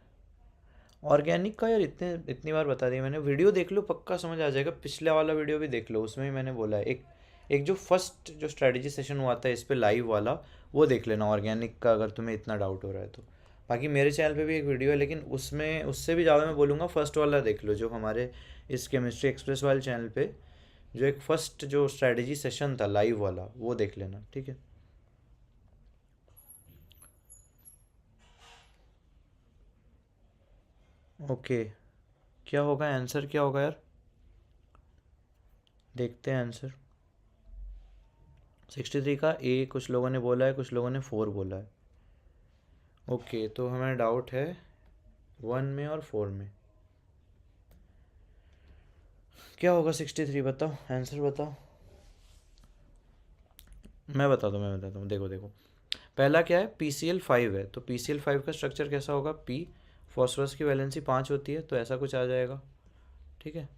ऑर्गेनिक का यार इतनी बार बता दिया मैंने, वीडियो देख लो पक्का समझ आ जाएगा, पिछले वाला वीडियो भी देख लो, उसमें भी मैंने बोला है। एक एक जो फर्स्ट जो स्ट्रेटजी सेशन हुआ था इस पे लाइव वाला, वो देख लेना ऑर्गेनिक का, अगर तुम्हें इतना डाउट हो रहा है तो। बाकी मेरे चैनल पे भी एक वीडियो है, लेकिन उसमें उससे भी ज़्यादा मैं बोलूँगा फर्स्ट वाला देख लो, जो हमारे इस केमिस्ट्री एक्सप्रेस वाले चैनल पे जो एक फर्स्ट जो स्ट्रेटजी सेशन था लाइव वाला, वो देख लेना, ठीक है। ओके। क्या होगा आंसर, क्या होगा यार? देखते हैं आंसर। 63 का ए कुछ लोगों ने बोला है, कुछ लोगों ने 4 बोला है। ओके, तो हमें डाउट है 1 में और 4 में। क्या होगा 63? बताओ आंसर बताओ। मैं बताता हूँ, देखो देखो। पहला क्या है, PCl5 है, तो PCl5 का स्ट्रक्चर कैसा होगा? P, फॉस्फोरस की वैलेंसी 5 होती है, तो ऐसा कुछ आ जाएगा, ठीक है।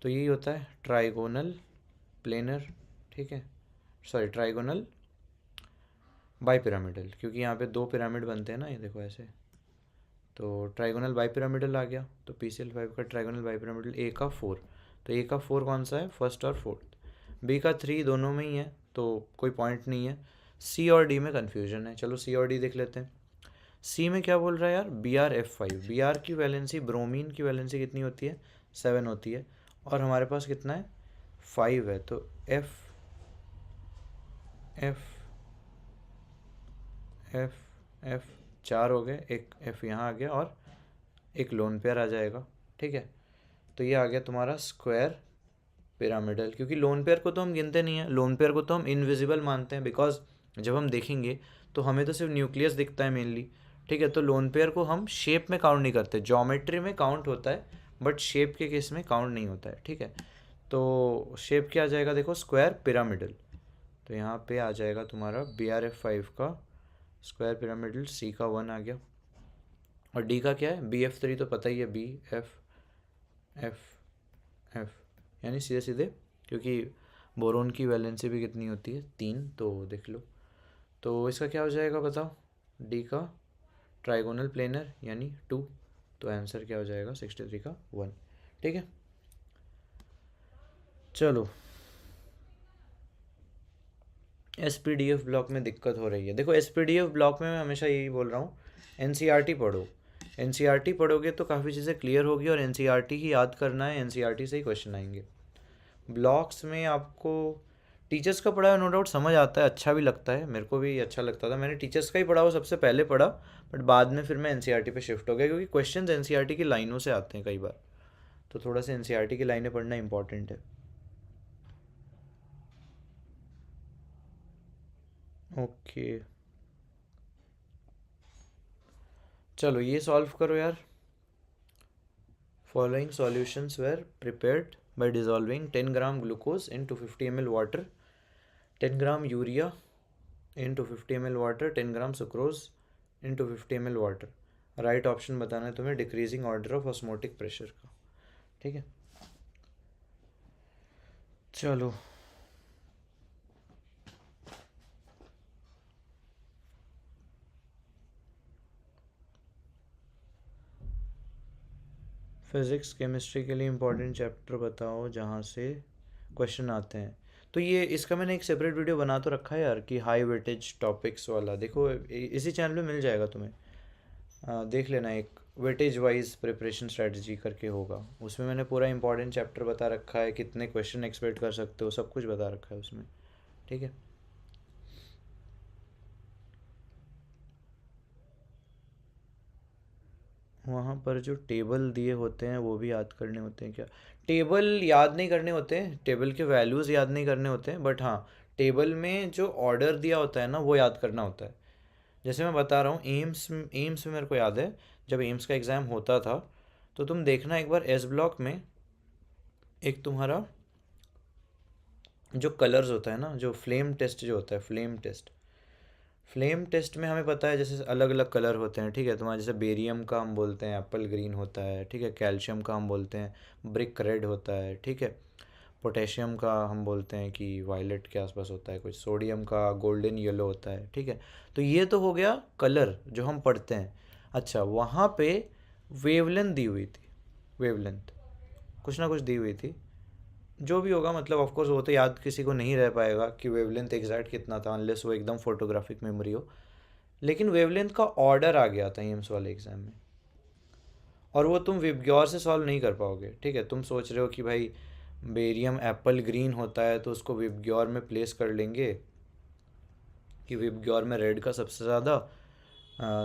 तो यही होता है ट्राइगोनल प्लेनर, ठीक है। सॉरी, ट्राइगोनल बाई पिरामिडल, क्योंकि यहाँ पे 2 पिरामिड बनते हैं ना, ये देखो ऐसे। तो ट्राइगोनल बाई पिरामिडल आ गया, तो PCl5 का ट्राइगोनल बाई पिरामिडल ए का 4। तो ए का 4 कौन सा है? फर्स्ट और फोर्थ। बी का 3 दोनों में ही है, तो कोई पॉइंट नहीं है। सी और डी में कन्फ्यूजन है, चलो सी और डी देख लेते हैं। सी में क्या बोल रहा है यार? BrF5। बी आर की वैलेंसी, ब्रोमीन की वैलेंसी कितनी होती है? 7 होती है, और हमारे पास कितना है? 5 है, तो एफ एफ एफ एफ 4 हो गए, एक एफ यहाँ आ गया, और एक लोन पेयर आ जाएगा, ठीक है। तो ये आ गया तुम्हारा स्क्वायर पिरामिडल, क्योंकि लोन पेयर को तो हम गिनते नहीं है, लोन पेयर को तो हम इनविजिबल मानते हैं, बिकॉज जब हम देखेंगे तो हमें तो सिर्फ न्यूक्लियस दिखता है मेनली, ठीक है। तो लोन पेयर को हम शेप में काउंट नहीं करते, ज्योमेट्री में काउंट होता है, बट शेप के केस में काउंट नहीं होता है, ठीक है। तो शेप क्या आ जाएगा देखो? Square pyramidal. तो यहाँ पे आ जाएगा तुम्हारा BrF5 का स्क्वायर पिरामिडल, सी का 1 आ गया। और डी का क्या है? BF3, तो पता ही है, BF यानी सीधे सीधे, क्योंकि बोरोन की वैलेंसी भी कितनी होती है? 3, तो देख लो। तो इसका क्या हो जाएगा बताओ? डी का ट्राइगोनल प्लेनर यानी 2, तो आंसर क्या हो जाएगा? 63 का 1, ठीक है। चलो, SPDF ब्लॉक में दिक्कत हो रही है। देखो SPDF ब्लॉक में मैं हमेशा यही बोल रहा हूँ, NCERT पढ़ो। NCERT पढ़ोगे तो काफ़ी चीज़ें क्लियर होगी, और NCERT ही याद करना है, NCERT से ही क्वेश्चन आएंगे। ब्लॉक्स में आपको टीचर्स का पढ़ा है नो डाउट समझ आता है, अच्छा भी लगता है, मेरे को भी अच्छा लगता था, मैंने टीचर्स का ही पढ़ा, वो सबसे पहले पढ़ा। बट बाद में फिर मैं NCERT पे शिफ्ट हो गया, क्योंकि क्वेश्चंस NCERT की लाइनों से आते हैं कई बार, तो थोड़ा सा NCERT की लाइनें पढ़ना इंपॉर्टेंट है। ओके, चलो ये सॉल्व करो यार। Following solutions were prepared by dissolving 10 gram glucose in 250 ml water, 10 gram urea in 250 ml water, 10 gram sucrose in 250 ml water। Right option बताना है तुम्हें decreasing order of osmotic pressure का, ठीक है। चलो, फिज़िक्स केमिस्ट्री के लिए इंपॉर्टेंट चैप्टर बताओ जहाँ से क्वेश्चन आते हैं। तो ये इसका मैंने एक सेपरेट वीडियो बना तो रखा है यार, कि हाई वेटेज टॉपिक्स वाला, देखो इसी चैनल पे मिल जाएगा तुम्हें। देख लेना, एक वेटेज वाइज प्रिपरेशन स्ट्रेटजी करके होगा, उसमें मैंने पूरा इंपॉर्टेंट चैप्टर बता रखा है, कितने क्वेश्चन एक्सपेक्ट कर सकते हो, सब कुछ बता रखा है उसमें, ठीक है। वहाँ पर जो टेबल दिए होते हैं वो भी याद करने होते हैं क्या? टेबल याद नहीं करने होते हैं, टेबल के वैल्यूज़ याद नहीं करने होते हैं, बट हाँ, टेबल में जो ऑर्डर दिया होता है ना, वो याद करना होता है। जैसे मैं बता रहा हूँ, एम्स एम्स में मेरे को याद है, जब एम्स का एग्ज़ाम होता था, तो तुम देखना एक बार एस ब्लॉक में, एक तुम्हारा जो कलर्स होता है ना, जो फ्लेम टेस्ट जो होता है, फ्लेम टेस्ट में हमें पता है जैसे अलग अलग कलर होते हैं, ठीक है। तुम्हारा जैसे बेरियम का हम बोलते हैं एप्पल ग्रीन होता है, ठीक है। कैल्शियम का हम बोलते हैं ब्रिक रेड होता है, ठीक है। पोटेशियम का हम बोलते हैं कि वायलेट के आसपास होता है कुछ। सोडियम का गोल्डन येलो होता है, ठीक है। तो ये तो हो गया कलर जो हम पढ़ते हैं। अच्छा, वहाँ पे वेवलेंथ दी हुई थी, वेवलेंथ कुछ ना कुछ दी हुई थी, जो भी होगा, मतलब ऑफ कोर्स वो तो याद किसी को नहीं रह पाएगा कि वेवलेंथ एग्जैक्ट कितना था, अनलेस वो एकदम फोटोग्राफिक मेमोरी हो। लेकिन वेवलेंथ का ऑर्डर आ गया था एम्स वाले एग्ज़ाम में, और वो तुम विबग्योर से सॉल्व नहीं कर पाओगे, ठीक है। तुम सोच रहे हो कि भाई बेरियम एप्पल ग्रीन होता है तो उसको विबग्योर में प्लेस कर लेंगे कि विबग्योर में रेड का सबसे ज़्यादा,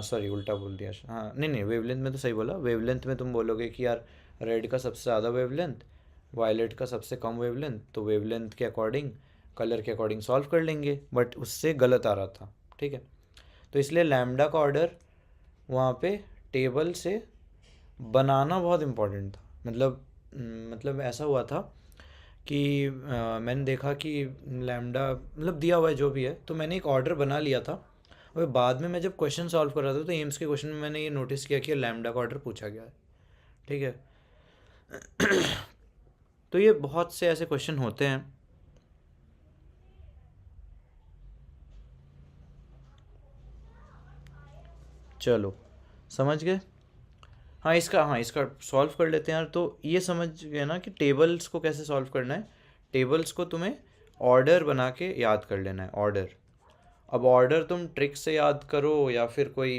सॉरी उल्टा बोल दिया, हाँ नहीं नहीं, वेवलेंथ में तो सही बोला। वेवलेंथ में तुम बोलोगे कि यार रेड का सबसे ज़्यादा वेवलेंथ, वायलेट का सबसे कम वेवलेंथ, तो वेवलेंथ के अकॉर्डिंग, कलर के अकॉर्डिंग सॉल्व कर लेंगे, बट उससे गलत आ रहा था, ठीक है। तो इसलिए लैम्डा का ऑर्डर वहाँ पे टेबल से बनाना बहुत इम्पोर्टेंट था। मतलब ऐसा हुआ था कि मैंने देखा कि लैम्डा मतलब दिया हुआ है जो भी है, तो मैंने एक ऑर्डर बना लिया था। और बाद में मैं जब क्वेश्चन सॉल्व कर रहा था तो एम्स के क्वेश्चन में मैंने ये नोटिस किया कि लैम्डा का ऑर्डर पूछा गया है, ठीक है। तो ये बहुत से ऐसे क्वेश्चन होते हैं। चलो, समझ गए। हाँ इसका सॉल्व कर लेते हैं यार। तो ये समझ गए ना कि टेबल्स को कैसे सॉल्व करना है। टेबल्स को तुम्हें ऑर्डर बना के याद कर लेना है, ऑर्डर। अब ऑर्डर तुम ट्रिक से याद करो या फिर कोई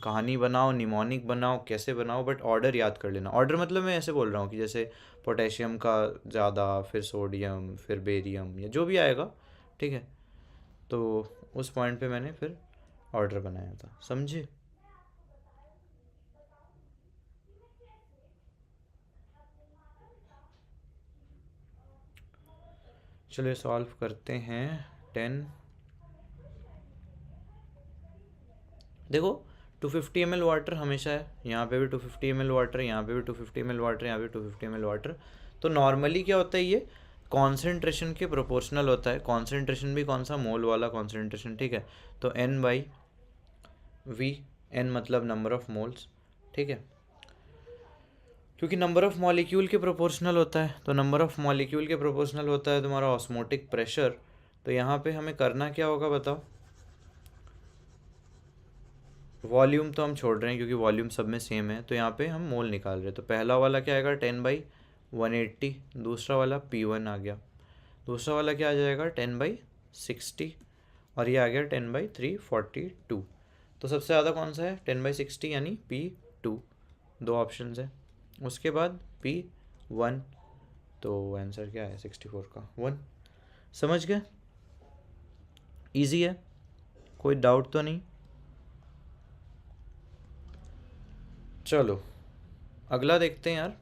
कहानी बनाओ, निमोनिक बनाओ, कैसे बनाओ, बट ऑर्डर याद कर लेना। ऑर्डर मतलब मैं ऐसे बोल रहा हूँ कि जैसे पोटेशियम का ज़्यादा, फिर सोडियम, फिर बेरियम, या जो भी आएगा, ठीक है। तो उस पॉइंट पे मैंने फिर ऑर्डर बनाया था, समझे। चलिए सॉल्व करते हैं। 10, देखो 250 ml वाटर हमेशा है, यहाँ पे भी 250 ml वाटर, यहाँ पे भी 250 ml वाटर, यहाँ पे 250 ml वाटर। तो नॉर्मली क्या होता है, ये कॉन्सेंट्रेशन के प्रोपोर्शनल होता है। कॉन्सेंट्रेशन भी कौन सा, मोल वाला कॉन्सेंट्रेशन, ठीक है। तो N बाई वी, N मतलब नंबर ऑफ मोल्स, ठीक है। क्योंकि नंबर ऑफ मॉलिक्यूल के प्रोपोर्शनल होता है, तो नंबर ऑफ मॉलिक्यूल के प्रोपोर्शनल होता है तुम्हारा ऑस्मोटिक प्रेशर। तो यहाँ पे हमें करना क्या होगा बताओ। वॉल्यूम तो हम छोड़ रहे हैं क्योंकि वॉल्यूम सब में सेम है, तो यहाँ पे हम मोल निकाल रहे हैं। तो पहला वाला क्या आएगा, 10/180। दूसरा वाला P1 आ गया। दूसरा वाला क्या आ जाएगा, 10/60। और ये आ गया 10/342। तो सबसे ज़्यादा कौन सा है, 10/60 यानी P2। दो ऑप्शन है। उसके बाद P1। तो आंसर क्या है, 64 का 1। समझ गए, ईजी है, कोई डाउट तो नहीं। चलो अगला देखते हैं यार।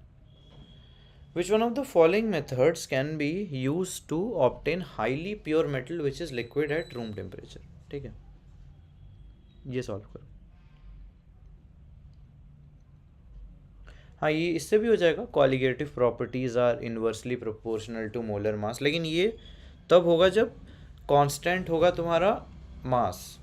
Which one of the following methods can be used to obtain highly pure metal which is liquid at room temperature, ठीक है। ये सॉल्व करो। हाँ, ये इससे भी हो जाएगा। Colligative properties are inversely proportional to molar mass, लेकिन ये तब होगा जब कांस्टेंट होगा तुम्हारा मास,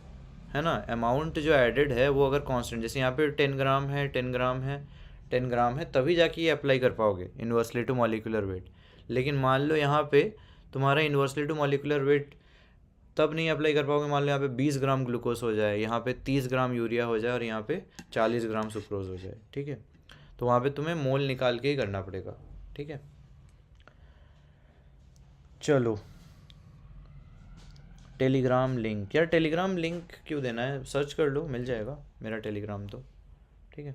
है ना। अमाउंट जो एडेड है वो अगर कांस्टेंट, जैसे यहाँ पे 10 ग्राम है, 10 ग्राम है, 10 ग्राम है, तभी जाके ये अप्लाई कर पाओगे इन्वर्सली टू मॉलिकुलर वेट। लेकिन मान लो यहाँ पे तुम्हारा इन्वर्सली टू मॉलिकुलर वेट तब नहीं अप्लाई कर पाओगे। मान लो यहाँ पे 20 ग्राम ग्लूकोज हो जाए, यहाँ पे 30 ग्राम यूरिया हो जाए और यहाँ पे 40 ग्राम सुक्रोज हो जाए, ठीक है। तो वहाँ पे तुम्हें मोल निकाल के ही करना पड़ेगा, ठीक है। चलो, टेलीग्राम लिंक, यार टेलीग्राम लिंक क्यों देना है, सर्च कर लो मिल जाएगा मेरा टेलीग्राम तो, ठीक है।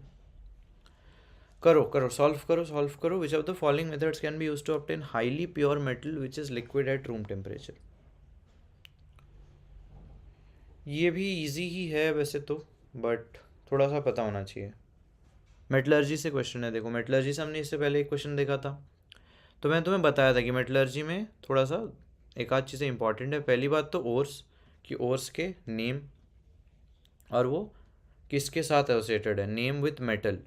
करो करो, सॉल्व करो। Which of the following methods can be use to obtain highly pure metal which is liquid at room temperature. ये भी इजी ही है वैसे तो, बट थोड़ा सा पता होना चाहिए। मेटलर्जी से क्वेश्चन है, देखो मेटलर्जी से हमने इससे पहले एक क्वेश्चन देखा था। तो मैंने तुम्हें बताया था कि मेटलर्जी में थोड़ा सा एक आध चीज़ें इंपॉर्टेंट है। पहली बात तो ओर्स, कि ओर्स के नेम और वो किसके साथ एसोसिएटेड है, नेम विथ मेटल,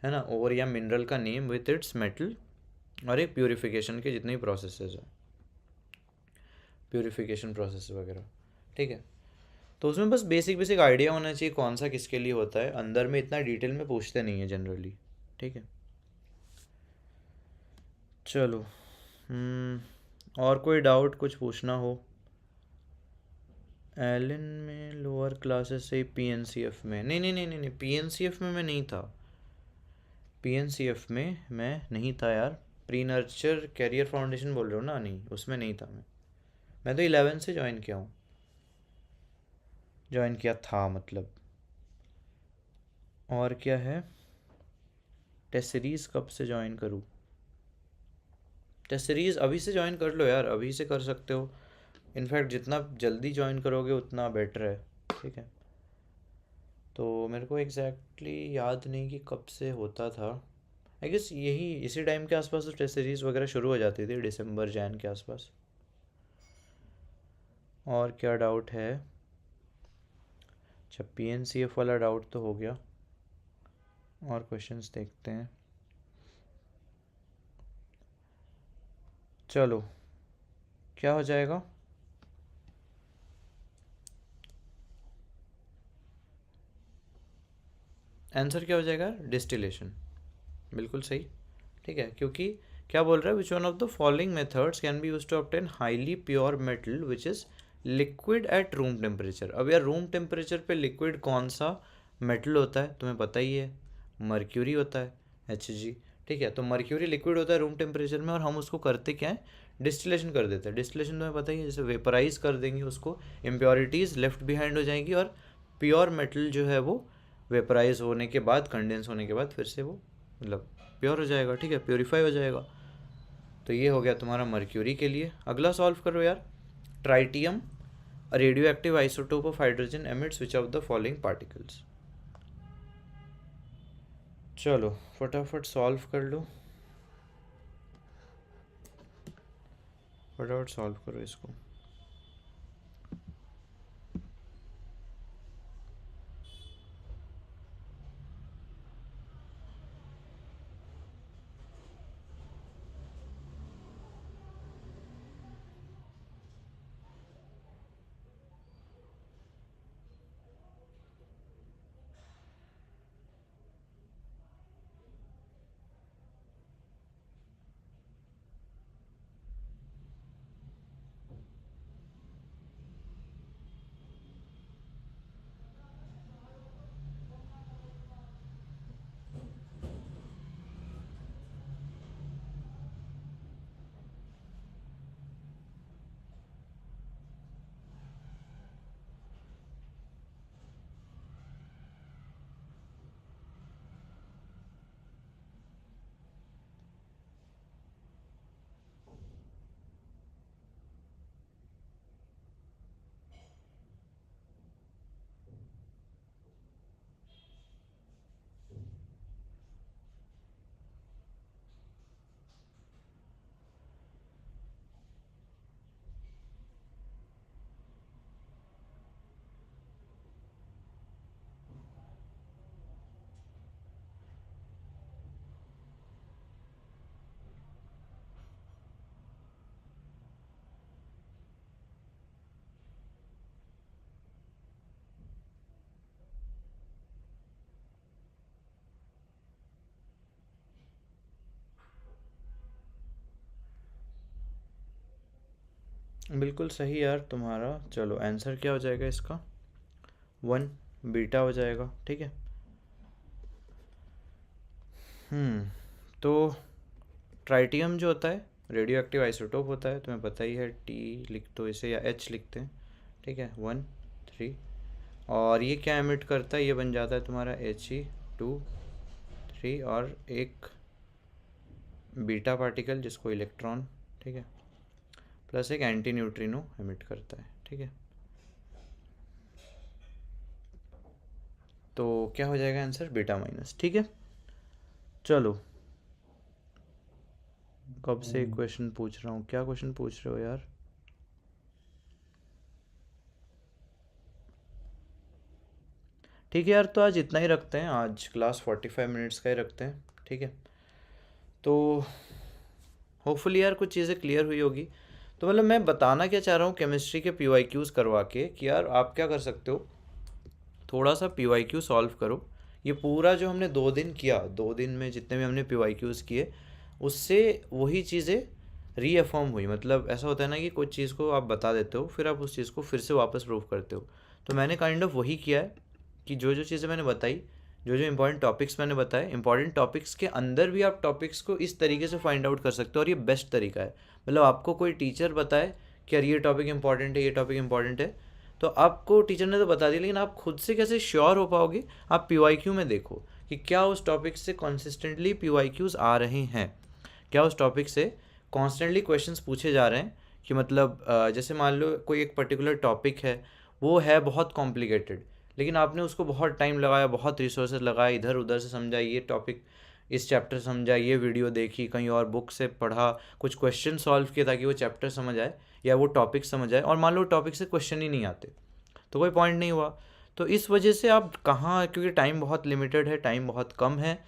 है ना। ओर या मिनरल का नेम विथ इट्स मेटल, और एक प्योरीफिकेशन के जितने भी प्रोसेसेस हैं। प्यूरिफिकेशन प्रोसेस वगैरह, ठीक है। तो उसमें बस बेसिक बेसिक आइडिया होना चाहिए कौन सा किसके लिए होता है, अंदर में इतना डिटेल में पूछते नहीं है जनरली, ठीक है। चलो, और कोई डाउट कुछ पूछना हो? एलन में लोअर क्लासेस से पीएनसीएफ में, नहीं नहीं नहीं नहीं नहीं, पीएनसीएफ में मैं नहीं था, पीएनसीएफ में मैं नहीं था यार। प्री नर्चर कैरियर फाउंडेशन बोल रहे हो ना? नहीं, उसमें नहीं था मैं तो 11 से ज्वाइन किया हूँ, ज्वाइन किया था मतलब। और क्या है, टेस्ट सीरीज़ कब से ज्वाइन करूँ? टेस्ट सीरीज़ अभी से ज्वाइन कर लो यार, अभी से कर सकते हो। इनफैक्ट जितना जल्दी ज्वाइन करोगे उतना बेटर है, ठीक है। तो मेरे को एग्जैक्टली याद नहीं कि कब से होता था। आई गेस यही इसी टाइम के आसपास तो टेस्ट सीरीज़ वगैरह शुरू हो जाती थी, दिसंबर जैन के आसपास। और क्या डाउट है? अच्छा, पीएनसीएफ वाला डाउट तो हो गया, और क्वेश्चंस देखते हैं। चलो, क्या हो जाएगा? आंसर क्या हो जाएगा? डिस्टिलेशन, बिल्कुल सही, ठीक है। क्योंकि क्या बोल रहा है, which one of the following methods can be use to obtain highly pure metal which is liquid at room temperature. अब यार रूम टेम्परेचर पे लिक्विड कौन सा मेटल होता है तुम्हें पता ही है, मर्क्यूरी होता है, Hg, ठीक है। तो मर्क्यूरी लिक्विड होता है रूम टेम्परेचर में, और हम उसको करते क्या है, डिस्टिलेशन कर देते हैं। डिस्टिलेशन तुम्हें पता ही है, जैसे वेपराइज कर देंगे उसको, इम्प्योरिटीज़ लेफ्ट बिहाइंड हो जाएंगी, और प्योर मेटल जो है वो वेपराइज होने के बाद, कंडेंस होने के बाद फिर से वो मतलब प्योर हो जाएगा, ठीक है, प्योरीफाई हो जाएगा। तो ये हो गया तुम्हारा मर्क्यूरी के लिए। अगला सॉल्व करो यार, tritium, radioactive isotope of hydrogen emits which of the following particles. चलो फटाफट सॉल्व कर लो, फटाफट सॉल्व करो इसको। बिल्कुल सही यार तुम्हारा। चलो आंसर क्या हो जाएगा इसका? 1 बीटा हो जाएगा, ठीक है। तो ट्राइटियम जो होता है रेडियो एक्टिव आइसोटोप होता है, तुम्हें पता ही है, टी लिख दो इसे या एच लिखते हैं, ठीक है, 1 3। और ये क्या एमिट करता है, ये बन जाता है तुम्हारा He2 3, और एक बीटा पार्टिकल जिसको इलेक्ट्रॉन, ठीक है, प्लस एक एंटी न्यूट्रिनो एमिट करता है, ठीक है। तो क्या हो जाएगा आंसर? बीटा माइनस, ठीक है। चलो, कब से क्वेश्चन पूछ रहा हूँ, क्या क्वेश्चन पूछ रहे हो यार? ठीक है यार, तो आज इतना ही रखते हैं, आज क्लास 45 मिनट्स का ही रखते हैं, ठीक है। तो होपफुली यार कुछ चीज़ें क्लियर हुई होगी। तो मतलब मैं बताना क्या चाह रहा हूँ केमिस्ट्री के PYQs करवा के कि यार आप क्या कर सकते हो, थोड़ा सा PYQ सॉल्व करो। ये पूरा जो हमने 2 दिन किया, 2 दिन में जितने भी हमने PYQs किए, उससे वही चीज़ें रीअफर्म हुई। मतलब ऐसा होता है ना कि कुछ चीज़ को आप बता देते हो, फिर आप उस चीज़ को फिर से वापस प्रूव करते हो। तो मैंने काइंड ऑफ वही किया है कि जो जो चीज़ें मैंने बताई, जो जो इंपॉर्टेंट टॉपिक्स मैंने बताए, इंपॉर्टेंट टॉपिक्स के अंदर भी आप टॉपिक्स को इस तरीके से फाइंड आउट कर सकते हो, और ये बेस्ट तरीका है। मतलब आपको कोई टीचर बताए कि यार ये टॉपिक इंपॉर्टेंट है, ये टॉपिक इंपॉर्टेंट है, तो आपको टीचर ने तो बता दिया, लेकिन आप खुद से कैसे श्योर हो पाओगे? आप PYQ में देखो कि क्या उस टॉपिक से कंसिस्टेंटली PYQs आ रहे हैं, क्या उस टॉपिक से कॉन्स्टेंटली क्वेश्चंस पूछे जा रहे हैं। कि मतलब जैसे मान लो कोई एक पर्टिकुलर टॉपिक है, वो है बहुत कॉम्प्लिकेटेड, लेकिन आपने उसको बहुत टाइम लगाया, बहुत रिसोर्सेज लगाया, इधर उधर से समझा, ये टॉपिक इस चैप्टर समझा, ये वीडियो देखी, कहीं और बुक से पढ़ा, कुछ क्वेश्चन सॉल्व किया ताकि वो चैप्टर समझ आए या वो टॉपिक समझ आए, और मान लो टॉपिक से क्वेश्चन ही नहीं आते, तो कोई पॉइंट नहीं हुआ। तो इस वजह से आप कहाँ, क्योंकि टाइम बहुत लिमिटेड है, टाइम बहुत कम है,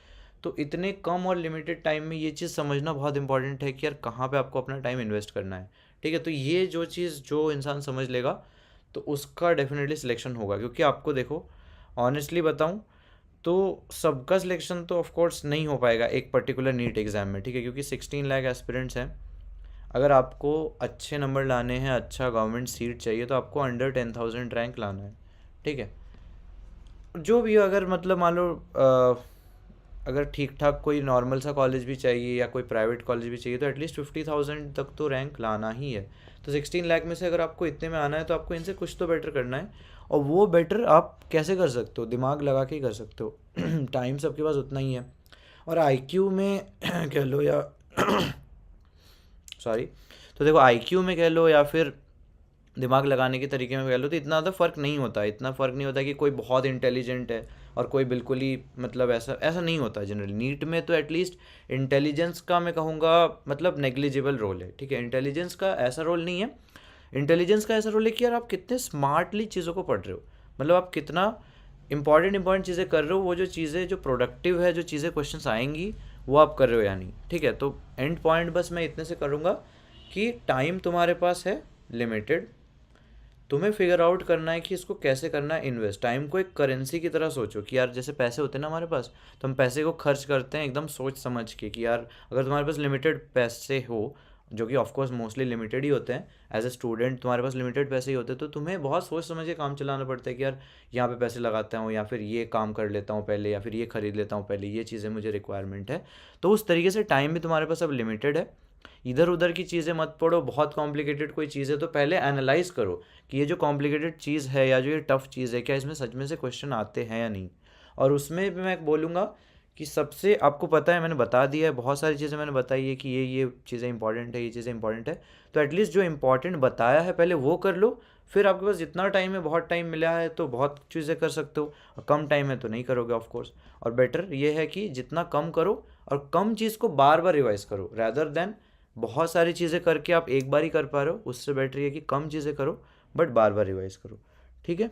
तो इतने कम और लिमिटेड टाइम में ये चीज़ समझना बहुत इंपॉर्टेंट है कि यार कहाँ पे आपको अपना टाइम इन्वेस्ट करना है। ठीक है, तो ये जो चीज़ जो इंसान समझ लेगा तो उसका डेफिनेटली सिलेक्शन होगा। क्योंकि आपको देखो, ऑनेस्टली बताऊँ तो सबका सिलेक्शन तो ऑफ कोर्स नहीं हो पाएगा एक पर्टिकुलर नीट एग्ज़ाम में। ठीक है, क्योंकि 16 लाख एस्पिरेंट्स हैं। अगर आपको अच्छे नंबर लाने हैं, अच्छा गवर्नमेंट सीट चाहिए, तो आपको अंडर 10,000 रैंक लाना है। ठीक है, जो भी हो, अगर मतलब मान लो अगर ठीक ठाक कोई नॉर्मल सा कॉलेज भी चाहिए या कोई प्राइवेट कॉलेज भी चाहिए, तो एटलीस्ट 50,000 तक तो रैंक लाना ही है। तो 16 लाख में से अगर आपको इतने में आना है, तो आपको इनसे कुछ तो बेटर करना है। और वो बेटर आप कैसे कर सकते हो? दिमाग लगा के ही कर सकते हो। टाइम सबके पास उतना ही है। और IQ में कह लो या सॉरी, तो देखो IQ में कह लो या फिर दिमाग लगाने के तरीके में कह लो, तो इतना ज़्यादा फ़र्क नहीं होता। इतना फ़र्क नहीं होता कि कोई बहुत इंटेलिजेंट है और कोई बिल्कुल ही, मतलब ऐसा ऐसा नहीं होता जनरली। नीट में तो एटलीस्ट इंटेलिजेंस का मैं कहूँगा मतलब नेग्लिजिबल रोल है। ठीक है, इंटेलिजेंस का ऐसा रोल नहीं है। इंटेलिजेंस का ऐसा रोल है कि यार आप कितने स्मार्टली चीज़ों को पढ़ रहे हो, मतलब आप कितना इंपॉर्टेंट चीज़ें कर रहे हो, वो जो चीज़ें जो प्रोडक्टिव है, जो चीज़ें क्वेश्चंस आएंगी, वो आप कर रहे हो या नहीं। ठीक है, तो एंड पॉइंट बस मैं इतने से करूँगा कि टाइम तुम्हारे पास है लिमिटेड, तुम्हें फिगर आउट करना है कि इसको कैसे करना है इन्वेस्ट। टाइम को एक करेंसी की तरह सोचो कि यार जैसे पैसे होते हैं ना हमारे पास, तो हम पैसे को खर्च करते हैं एकदम सोच समझ के कि यार अगर तुम्हारे पास लिमिटेड पैसे हो, जो कि ऑफ कोर्स मोस्टली लिमिटेड ही होते हैं, एज ए स्टूडेंट तुम्हारे पास लिमिटेड पैसे ही होते हैं, तो तुम्हें बहुत सोच समझ के काम चलाना पड़ता है कि यार यहाँ पे पैसे लगाता हूँ, या फिर ये काम कर लेता हूँ पहले, या फिर ये खरीद लेता हूँ पहले, ये चीज़ें मुझे रिक्वायरमेंट है। तो उस तरीके से टाइम भी तुम्हारे पास अब लिमिटेड है। इधर उधर की चीज़ें मत पढ़ो, बहुत कॉम्प्लिकेटेड कोई चीज़ है तो पहले एनालाइज करो कि ये जो कॉम्प्लिकेटेड चीज़ है या जो ये टफ़ चीज़ है, क्या इसमें सच में से क्वेश्चन आते हैं या नहीं। और उसमें भी मैं बोलूँगा कि सबसे, आपको पता है मैंने बता दिया है, बहुत सारी चीज़ें मैंने बताई है कि ये चीज़ें इंपॉर्टेंट है, ये चीज़ें इंपॉर्टेंट है, तो एटलीस्ट जो इंपॉर्टेंट बताया है पहले वो कर लो। फिर आपके पास जितना टाइम है, बहुत टाइम मिला है तो बहुत चीज़ें कर सकते हो, और कम टाइम है तो नहीं करोगे ऑफ कोर्स। और बेटर ये है कि जितना कम करो और कम चीज़ को बार बार रिवाइज करो, रैदर देन बहुत सारी चीज़ें करके आप एक बार ही कर पा रहे हो, उससे बेटर ये कि कम चीज़ें करो बट बार बार रिवाइज करो। ठीक है,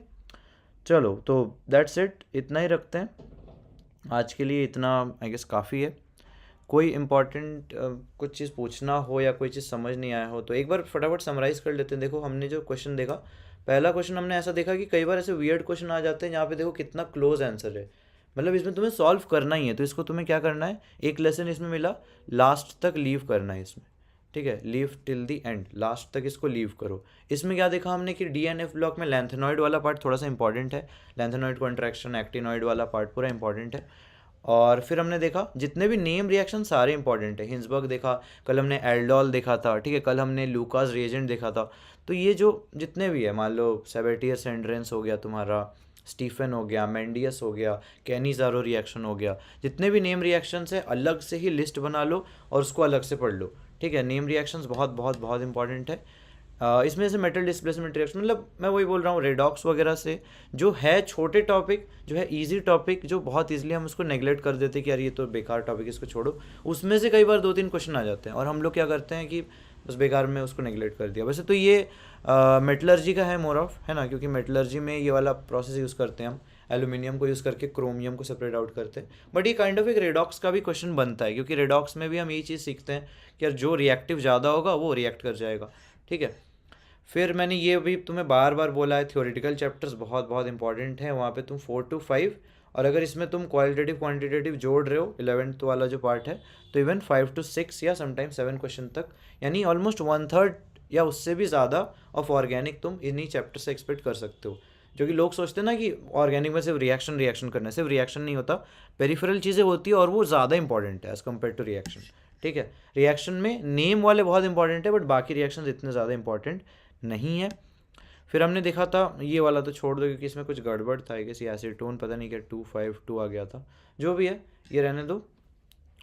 चलो तो दैट्स इट, इतना ही रखते हैं आज के लिए। इतना आई गेस काफ़ी है। कोई इम्पॉर्टेंट कुछ चीज़ पूछना हो या कोई चीज़ समझ नहीं आया हो तो एक बार फटाफट समराइज़ कर लेते हैं। देखो हमने जो क्वेश्चन देखा, पहला क्वेश्चन हमने ऐसा देखा कि कई बार ऐसे वियर्ड क्वेश्चन आ जाते हैं जहाँ पे देखो कितना क्लोज आंसर है, मतलब इसमें तुम्हें सॉल्व करना ही है। तो इसको तुम्हें क्या करना है, एक लेसन इसमें मिला, लास्ट तक लीव करना है इसमें। ठीक है, leave till the and, last तक इसको लीव करो। इसमें क्या देखा हमने कि DNF ब्लॉक में लैंथेनॉइड वाला पार्ट थोड़ा सा इंपॉर्टेंट है, लैंथेनॉइड कॉन्ट्रैक्शन, एक्टिनॉइड वाला पार्ट पूरा इंपॉर्टेंट है। और फिर हमने देखा जितने भी नेम रिएक्शन सारे इंपॉर्टेंट है। हिंसबर्ग देखा, कल हमने एल्डोल देखा था, ठीक है, कल हमने लूकास रिएजेंट देखा था। तो ये जो जितने भी है, मान लो सेबेटियर सेंड्रेंस हो गया तुम्हारा, स्टीफन हो गया, मेंडियस हो गया, कैनीजारो रिएक्शन हो गया, जितने भी नेम रिएक्शंस है अलग से ही लिस्ट बना लो और उसको अलग से पढ़ लो। ठीक है, नेम रिएक्शंस बहुत बहुत बहुत इंपॉर्टेंट है। इसमें से मेटल डिस्प्लेसमेंट रिएक्शन, मतलब मैं वही बोल रहा हूँ, रेडॉक्स वगैरह से जो है छोटे टॉपिक, जो है इजी टॉपिक, जो बहुत इजीली हम उसको नेगलेक्ट कर देते हैं कि यार ये तो बेकार टॉपिक, इसको छोड़ो, उसमें से कई बार 2-3 क्वेश्चन आ जाते हैं और हम लोग क्या करते हैं कि बस बेकार में उसको नेगलेक्ट कर दिया। वैसे तो ये मेटलर्जी का है मोर ऑफ, है ना, क्योंकि मेटलर्जी में ये वाला प्रोसेस यूज़ करते हैं हम, एल्यूमिनियम को यूज़ करके क्रोमियम को सेपरेट आउट करते हैं। बट ये काइंड ऑफ एक रेडॉक्स का भी क्वेश्चन बनता है, क्योंकि रेडॉक्स में भी हम यही चीज़ सीखते हैं कि यार जो रिएक्टिव ज़्यादा होगा वो रिएक्ट कर जाएगा, ठीक है। फिर मैंने ये भी तुम्हें बार बार बोला है, थ्योरेटिकल चैप्टर्स बहुत बहुत इंपॉर्टेंट हैं, वहाँ पे तुम 4 to 5, और अगर इसमें तुम क्वालिटेटिव क्वांटिटेटिव जोड़ रहे हो 11th वाला जो पार्ट है, तो इवन 5 to 6 या समटाइम 7 क्वेश्चन तक, यानी ऑलमोस्ट 1/3 या उससे भी ज़्यादा ऑफ ऑर्गेनिक तुम इन्हीं चैप्टर से एक्सपेक्ट कर सकते हो। जो कि लोग सोचते हैं ना कि ऑर्गेनिक में सिर्फ रिएक्शन रिएक्शन करना है, सिर्फ रिएक्शन नहीं होता, पेरिफेरल चीज़ें होती है और वो ज़्यादा इंपॉर्टेंट है एज़ कम्पेयर टू रिएक्शन। ठीक है, रिएक्शन में नेम वाले बहुत इंपॉर्टेंट है, बट बाकी रिएक्शन इतने ज़्यादा इंपॉर्टेंट नहीं है। फिर हमने देखा था, ये वाला तो छोड़ दो क्योंकि इसमें कुछ गड़बड़ था, किसी एसीटोन पता नहीं क्या 252 आ गया था, जो भी है ये रहने दो।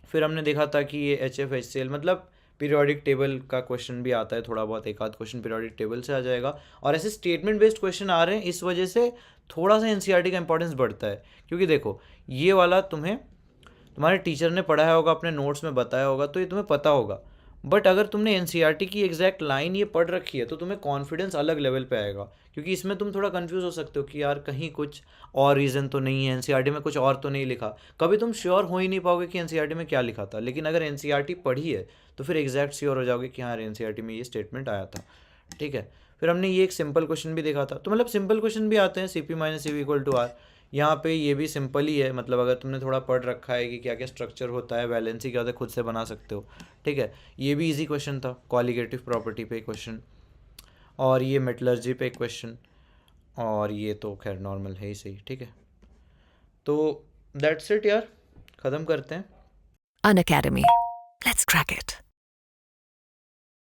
फिर हमने देखा था कि ये HFHCl मतलब पीरियोडिक टेबल का क्वेश्चन भी आता है थोड़ा बहुत, एक आध क्वेश्चन पीरियोडिक टेबल से आ जाएगा, और ऐसे स्टेटमेंट बेस्ड क्वेश्चन आ रहे हैं, इस वजह से थोड़ा सा NCERT का इंपॉर्टेंस बढ़ता है। क्योंकि देखो, ये वाला तुम्हें तुम्हारे टीचर ने पढ़ाया होगा, अपने नोट्स में बताया होगा, तो ये तुम्हें पता होगा, बट अगर तुमने NCERT की एग्जैक्ट लाइन ये पढ़ रखी है तो तुम्हें कॉन्फिडेंस अलग लेवल पे आएगा, क्योंकि इसमें तुम थोड़ा कंफ्यूज हो सकते हो कि यार कहीं कुछ और रीज़न तो नहीं है, NCERT में कुछ और तो नहीं लिखा। कभी तुम श्योर हो ही नहीं पाओगे कि NCERT में क्या लिखा था, लेकिन अगर NCERT पढ़ी है तो फिर एग्जैक्ट श्योर हो जाओगे कि हाँ NCERT में ये स्टेटमेंट आया था। ठीक है, फिर हमने ये एक सिंपल क्वेश्चन भी देखा था, तो मतलब सिंपल क्वेश्चन भी आते हैं, CP-CV = R। यहाँ पे ये भी सिंपल ही है, मतलब अगर तुमने थोड़ा पढ़ रखा है कि क्या क्या स्ट्रक्चर होता है, वैलेंसी क्या होता है, खुद से बना सकते हो। ठीक है, ये भी इजी क्वेश्चन था, कॉलिगेटिव प्रॉपर्टी पे क्वेश्चन, और ये मेटलर्जी पे क्वेश्चन, और ये तो खैर नॉर्मल है ही सही। ठीक है, तो दैट्स इट यार, ख़त्म करते हैं। An Academy. Let's crack it.